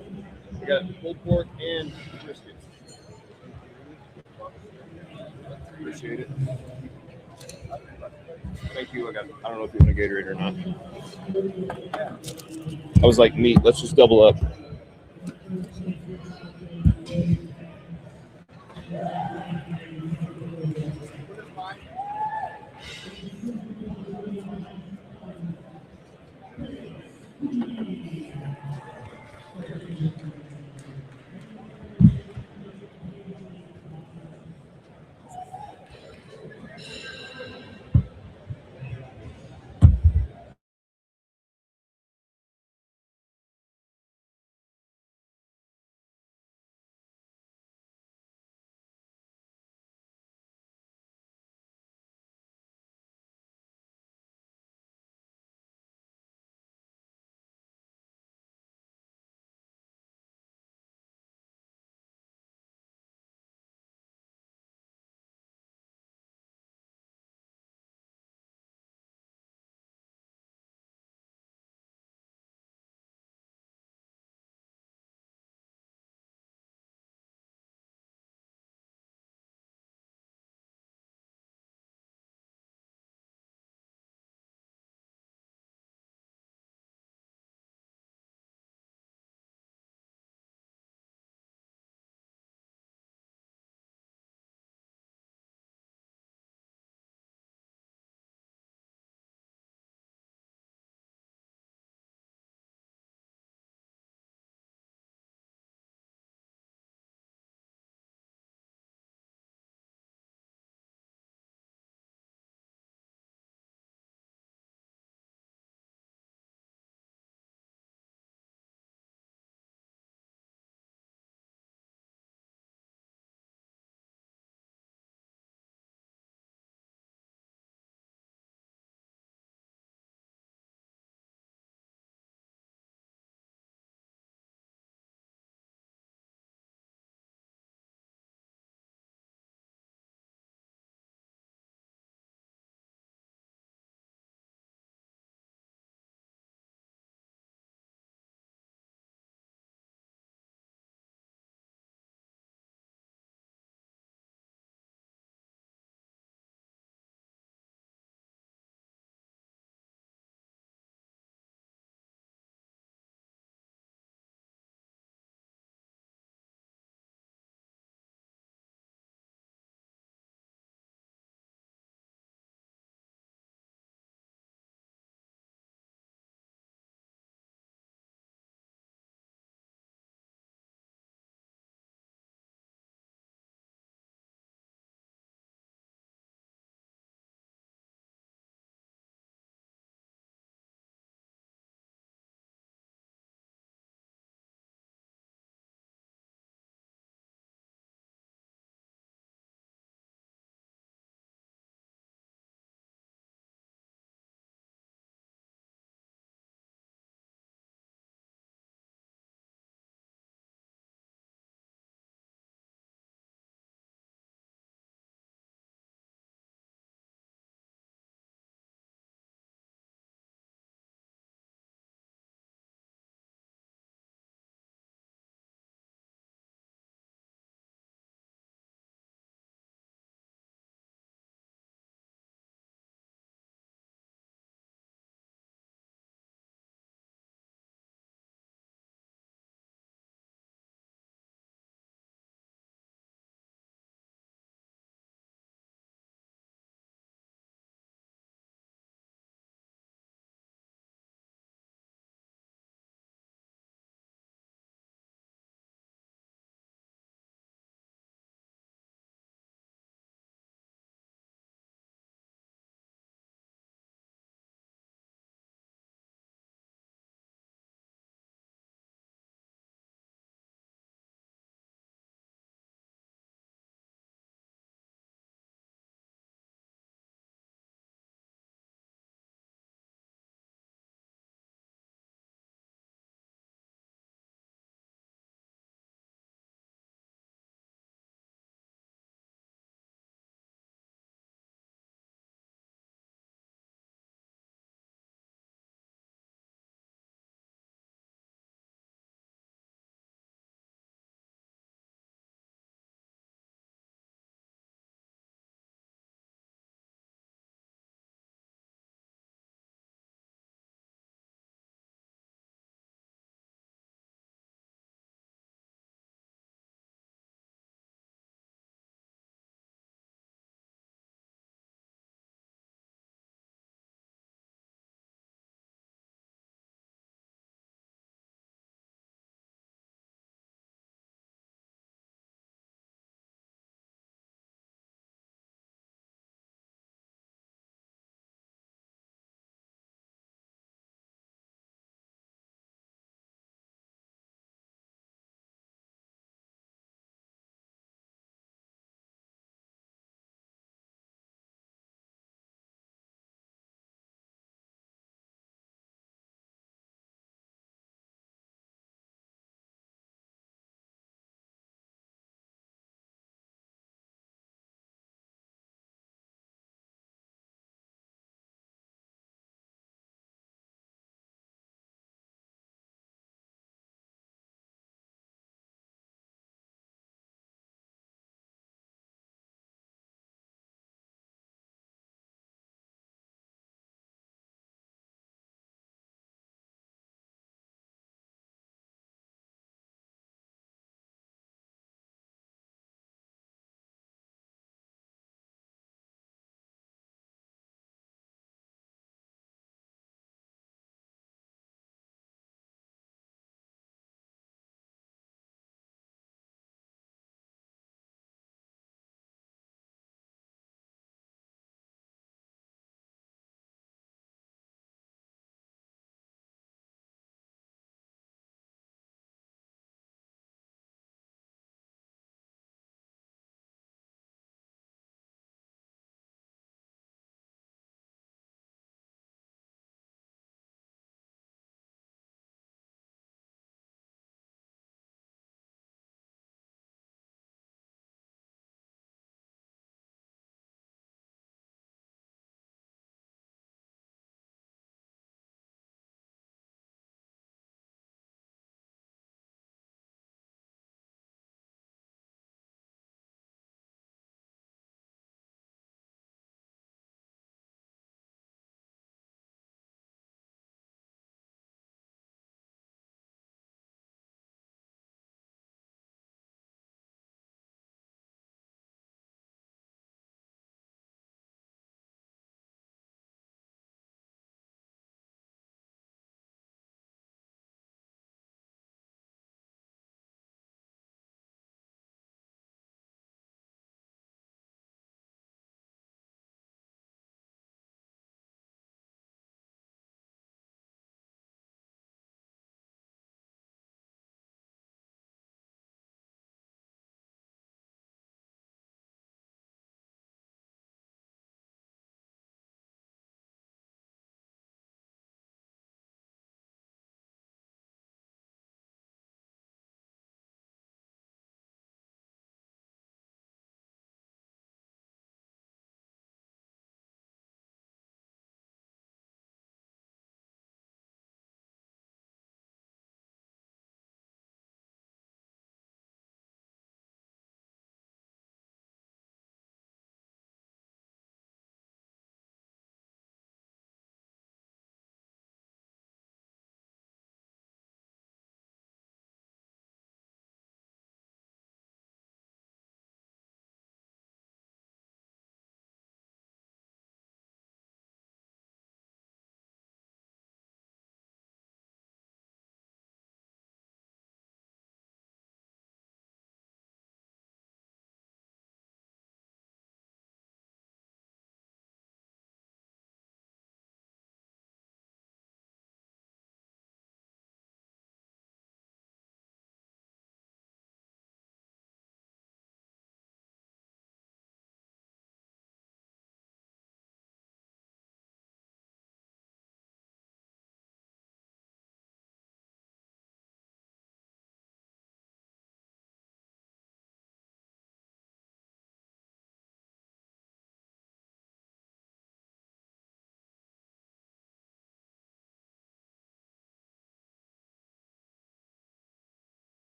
I got pulled pork and brisket. Appreciate it. Thank you. I don't know if you want a Gatorade or not. I was like, meat. Let's just double up.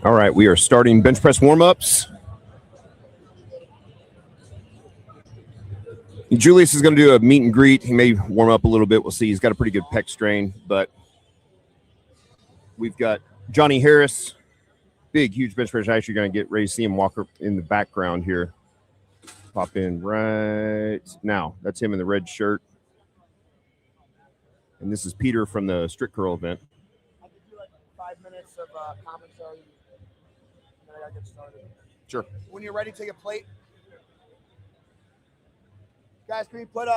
All right, we are starting bench press warm-ups. Julius is going to do a meet and greet. He may warm up a little bit. We'll see. He's got a pretty good pec strain, but we've got Johnny Harris, big, huge bench press. Actually going to get ready to see him walk up in the background here. Pop in right now. That's him in the red shirt. And this is Peter from the Strict Curl event. I could do like 5 minutes of commentary, and then I gotta get started. Sure. When you're ready, take a plate. Guys, can we put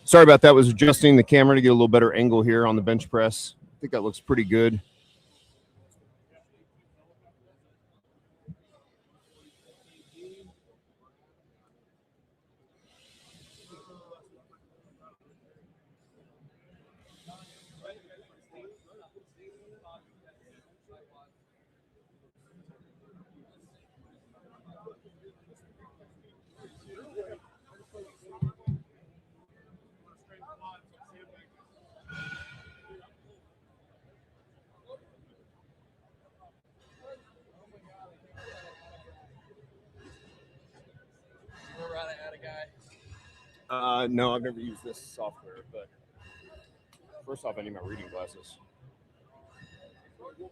Sorry about that. Was adjusting the camera to get a little better angle here on the bench press. I think that looks pretty good. No, I've never used this software, but first off, I need my reading glasses. What's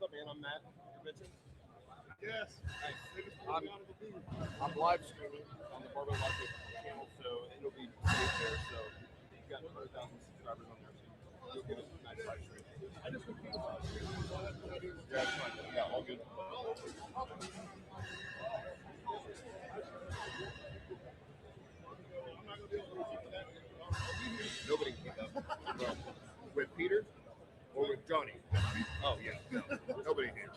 up, man? I'm Matt. You're Vincent? Yes. Nice. I'm live streaming on the Barbell Logic channel, so it'll be saved there. So you've got 100,000 subscribers on there, so you'll get a nice live stream. I just yeah, it's fine. Yeah, all good. Nobody can keep up. Well, with Peter or with Johnny? Oh yeah, no, nobody can.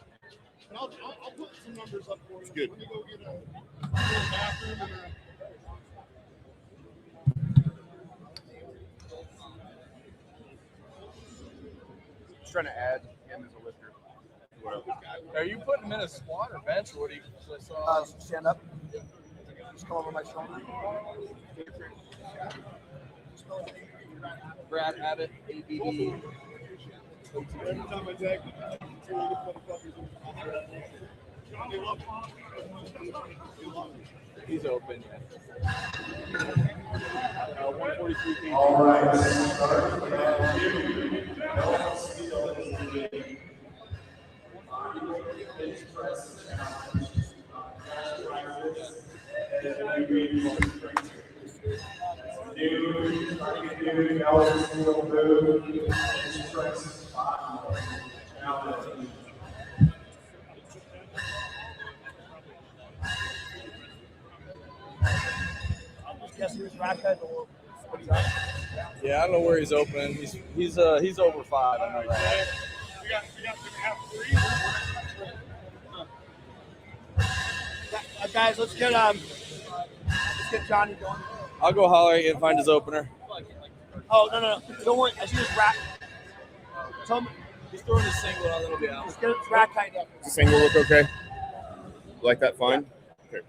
I'll put some numbers up for you. It's good. Let me go get a bathroom and Just trying to add him as a lifter. What else got? Are you putting him in a squat or bench? Or what do you? Stand up. Just come over my shoulder. Brad Abbott, ABD. every time I tag two of the motherfuckers He's open. 143. All right. Start. Bench press new, starting at new, Galvin single move, bench press 5 more. Now Guess who's rack head or Yeah, I don't know where he's open. He's over 5. I know that. We got some half three. guys, let's get Johnny going. I'll go holler and find his opener. Oh no. Don't worry, I see this rack. Tell me He's throwing his single on. It'll be out. let's get his rack height up. Does the single look okay? Like that fine? Okay.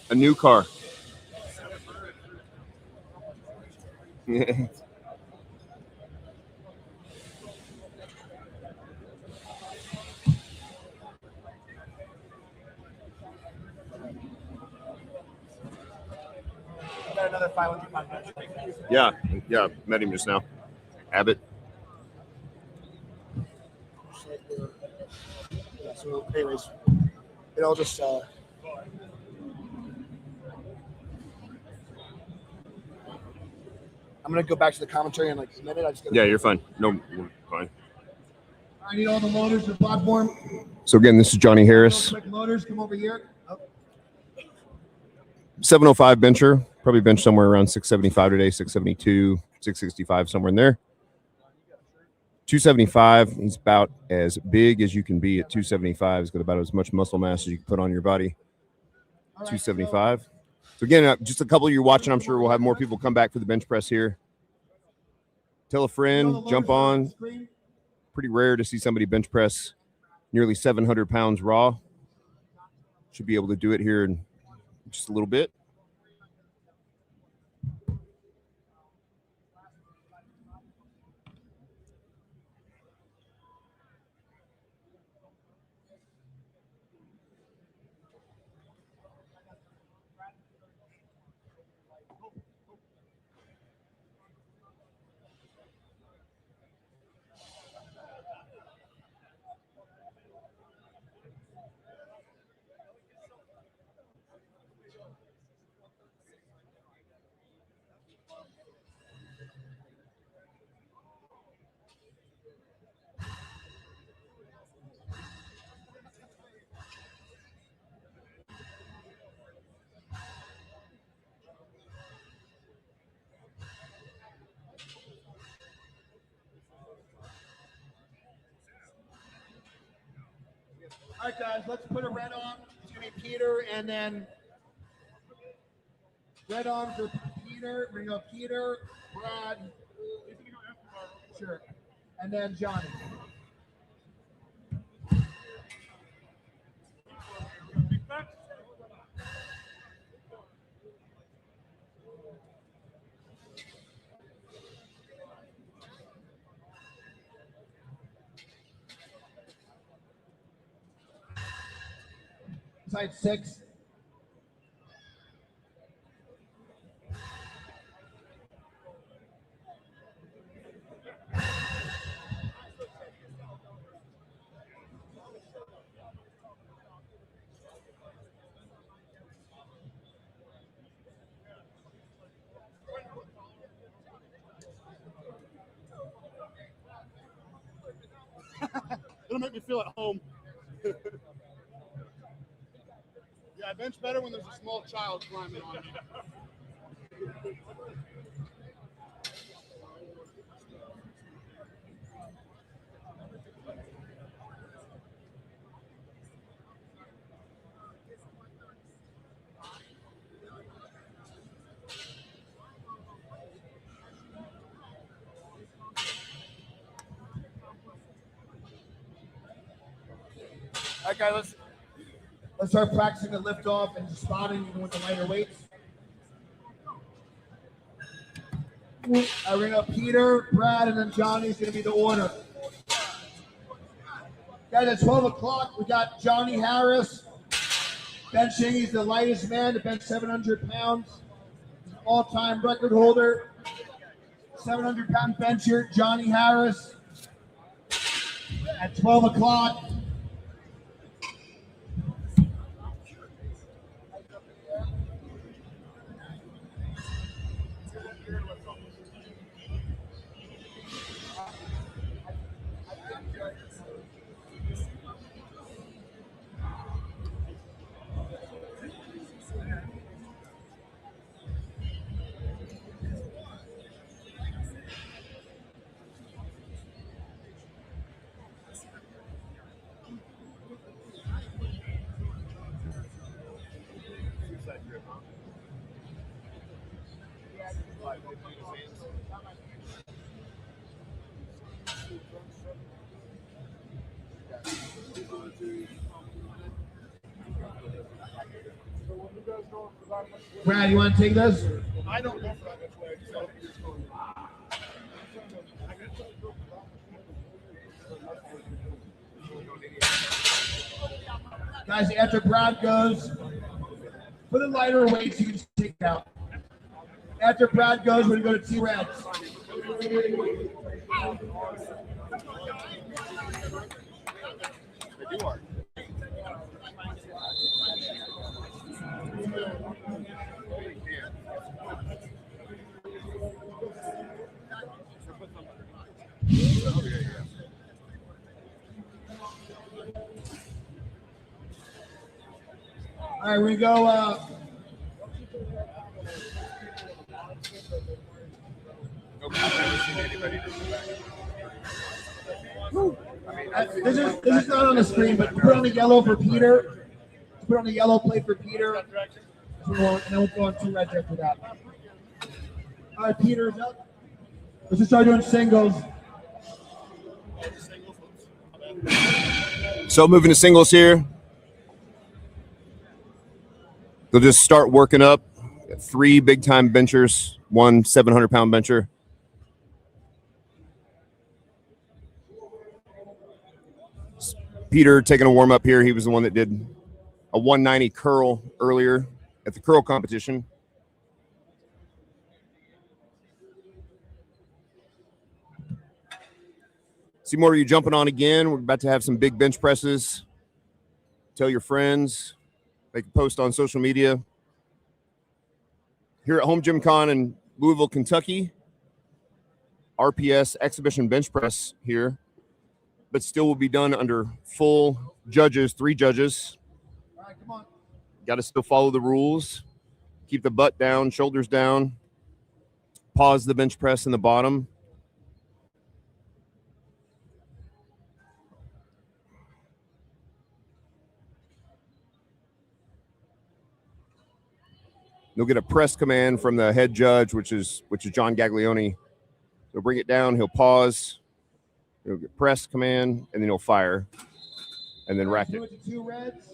A new car. Got another 500-pound bench. Yeah, met him just now. Abbott. Yeah, so anyways, it'll just I'm gonna go back to the commentary in like a minute. I just gotta Yeah, you're fine. No, you're fine. I need all the loaders to the platform. So again, this is Johnny Harris, Quick loaders, come over here. Oh, 705 bencher. Probably bench somewhere around 675 today, 672, 665, somewhere in there. 275. He's about as big as you can be at 275. He's got about as much muscle mass as you can put on your body. all right, 275. So again, just a couple of you watching. I'm sure we'll have more people come back for the bench press here. Tell a so you know friend, the jump loaders are on. the screen? Pretty rare to see somebody bench press nearly 700 pounds raw. Should be able to do it here in just a little bit. All right, guys, let's put a red on. It's going to be Peter, and then red on for Peter. Bring up Peter, Brad. Sure. And then Johnny. inside 6. It'll make me feel at home. Yeah, I bench better when there's a small child climbing on me. All right, guys, let's start practicing the lift off and spotting even with the lighter weights. I ring up Peter, Brad, and then Johnny's going to be the order. Guys, at 12 o'clock, we got Johnny Harris benching. He's the lightest man to bench 700 pounds. All-time record holder, 700-pound bencher, Johnny Harris. At 12 o'clock. Brad, you want to take this? I don't go for that much way. So. Guys, after Brad goes, put a lighter weight so you can take it out. After Brad goes, we're going to go to T-Reds. They do art. All right, we go. This is not on the screen, but put on the yellow for Peter. Put on the yellow plate for Peter. And then we'll go on 2 reds after that. All right, Peter's up. Let's just start doing singles. So moving to singles here. They'll just start working up. 3 big-time benchers, 1 700-pound bencher. Peter taking a warm-up here. He was the one that did a 190 curl earlier at the curl competition. See more of you jumping on again. We're about to have some big bench presses. Tell your friends. They can post on social media. Here at HomeGymCon in Louisville, Kentucky, RPS exhibition bench press here, but still will be done under full judges, 3 judges. All right, come on. Got to still follow the rules. Keep the butt down, shoulders down. Pause the bench press in the bottom. You'll get a press command from the head judge, which is John Gaglione. He'll bring it down. He'll pause. He'll get press command, and then he'll fire, and then rack it. Do it to 2 reds.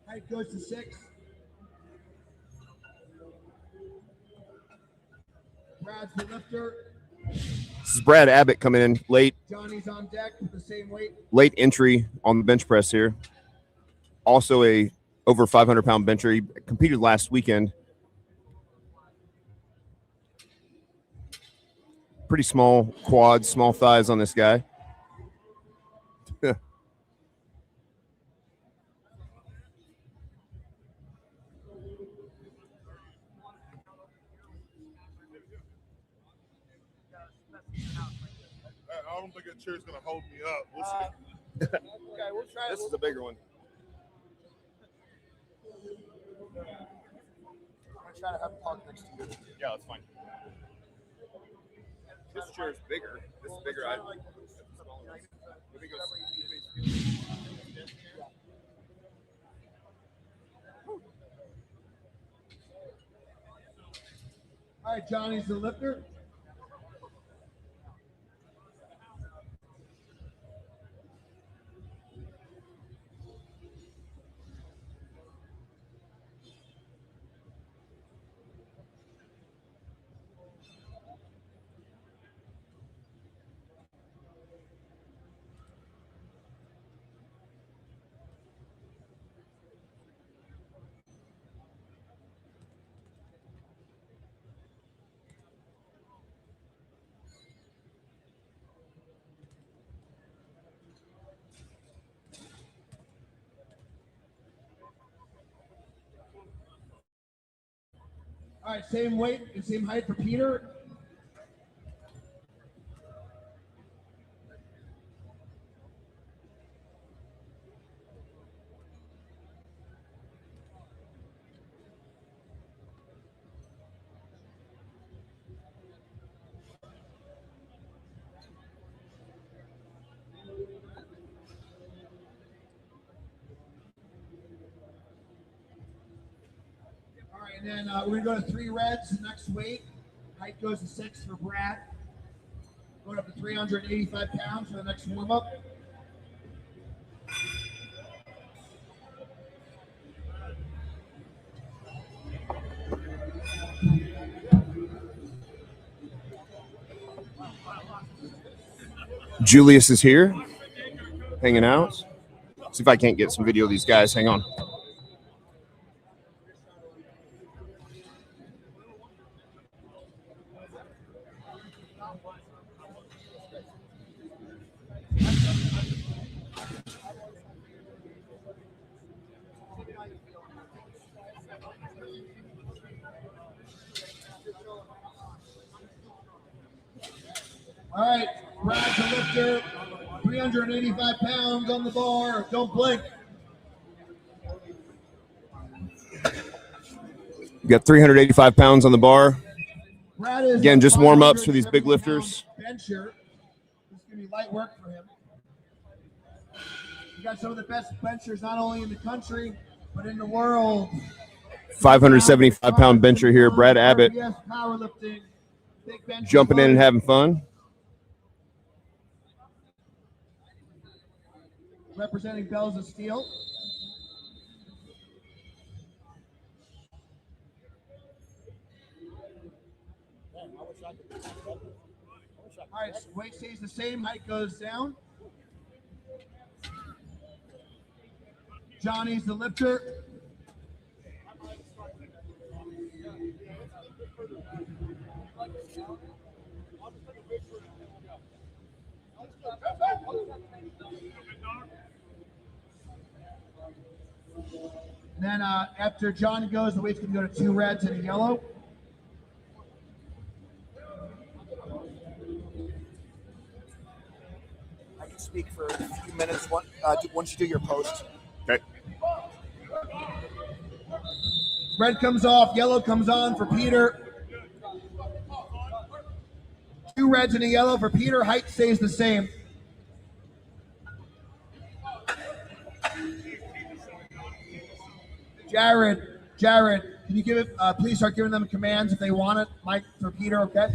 Height goes to 6. Brad's the lifter. This is Brad Abbott coming in late. Johnny's on deck with the same weight. Late entry on the bench press here. also a over 500-pound bencher. He competed last weekend. Pretty small quads, small thighs on this guy. I don't think that chair's gonna hold me up. We'll see. Okay, we'll try. This is a bigger one. I'm gonna try to have a talk next to you. Yeah, that's fine. This chair is bigger. This is bigger. All right, Johnny's the lifter. All right, same weight and same height for Peter. All right, and then we're gonna go to 3 reds. The next weight, height goes to 6 for Brad. Going up to 385 pounds for the next warm up. Julius is here, hanging out. See if I can't get some video of these guys. Hang on. All right, Brad's a lifter, 385 pounds on the bar. Don't blink. We got 385 pounds on the bar. Brad is Again, just warm-ups for these big 570 lifters. Bencher. This is going to be light work for him. You got some of the best benchers, not only in the country, but in the world. 575-pound bencher here, Brad Abbott, Powerlifting, big bench jumping in and having fun. Representing Bells of Steel. All right, so weight stays the same, height goes down. Johnny's the lifter. Then after Johnny goes, the weight's going to go to 2 reds and a yellow. I can speak for a few minutes once you do your post. Okay. Red comes off, yellow comes on for Peter. 2 reds and a yellow for Peter. Height stays the same. Jared, can you give it? Please start giving them commands if they want it. Mike for Peter, okay?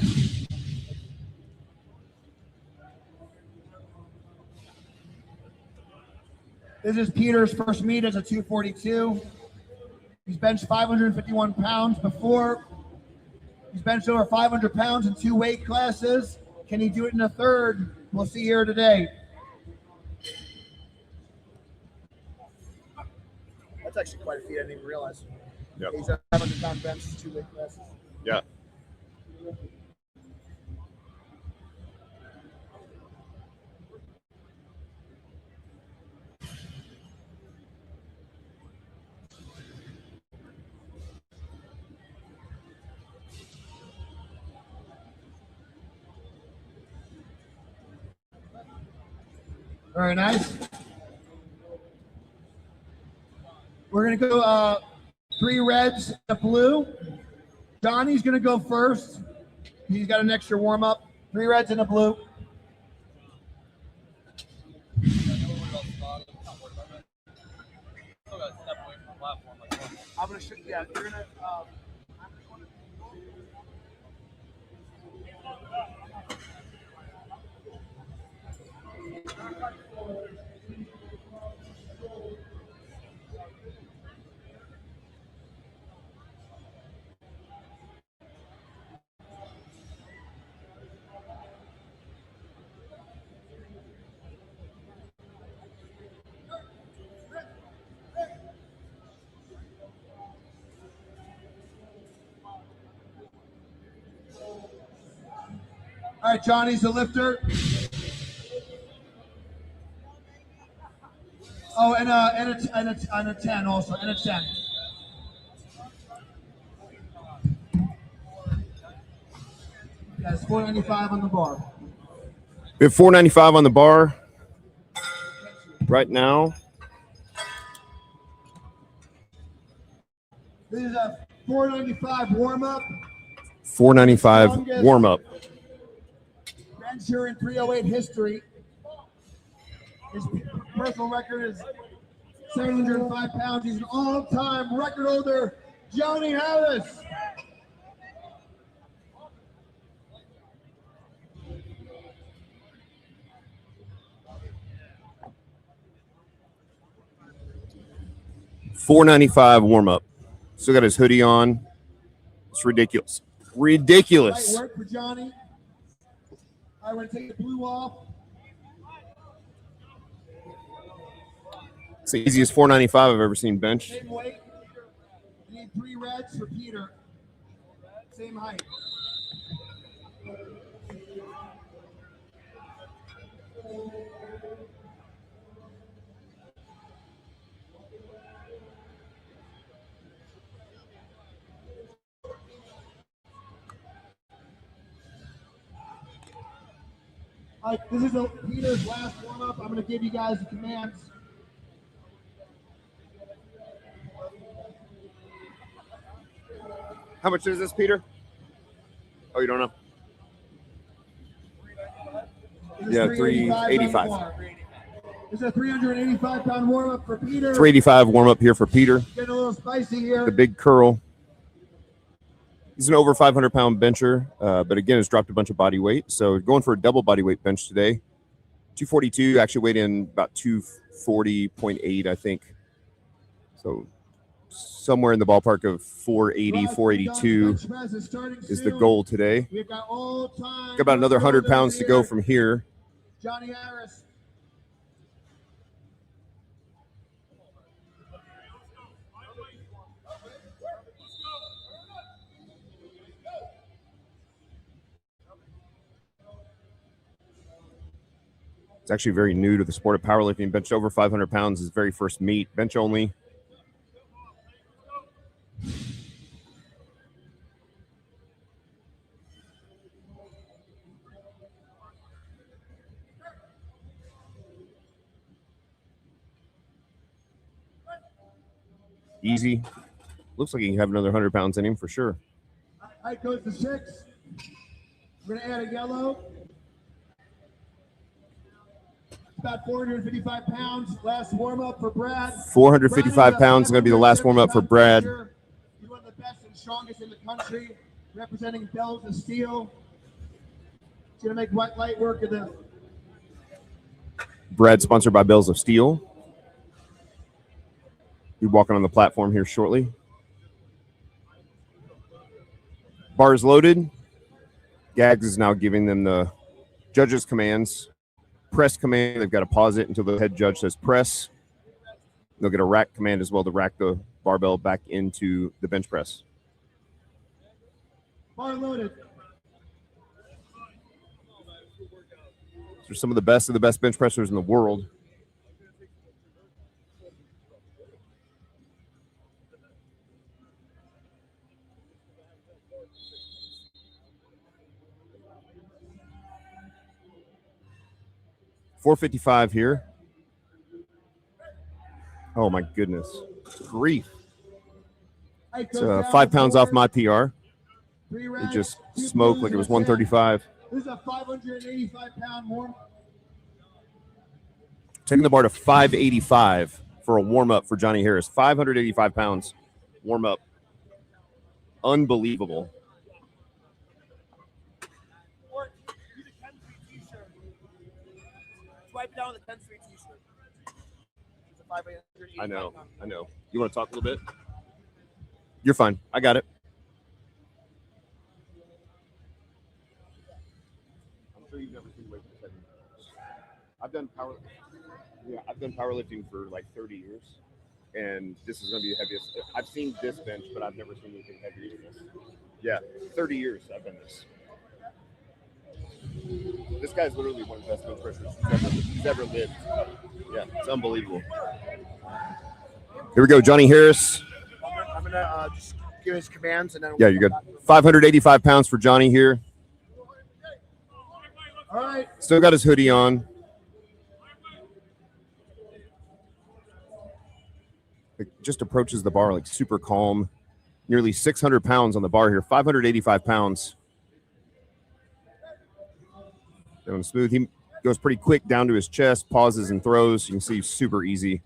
This is Peter's first meet as a 242. He's benched 551 pounds before. He's benched over 500 pounds in 2 weight classes. Can he do it in a 3rd? We'll see here today. That's actually quite a feat. I didn't even realize. Yep. He's a 500-pound bench, 2 weight classes. Yeah. Very nice. We're going to go 3 reds and a blue. Johnny's going to go first. He's got an extra warm up. 3 reds and a blue. I'm gonna shoot. Yeah, you're gonna. All right, Johnny's the lifter. Oh, and a 10 also, and a 10. Yes, 495 on the bar. We have 495 on the bar right now. This is a 495 warm up. 495 warm up. Bencher in 308 history. His personal record is 705 pounds. He's an all-time record holder, Johnny Harris. $495 warm up. Still got his hoodie on. It's ridiculous. Ridiculous. Light work for Johnny. I want to take the blue off. It's the easiest 495 I've ever seen bench. Same weight. You need 3 reds for Peter. Same height. All right, this is Peter's last warm-up. I'm going to give you guys the commands. How much is this, Peter? Oh, you don't know? Yeah, 385. This is a 385-pound warm-up for Peter. 385 warm up here for Peter. Getting a little spicy here. The big curl. He's an over 500-pound bencher, but again, has dropped a bunch of body weight. So going for a double body weight bench today. 242, actually weighed in about 240.8, I think. So somewhere in the ballpark of 480, 482 is the goal today. We've got all-time Got about another 100 pounds to go from here. Johnny Harris. It's actually very new to the sport of powerlifting. Benched over 500 pounds, his very first meet. Bench only. Easy. Looks like he can have another 100 pounds in him for sure. All right, goes to 6. We're going to add a yellow. About 455 pounds. Last warm-up for Brad. 455 pounds is going to be the last warm-up for Brad. He's one of the best and strongest in the country, representing Bells of Steel. He's going to make light work of the... Brad, sponsored by Bells of Steel. Be walking on the platform here shortly. Bars loaded. Gags is now giving them the judges' commands. Press command. They've got to pause it until the head judge says press. They'll get a rack command as well to rack the barbell back into the bench press. Bar loaded. These are some of the best bench pressers in the world. $455 here. Oh my goodness. Grief. It's 5 pounds off my PR. It just smoked like it was 135. This is a 585-pound warm. Taking the bar to 585 for a warm-up for Johnny Harris. 585 pounds warm-up. Unbelievable. Swipe down the 10-3 t-shirt. It's a 585 I know. You want to talk a little bit? You're fine. I got it. I'm sure you've never seen weight this heavy. I've done powerlifting for like 30 years, and this is going to be the heaviest. I've seen this bench, but I've never seen anything heavier than this. Yeah, 30 years I've done this. This guy's literally one of the best bench pressers he's ever lived. Yeah, it's unbelievable. Here we go, Johnny Harris. I'm gonna just give his commands and then. Yeah, you're good. 585 pounds for Johnny here. All right. Still got his hoodie on. It just approaches the bar like super calm. Nearly 600 pounds on the bar here. 585 pounds. Going smooth. He goes pretty quick down to his chest, pauses and throws. You can see super easy.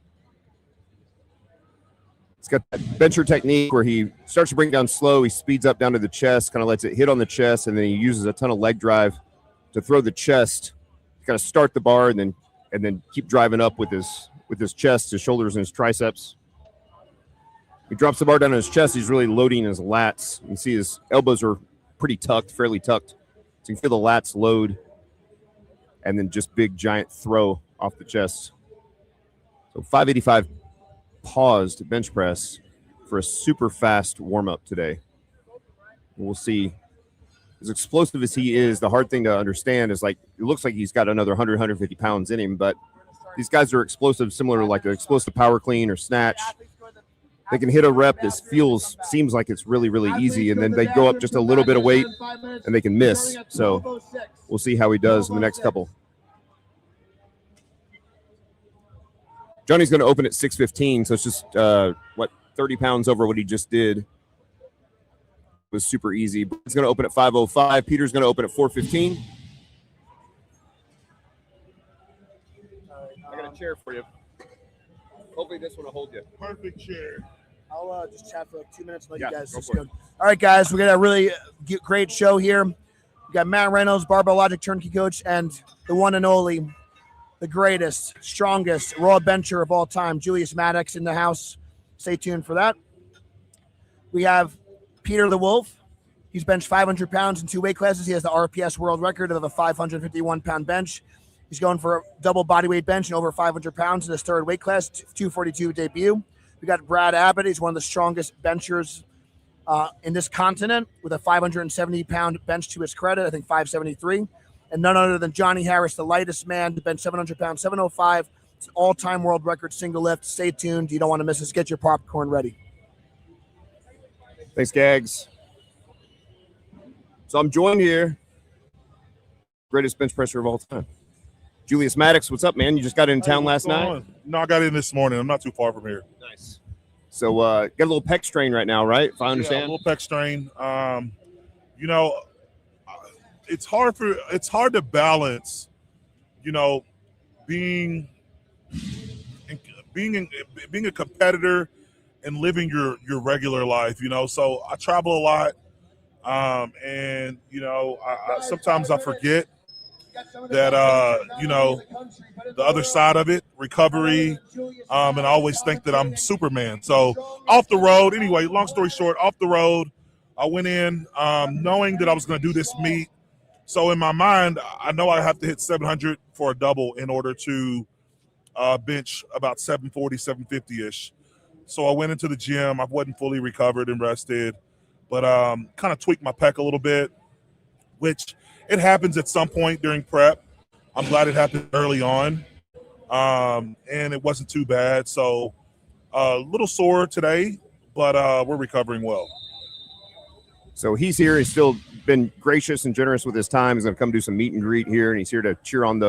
It's got that bencher technique where he starts to bring it down slow. He speeds up down to the chest, kind of lets it hit on the chest, and then he uses a ton of leg drive to throw the chest. He's got to start the bar and then keep driving up with his chest, his shoulders, and his triceps. He drops the bar down on his chest. He's really loading his lats. You can see his elbows are pretty tucked, fairly tucked. So you can feel the lats load, and then just big giant throw off the chest. So 585 paused bench press for a super fast warm-up today. We'll see. As explosive as he is, the hard thing to understand is like it looks like he's got another 100, 150 pounds in him, but these guys are explosive, similar to like an explosive power clean or snatch. They can hit a rep that seems like it's really, really easy, and then they go up just a little bit of weight and they can miss. So we'll see how he does in the next couple. Johnny's going to open at 615, so it's just, 30 pounds over what he just did. It was super easy. He's going to open at 505. Peter's going to open at 415. I got a chair for you. Hopefully this one will hold you. Perfect chair. I'll just chat for like 2 minutes and let you guys go just for go. it. All right, guys, we got a really great show here. We got Matt Reynolds, Barbell Logic Turnkey Coach, and the one and only, the greatest, strongest raw bencher of all time, Julius Maddox in the house. Stay tuned for that. We have Peter the Wolf. He's benched 500 pounds in 2 weight classes. He has the RPS world record of a 551-pound bench. He's going for a double bodyweight bench and over 500 pounds in his 3rd weight class, 242 debut. We got Brad Abbott. He's one of the strongest benchers in this continent with a 570-pound bench to his credit, I think 573. And none other than Johnny Harris, the lightest man to bench 700 pounds, 705. It's an all-time world record single lift. Stay tuned. You don't want to miss this. Get your popcorn ready. Thanks, Gags. So I'm joined here, greatest bench presser of all time. Julius Maddox, what's up, man? You just got in town last night? No, I got in this morning. I'm not too far from here. Nice. So got a little pec strain right now, right? If I understand. Yeah, a little pec strain. It's hard to balance, being a competitor and living your regular life, So I travel a lot, and sometimes I forget that the other side of it, recovery, and I always think that I'm Superman. So off the road, anyway, long story short, off the road, I went in knowing that I was going to do this meet. So in my mind, I know I have to hit 700 for a double in order to bench about 740, 750-ish. So I went into the gym. I wasn't fully recovered and rested, but kind of tweaked my pec a little bit, which it happens at some point during prep. I'm glad it happened early on, and it wasn't too bad. So a little sore today, but we're recovering well. So he's here. He's still been gracious and generous with his time. He's going to come do some meet and greet here, and he's here to cheer on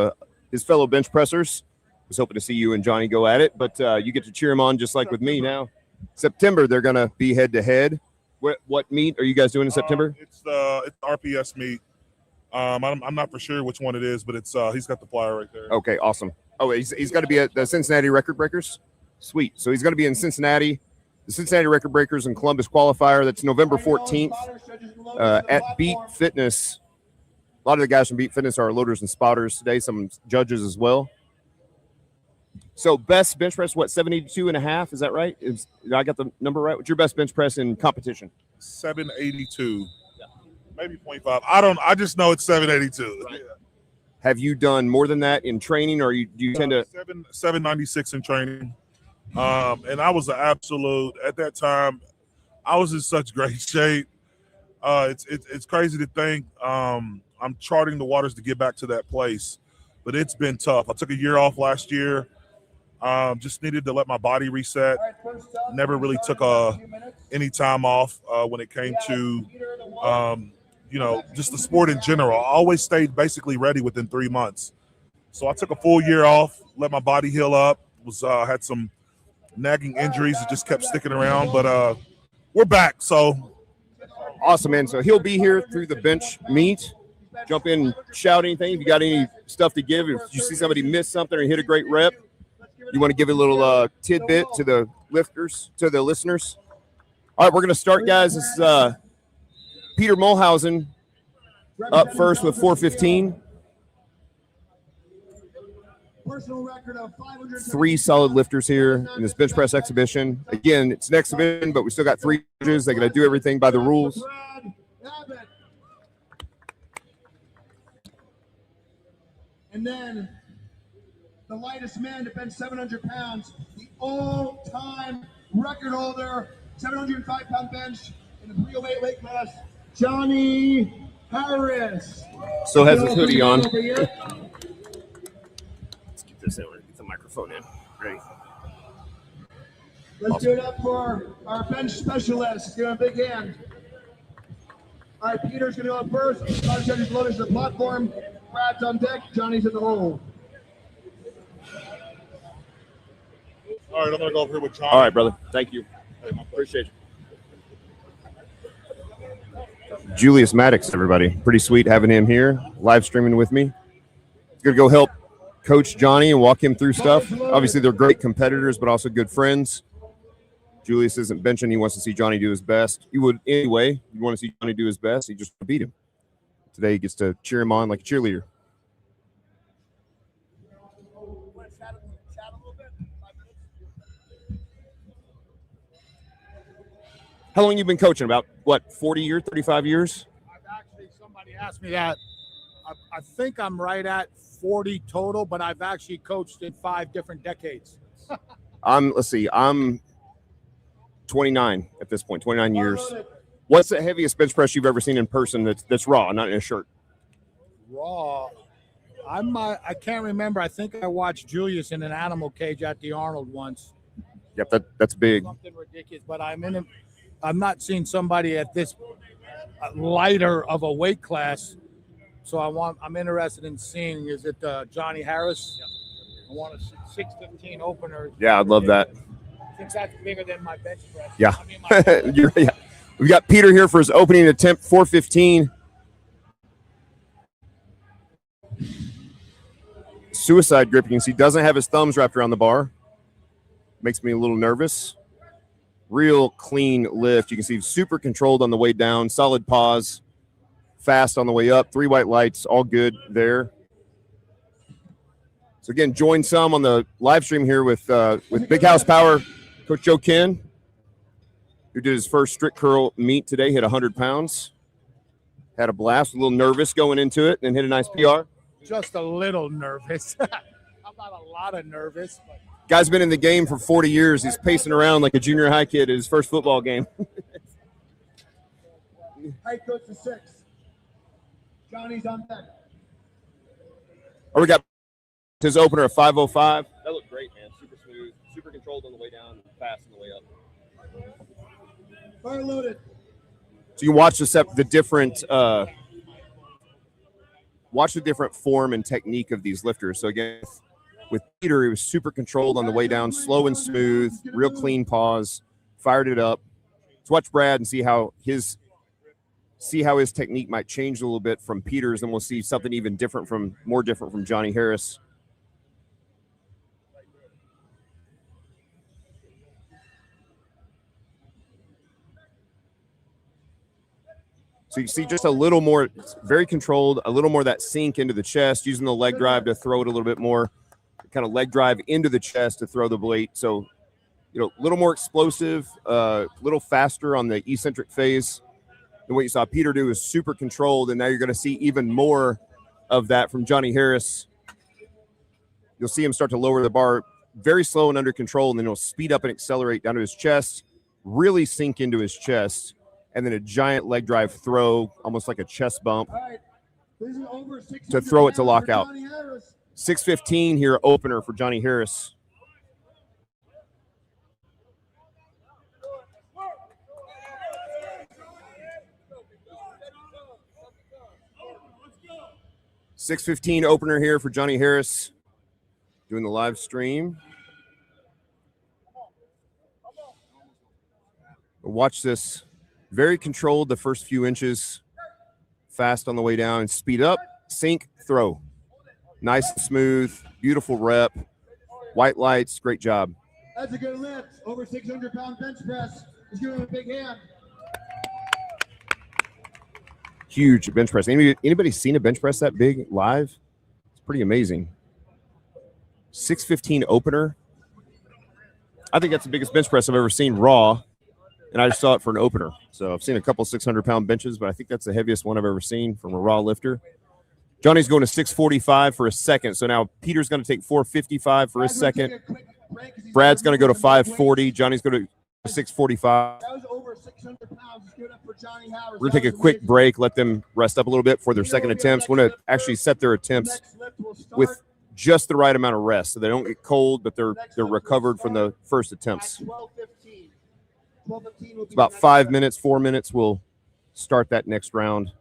his fellow bench pressers. I was hoping to see you and Johnny go at it, but you get to cheer him on just like with me now. September, they're going to be head-to-head. What meet are you guys doing in September? It's the RPS meet. I'm not for sure which one it is, but it's he's got the flyer right there. Okay, awesome. Oh, he's got to be at the Cincinnati Record Breakers? Sweet. So he's going to be in Cincinnati. The Cincinnati Record Breakers and Columbus qualifier. That's November 14th at Beat Fitness. A lot of the guys from Beat Fitness are loaders and spotters today, some judges as well. So best bench press, 782 and a half? Is that right? I got the number right? What's your best bench press in competition? 782. Yeah. Maybe 0.5. I just know it's 782. Right. Have you done more than that in training, or do you tend to 796 in training? And I was at that time, I was in such great shape. It's crazy to think I'm charting the waters to get back to that place, but it's been tough. I took a year off last year. Just needed to let my body reset. Never really took any time off when it came to, just the sport in general. I always stayed basically ready within 3 months. So I took a full year off, let my body heal up. Had some nagging injuries that just kept sticking around, but we're back. So awesome, man. So he'll be here through the bench meet. Jump in, shout anything. If you got any stuff to give, if you see somebody miss something or hit a great rep, you want to give a little tidbit to the listeners. All right, we're going to start, guys. This is Peter Mulhausen up first with 415. Three solid lifters here in this bench press exhibition. Again, it's an exhibition, but we still got three judges. They're going to do everything by the rules. And then the lightest man to bench 700 pounds, the all-time record holder, 705-pound bench in the 308 weight class, Johnny Harris. Still has his hoodie on. Let's get this in. Get the microphone in. Ready? Let's do it up for our bench specialist. Give him a big hand. All right, Peter's going to go up first. Our judges loaded to the platform. Brad's on deck. Johnny's in the hole. all right, I'm gonna go over here with John. All right, brother. Thank you. Appreciate you. Julius Maddox, everybody. Pretty sweet having him here, live streaming with me. He's gonna go help coach Johnny and walk him through stuff. Obviously, they're great competitors, but also good friends. Julius isn't benching. He wants to see Johnny do his best. He would anyway. You want to see Johnny do his best. He just beat him. Today he gets to cheer him on like a cheerleader. How long you been coaching? About, what, 40 years, 35 years? Somebody asked me that. I think I'm right at 40 total, but I've actually coached in 5 different decades. Let's see, I'm 29 at this point, 29 years. What's the heaviest bench press you've ever seen in person that's raw, not in a shirt? Raw. I can't remember. I think I watched Julius in an animal cage at the Arnold once. Yep, that's big. Something ridiculous, but I'm not seeing somebody at this lighter of a weight class. So I'm interested in seeing, is it Johnny Harris? Yep. I want a 615 opener. Yeah, I'd love that. Since that's bigger than my bench press. Yeah. I mean, yeah. We've got Peter here for his opening attempt, 415. Suicide grip. You can see doesn't have his thumbs wrapped around the bar. Makes me a little nervous. Real clean lift. You can see super controlled on the way down. Solid pause. Fast on the way up. 3 white lights. All good there. So again, join some on the live stream here with Big House Power, Coach Joe Ken, who did his first strict curl meet today, hit 100 pounds. Had a blast, a little nervous going into it, and hit a nice PR. Just a little nervous. I'm not a lot of nervous, but Guy's been in the game for 40 years. He's pacing around like a junior high kid at his first football game. Height goes to 6. Johnny's on deck. Or we got his opener at 5:05. That looked great, man. Super smooth, super controlled on the way down, fast on the way up. Fire loaded. So you watch the different form and technique of these lifters. So again, with Peter, he was super controlled on the way down, slow and smooth, real clean pause, fired it up. Let's watch Brad and see how his technique might change a little bit from Peter's, and we'll see something even more different from Johnny Harris. So you see just a little more, very controlled, a little more of that sink into the chest, using the leg drive to throw it a little bit more, kind of leg drive into the chest to throw the blade. So, a little more explosive, a little faster on the eccentric phase than what you saw Peter do. Is super controlled, and now you're going to see even more of that from Johnny Harris. You'll see him start to lower the bar very slow and under control, and then he'll speed up and accelerate down to his chest, really sink into his chest, and then a giant leg drive throw, almost like a chest bump, to throw it to lock out. 6:15 here, opener for Johnny Harris. $6:15 opener here for Johnny Harris, doing the live stream. Watch this. Very controlled the first few inches, fast on the way down, and speed up, sink, throw. Nice and smooth, beautiful rep. White lights, great job. That's a good lift. Over 600-pound bench press. Let's give him a big hand. Huge bench press. Anybody seen a bench press that big live? It's pretty amazing. 6:15 opener. I think that's the biggest bench press I've ever seen raw, and I just saw it for an opener. So I've seen a couple 600-pound benches, but I think that's the heaviest one I've ever seen from a raw lifter. Johnny's going to 6:45 for a second. So now Peter's going to take 4:55 for his second. Brad's going to go to 5:40. Johnny's going to 6:45. That was over 600 pounds. Give it up for Johnny Howard. We're going to take a quick break, let them rest up a little bit for their second attempts. We're going to actually set their attempts with just the right amount of rest, so they don't get cold, but they're recovered from the first attempts. It's about 5 minutes, 4 minutes. We'll start that next round.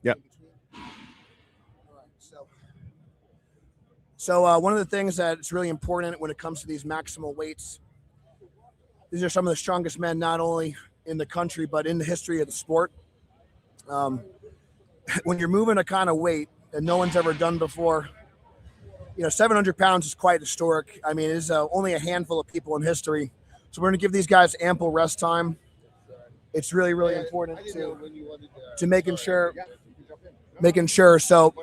Yep. So one of the things that's really important when it comes to these maximal weights, these are some of the strongest men, not only in the country, but in the history of the sport. When you're moving a kind of weight that no one's ever done before, 700 pounds is quite historic. I mean, it's only a handful of people in history. So we're going to give these guys ample rest time. It's really, really important to making sure. So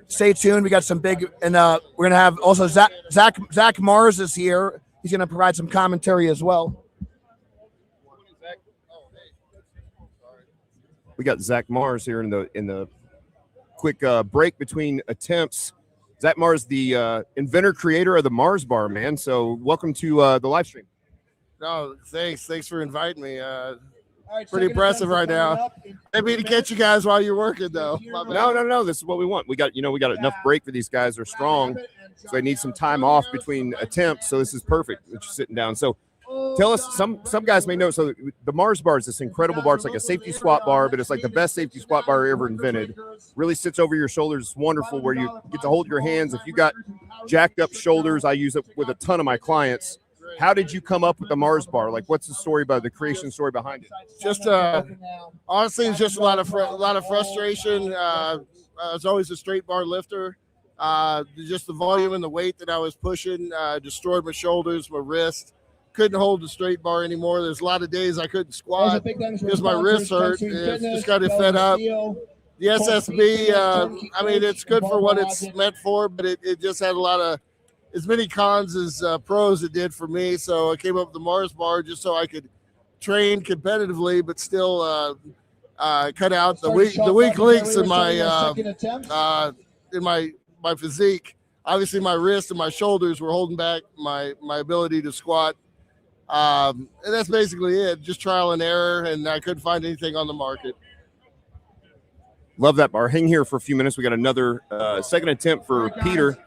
stay tuned. We got some big, and we're going to have also Zach Mars is here. He's going to provide some commentary as well. We got Zach Mars here in the quick break between attempts. Zach Mars, the inventor, creator of the Mars Bar, man. So welcome to the live stream. No, thanks for inviting me. Pretty impressive right now. Maybe to catch you guys while you're working though. No. This is what we want. We got enough break for these guys. They're strong, so they need some time off between attempts. So this is perfect. They're just sitting down. So tell us, some guys may know. So the Mars Bar is this incredible bar. It's like a safety squat bar, but it's like the best safety squat bar ever invented. Really sits over your shoulders. It's wonderful where you get to hold your hands. If you got jacked up shoulders, I use it with a ton of my clients. How did you come up with the Mars Bar? Like, what's the story about the creation story behind it? Just honestly, it's just a lot of frustration. I was always a straight bar lifter. Just the volume and the weight that I was pushing destroyed my shoulders, my wrist. couldn't hold the straight bar anymore. There's a lot of days I couldn't squat because my wrists hurt. It's just got it fed up. The SSB, I mean, it's good for what it's meant for, but it just had a lot of, as many cons as pros it did for me. So I came up with the Mars bar just so I could train competitively, but still cut out the weak links in my physique. Obviously, my wrist and my shoulders were holding back my ability to squat. And that's basically it, just trial and error, and I couldn't find anything on the market. Love that bar. Hang here for a few minutes. We got another second attempt for Peter.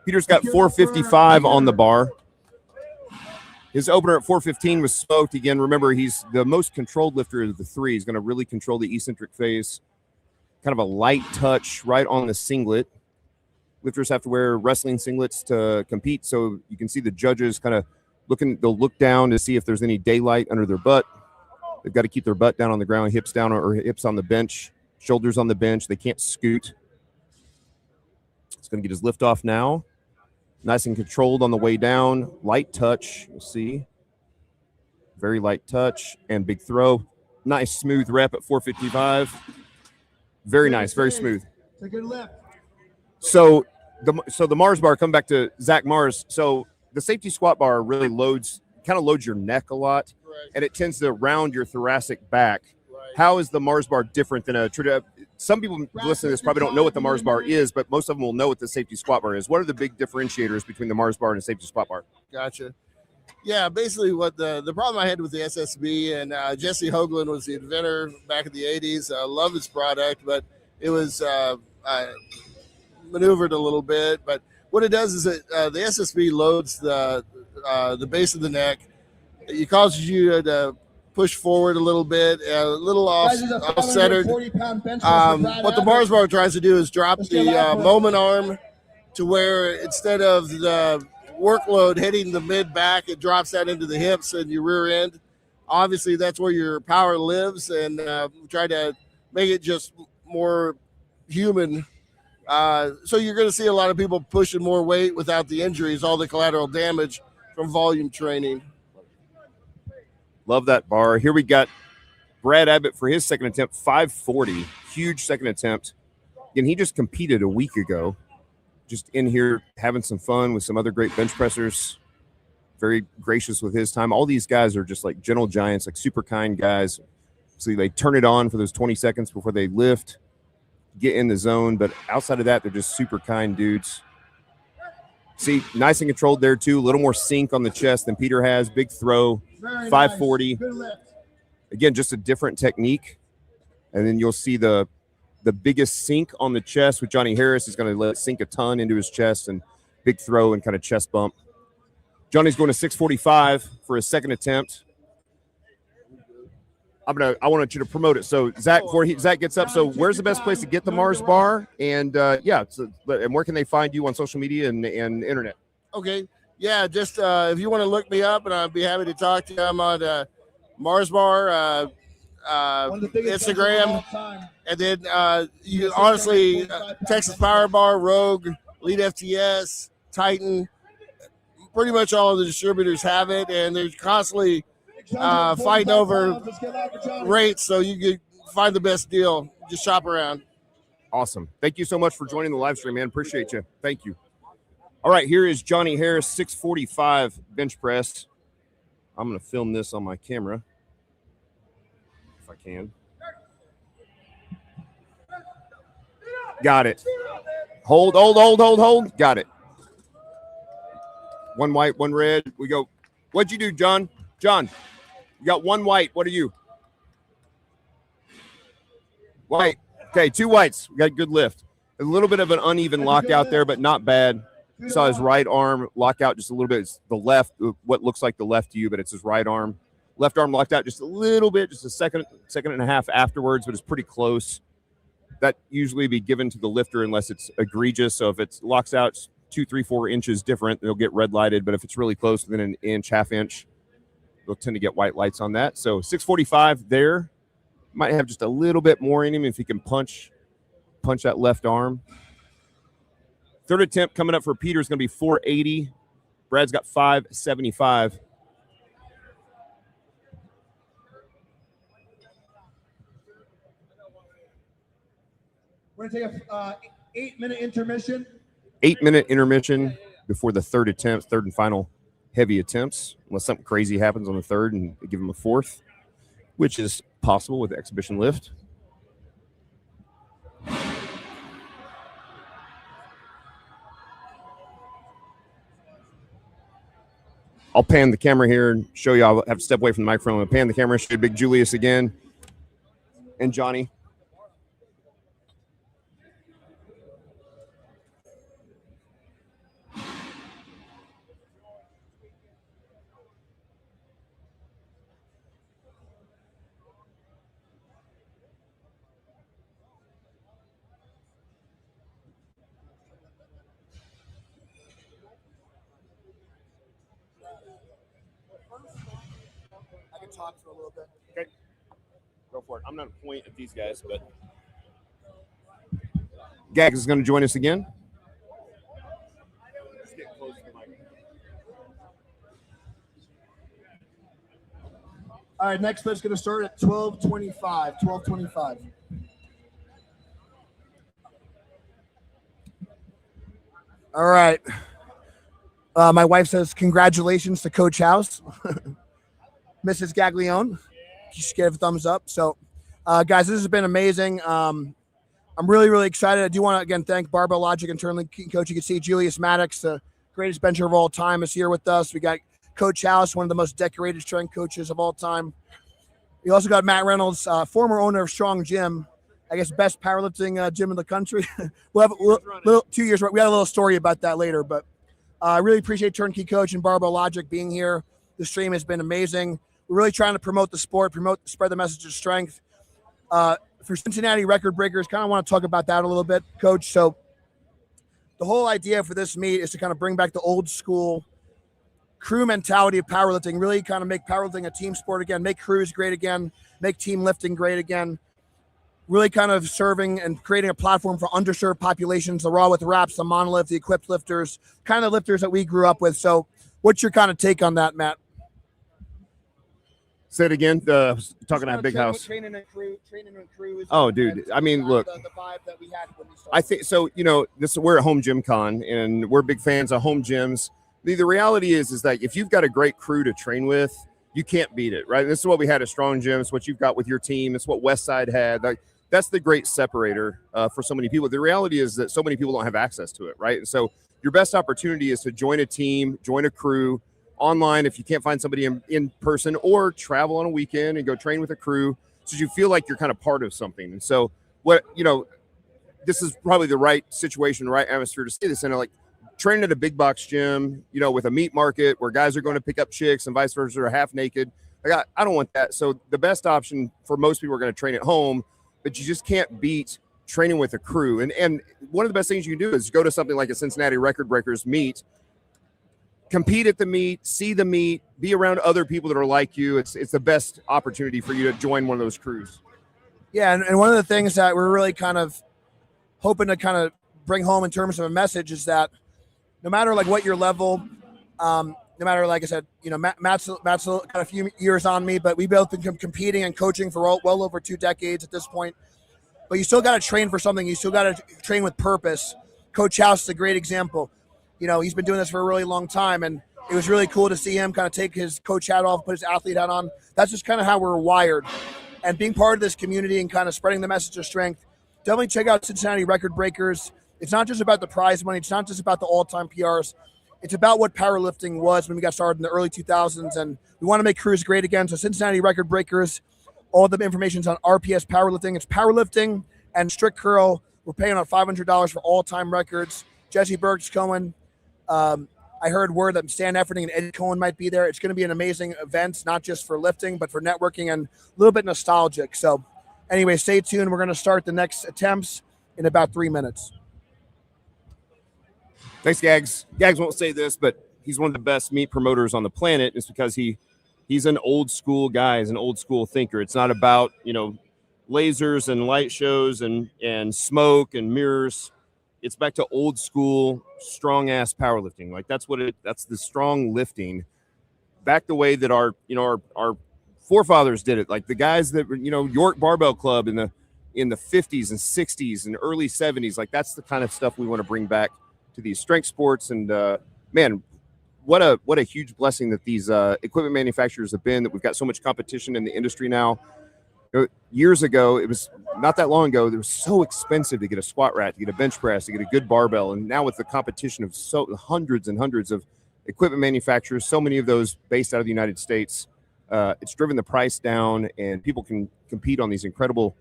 Peter's got 455 on the bar. His opener at 415 was smoked. Again, remember, he's the most controlled lifter of the three. He's going to really control the eccentric phase. Kind of a light touch right on the singlet. Lifters have to wear wrestling singlets to compete, so you can see the judges kind of looking. They'll look down to see if there's any daylight under their butt. They've got to keep their butt down on the ground, hips down or hips on the bench, shoulders on the bench. They can't scoot. He's going to get his lift off now. Nice and controlled on the way down. Light touch, you'll see. Very light touch and big throw. Nice smooth rep at 455. Very nice, very smooth. It's a good lift. So the Mars bar, come back to Zach Mars. So the safety squat bar really kind of loads your neck a lot, and it tends to round your thoracic back. How is the Mars bar different than some people listening to this probably don't know what the Mars bar is, but most of them will know what the safety squat bar is. What are the big differentiators between the Mars bar and the safety squat bar? Gotcha. Yeah, basically what the problem I had with the SSB, and Jesse Hoagland was the inventor back in the 80s. I love his product, but it was maneuvered a little bit. But what it does is that the SSB loads the base of the neck. It causes you to push forward a little bit, a little off-centered. What the Mars bar tries to do is drop the moment arm to where instead of the workload hitting the mid-back, it drops that into the hips and your rear end. Obviously, that's where your power lives, and try to make it just more human. So you're going to see a lot of people pushing more weight without the injuries, all the collateral damage from volume training. Love that bar. Here we got Brad Abbott for his second attempt, 540. Huge second attempt. And he just competed a week ago. Just in here having some fun with some other great bench pressers. Very gracious with his time. All these guys are just like gentle giants, like super kind guys. So they turn it on for those 20 seconds before they lift, get in the zone. But outside of that, they're just super kind dudes. See, nice and controlled there too. A little more sink on the chest than Peter has. Big throw, 540. Again, just a different technique. And then you'll see the biggest sink on the chest with Johnny Harris. He's going to let it sink a ton into his chest, and big throw and kind of chest bump. Johnny's going to 645 for his second attempt. I wanted you to promote it. So Zach, before Zach gets up, so where's the best place to get the Mars bar? And and where can they find you on social media and internet? Okay. Yeah, just if you want to look me up, and I'd be happy to talk to you. I'm on Mars Bar, Instagram, and then you honestly Texas Power Bar, Rogue, Lead FTS, Titan, pretty much all of the distributors have it, and they're constantly fighting over rates, so you can find the best deal. Just shop around. Awesome. Thank you so much for joining the live stream, man. Appreciate you. Thank you. All right, here is Johnny Harris, 645 bench press. I'm going to film this on my camera if I can. Got it. Hold. Got it. One white, one red. We go. What'd you do, John? John, you got one white. What are you? White. Okay, two whites. We got a good lift. A little bit of an uneven lockout there, but not bad. Saw his right arm lock out just a little bit. It's the left, what looks like the left to you, but it's his right arm. Left arm locked out just a little bit, just a second and a half afterwards, but it's pretty close. That usually be given to the lifter unless it's egregious. So if it locks out 2, 3, 4 inches different, they'll get red lighted. But if it's really close, within an inch, half inch, they'll tend to get white lights on that. So 645 there. Might have just a little bit more in him if he can punch that left arm. Third attempt coming up for Peter is going to be 480. Brad's got 575. We're going to take a 8-minute intermission. 8-minute intermission before the third and final heavy attempts, unless something crazy happens on the third and they give them a fourth, which is possible with the exhibition lift. I'll pan the camera here and show you. I'll have to step away from the microphone and pan the camera, show you Big Julius again and Johnny. I can talk for a little bit. Okay. Go for it. I'm not a point at these guys, but Gags is going to join us again. Just get close to the mic. All right, next lift's going to start at 12:25. 12:25. All right. My wife says congratulations to Coach House, Mrs. Gaglione. She just gave a thumbs up. So, guys, this has been amazing. I'm really, really excited. I do want to, again, thank Barbell Logic and Turn Coach. You can see Julius Maddox, the greatest bencher of all time, is here with us. We got Coach House, one of the most decorated strength coaches of all time. We also got Matt Reynolds, former owner of Strong Gym, I guess best powerlifting gym in the country. We'll have a little 2 years. We got a little story about that later, but I really appreciate Turnkey Coach and Barbell Logic being here. The stream has been amazing. We're really trying to promote the sport, spread the message of strength. For Cincinnati record breakers, kind of want to talk about that a little bit, Coach. So the whole idea for this meet is to kind of bring back the old school crew mentality of powerlifting, really kind of make powerlifting a team sport again, make crews great again, make team lifting great again, really kind of serving and creating a platform for underserved populations, the raw with wraps, the monolift, the equipped lifters, kind of lifters that we grew up with. So what's your kind of take on that, Matt? Say it again. Talking about Big House. Training and crew. Oh, dude. I mean, look. The vibe that we had when we started. I think so. You know, we're at HomeGymCon, and we're big fans of home gyms. The reality is that if you've got a great crew to train with, you can't beat it, right? This is what we had at Strong Gym. It's what you've got with your team. It's what Westside had. Like, that's the great separator for so many people. The reality is that so many people don't have access to it, right? And so your best opportunity is to join a team, join a crew online if you can't find somebody in person, or travel on a weekend and go train with a crew so you feel like you're kind of part of something. And so this is probably the right situation, the right atmosphere to see this in. Like training at a big box gym, with a meat market where guys are going to pick up chicks and vice versa, or half naked. Like I don't want that. So the best option for most people are going to train at home, but you just can't beat training with a crew. And one of the best things you can do is go to something like a Cincinnati Record Breakers meet, compete at the meet, see the meet, be around other people that are like you. It's the best opportunity for you to join one of those crews. Yeah, and one of the things that we're really kind of hoping to kind of bring home in terms of a message is that no matter like what your level, no matter, like I said, Matt's got a few years on me, but we've both been competing and coaching for well over 2 decades at this point. But you still got to train for something. You still got to train with purpose. Coach House is a great example. He's been doing this for a really long time, and it was really cool to see him kind of take his coach hat off, put his athlete hat on. That's just kind of how we're wired. And being part of this community and kind of spreading the message of strength, definitely check out Cincinnati Record Breakers. It's not just about the prize money. It's not just about the all-time PRs. It's about what powerlifting was when we got started in the early 2000s, and we want to make crews great again. So Cincinnati Record Breakers, all the information is on RPS Powerlifting. It's powerlifting and strict curl. We're paying on $500 for all-time records. Jesse Berg's going. I heard word that Stan Efferding and Eddie Cohen might be there. It's going to be an amazing event, not just for lifting, but for networking and a little bit nostalgic. So anyway, stay tuned. We're going to start the next attempts in about 3 minutes. Thanks, Gags. Gags won't say this, but he's one of the best meat promoters on the planet. It's because he's an old school guy. He's an old school thinker. It's not about, lasers and light shows and smoke and mirrors. It's back to old school, strong ass powerlifting. Like that's the strong lifting back the way that our forefathers did it. Like the guys that, York Barbell Club in the in the 50s and 60s and early 70s. Like, that's the kind of stuff we want to bring back to these strength sports. And man, what a huge blessing that these equipment manufacturers have been, that we've got so much competition in the industry now. Years ago, it was not that long ago, it was so expensive to get a squat rack, to get a bench press, to get a good barbell. And now with the competition of hundreds and hundreds of equipment manufacturers, so many of those based out of the United States, it's driven the price down, and people can compete on these incredible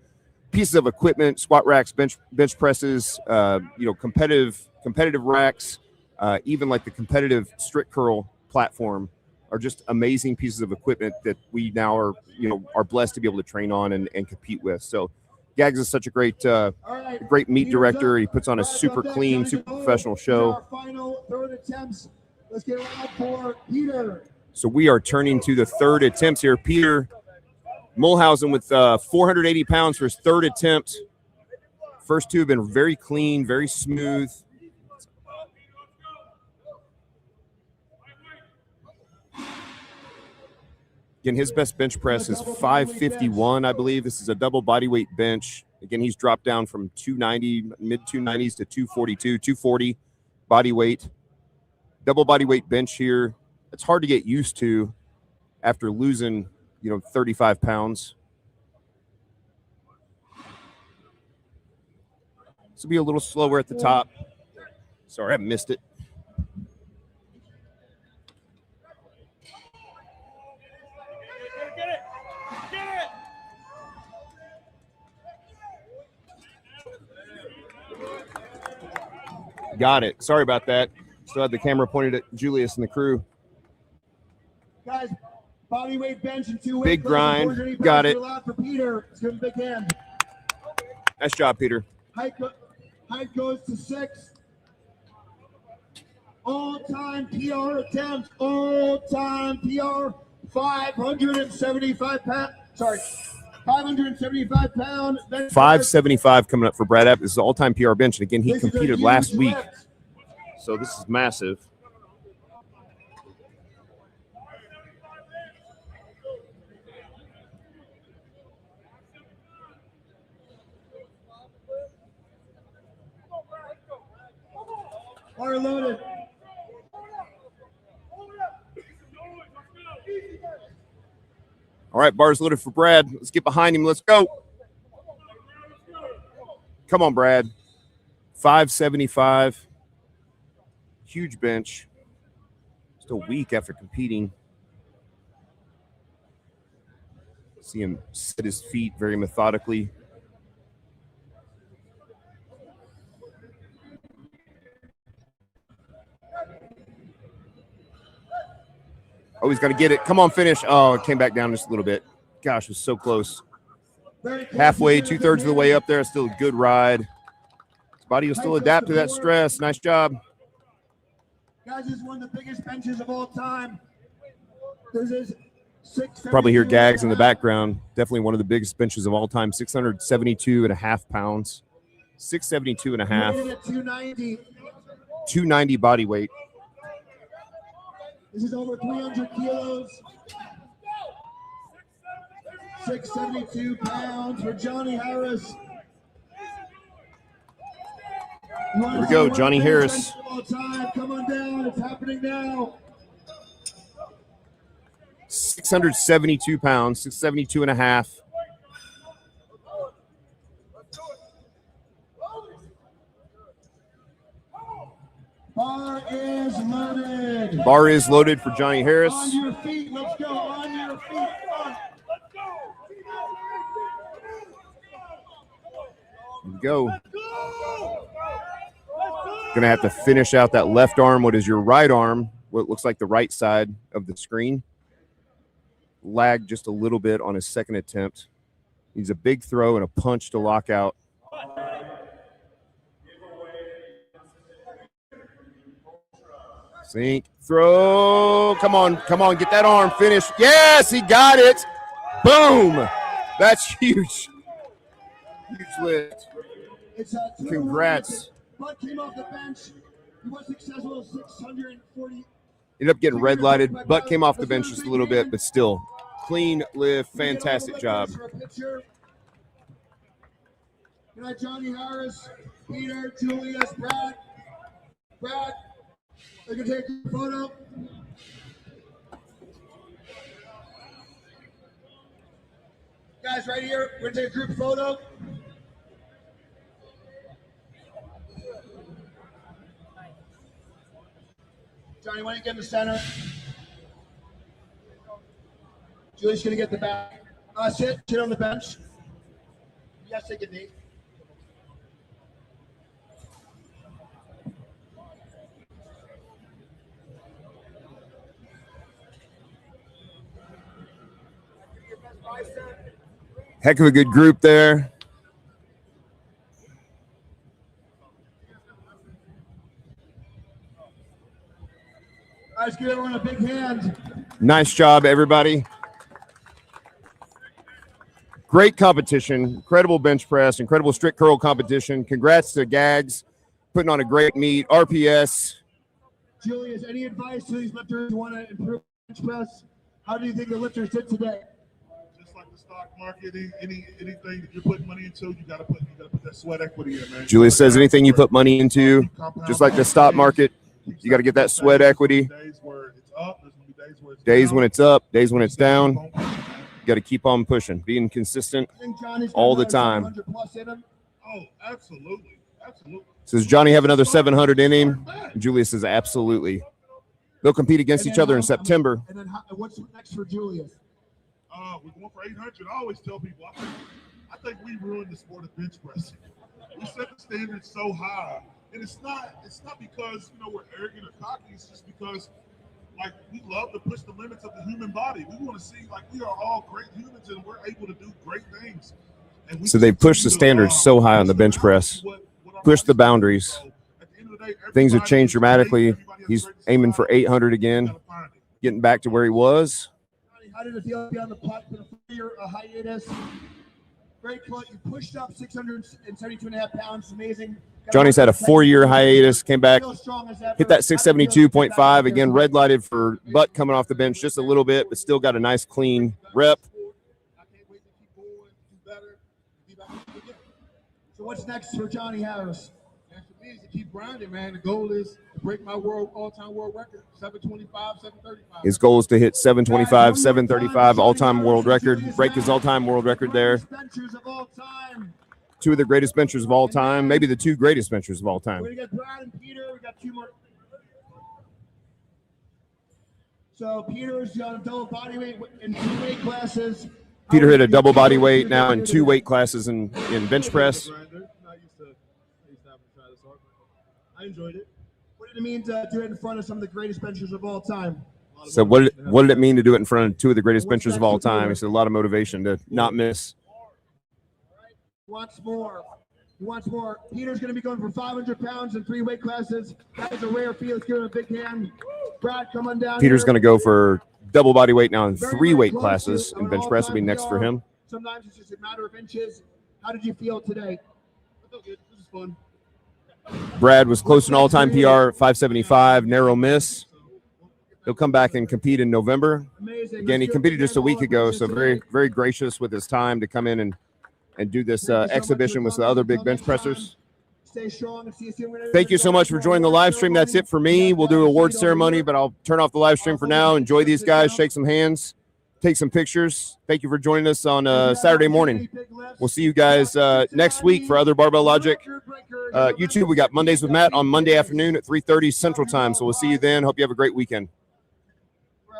pieces of equipment, squat racks, bench presses, competitive racks, even like the competitive strict curl platform are just amazing pieces of equipment that we now are blessed to be able to train on and compete with. So Gags is such a great meet director. He puts on a super clean, super professional show. Our final third attempts. Let's get it up for Peter. So we are turning to the third attempts here. Peter Mulhausen with 480 pounds for his third attempt. First two have been very clean, very smooth. Again, his best bench press is 551, I believe. This is a double body weight bench. Again, he's dropped down from 290, mid 290s to 242, 240 body weight. Double body weight bench here. It's hard to get used to after losing, 35 pounds. This will be a little slower at the top. Sorry, I missed it. Got it. Sorry about that. Still had the camera pointed at Julius and the crew. Guys, body weight bench and 2 Big grind. Got it. For Peter. It's going to be big hand. Nice job, Peter. Height goes to 6. All-time PR attempts. All-time PR. 575 pounds. Sorry. 575 pound. 575 coming up for Brad App. This is all-time PR bench. And again, he competed last week. So this is massive. Bar loaded. All right, bars loaded for Brad. Let's get behind him. Let's go. Come on, Brad. 575. Huge bench. Still weak after competing. See him set his feet very methodically. Oh, he's got to get it. Come on, finish. Oh, it came back down just a little bit. Gosh, it was so close. Halfway, 2/3 of the way up there. Still a good ride. His body will still adapt to that stress. Nice job. Guys, this is one of the biggest benches of all time. This is probably hear Gags in the background. Definitely one of the biggest benches of all time. 672.5 pounds. 672.5. 290 body weight. This is over 300 kilos. 672 pounds for Johnny Harris. Here we go, Johnny Harris. Come on down, it's happening now. 672 pounds, 672.5. Bar is loaded. Bar is loaded for Johnny Harris. On your feet, let's go. On your feet. Here we go. Gonna have to finish out that left arm. What is your right arm? What looks like the right side of the screen. Lagged just a little bit on his second attempt. Needs a big throw and a punch to lock out. Sink, throw, come on, get that arm finished. Yes, he got it. Boom. That's huge. Huge lift. Congrats. Bud came off the bench. He was successful at 640. Ended up getting red lighted. Butt came off the bench just a little bit, but still. Clean lift, fantastic job. Good night, Johnny Harris, Peter, Julius, Brad. Brad, they can take a photo. Guys, right here, we're gonna take a group photo. Johnny, why don't you get in the center? Julie's gonna get the back. Sit on the bench. You guys take a knee. Heck of a good group there. Guys, give everyone a big hand. Nice job, everybody. Great competition, incredible bench press, incredible strict curl competition. Congrats to Gags, putting on a great meet. RPS. Julius, any advice to these lifters who want to improve bench press? How do you think the lifters did today? Just like the stock market, anything that you're putting money into, you gotta put that sweat equity in, man. Julius says anything you put money into, just like the stock market, you got to get that sweat equity. Days where it's up, there's gonna be days where it's Days down. when it's up, days when it's down. You got to keep on pushing, being consistent all the time. Oh, absolutely, absolutely. Says Johnny have another 700 in him. Julius says absolutely. They'll compete against each other in September. And then what's next for Julius? We're going for 800. I always tell people, I think we ruined the sport of bench pressing. We set the standards so high, and it's not because we're arrogant or cocky. It's just because we love to push the limits of the human body. We want to see we are all great humans and we're able to do great things. And So they push the standards so high on the bench press, push the boundaries. Things have changed dramatically. He's aiming for 800 again, getting back to where he was. How did it feel to be on the putt for the 4-year hiatus? Great putt. You pushed up 672.5 pounds. Amazing. Johnny's had a 4-year hiatus, came back, hit that 672.5. Again, red lighted for butt coming off the bench just a little bit, but still got a nice clean rep. So what's next for Johnny Harris? And for me, is to keep grinding, man. The goal is to break my all-time world record, 725, 735. His goal is to hit 725, 735 all-time world record, break his all-time world record there. Two of the greatest benchers of all time, maybe the two greatest benchers of all time. We got Brad and Peter. We got two more. So Peter's on double body weight in 2 weight classes. Peter hit a double body weight now in 2 weight classes in bench press. I enjoyed it. What did it mean to do it in front of some of the greatest benchers of all time? So what did it mean to do it in front of 2 of the greatest benchers of all time? He said a lot of motivation to not miss. Wants more. He wants more. Peter's going to be going for 500 pounds in 3 weight classes. That is a rare feat. Let's give him a big hand. Brad, come on down. Peter's going to go for double body weight now in 3 weight classes, and bench press will be next for him. Sometimes it's just a matter of inches. How did you feel today? I felt good. This is fun. Brad was close to an all-time PR, 575, narrow miss. He'll come back and compete in November. Again, he competed just a week ago, so very, very gracious with his time to come in and do this exhibition with the other big bench pressers. Stay strong and see you soon. Thank you so much for joining the live stream. That's it for me. We'll do an award ceremony, but I'll turn off the live stream for now. Enjoy these guys, shake some hands, take some pictures. Thank you for joining us on Saturday morning. We'll see you guys next week for other Barbell Logic. YouTube, we got Mondays with Matt on Monday afternoon at 3:30 Central Time. So we'll see you then. Hope you have a great weekend.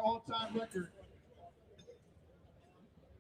All-time record.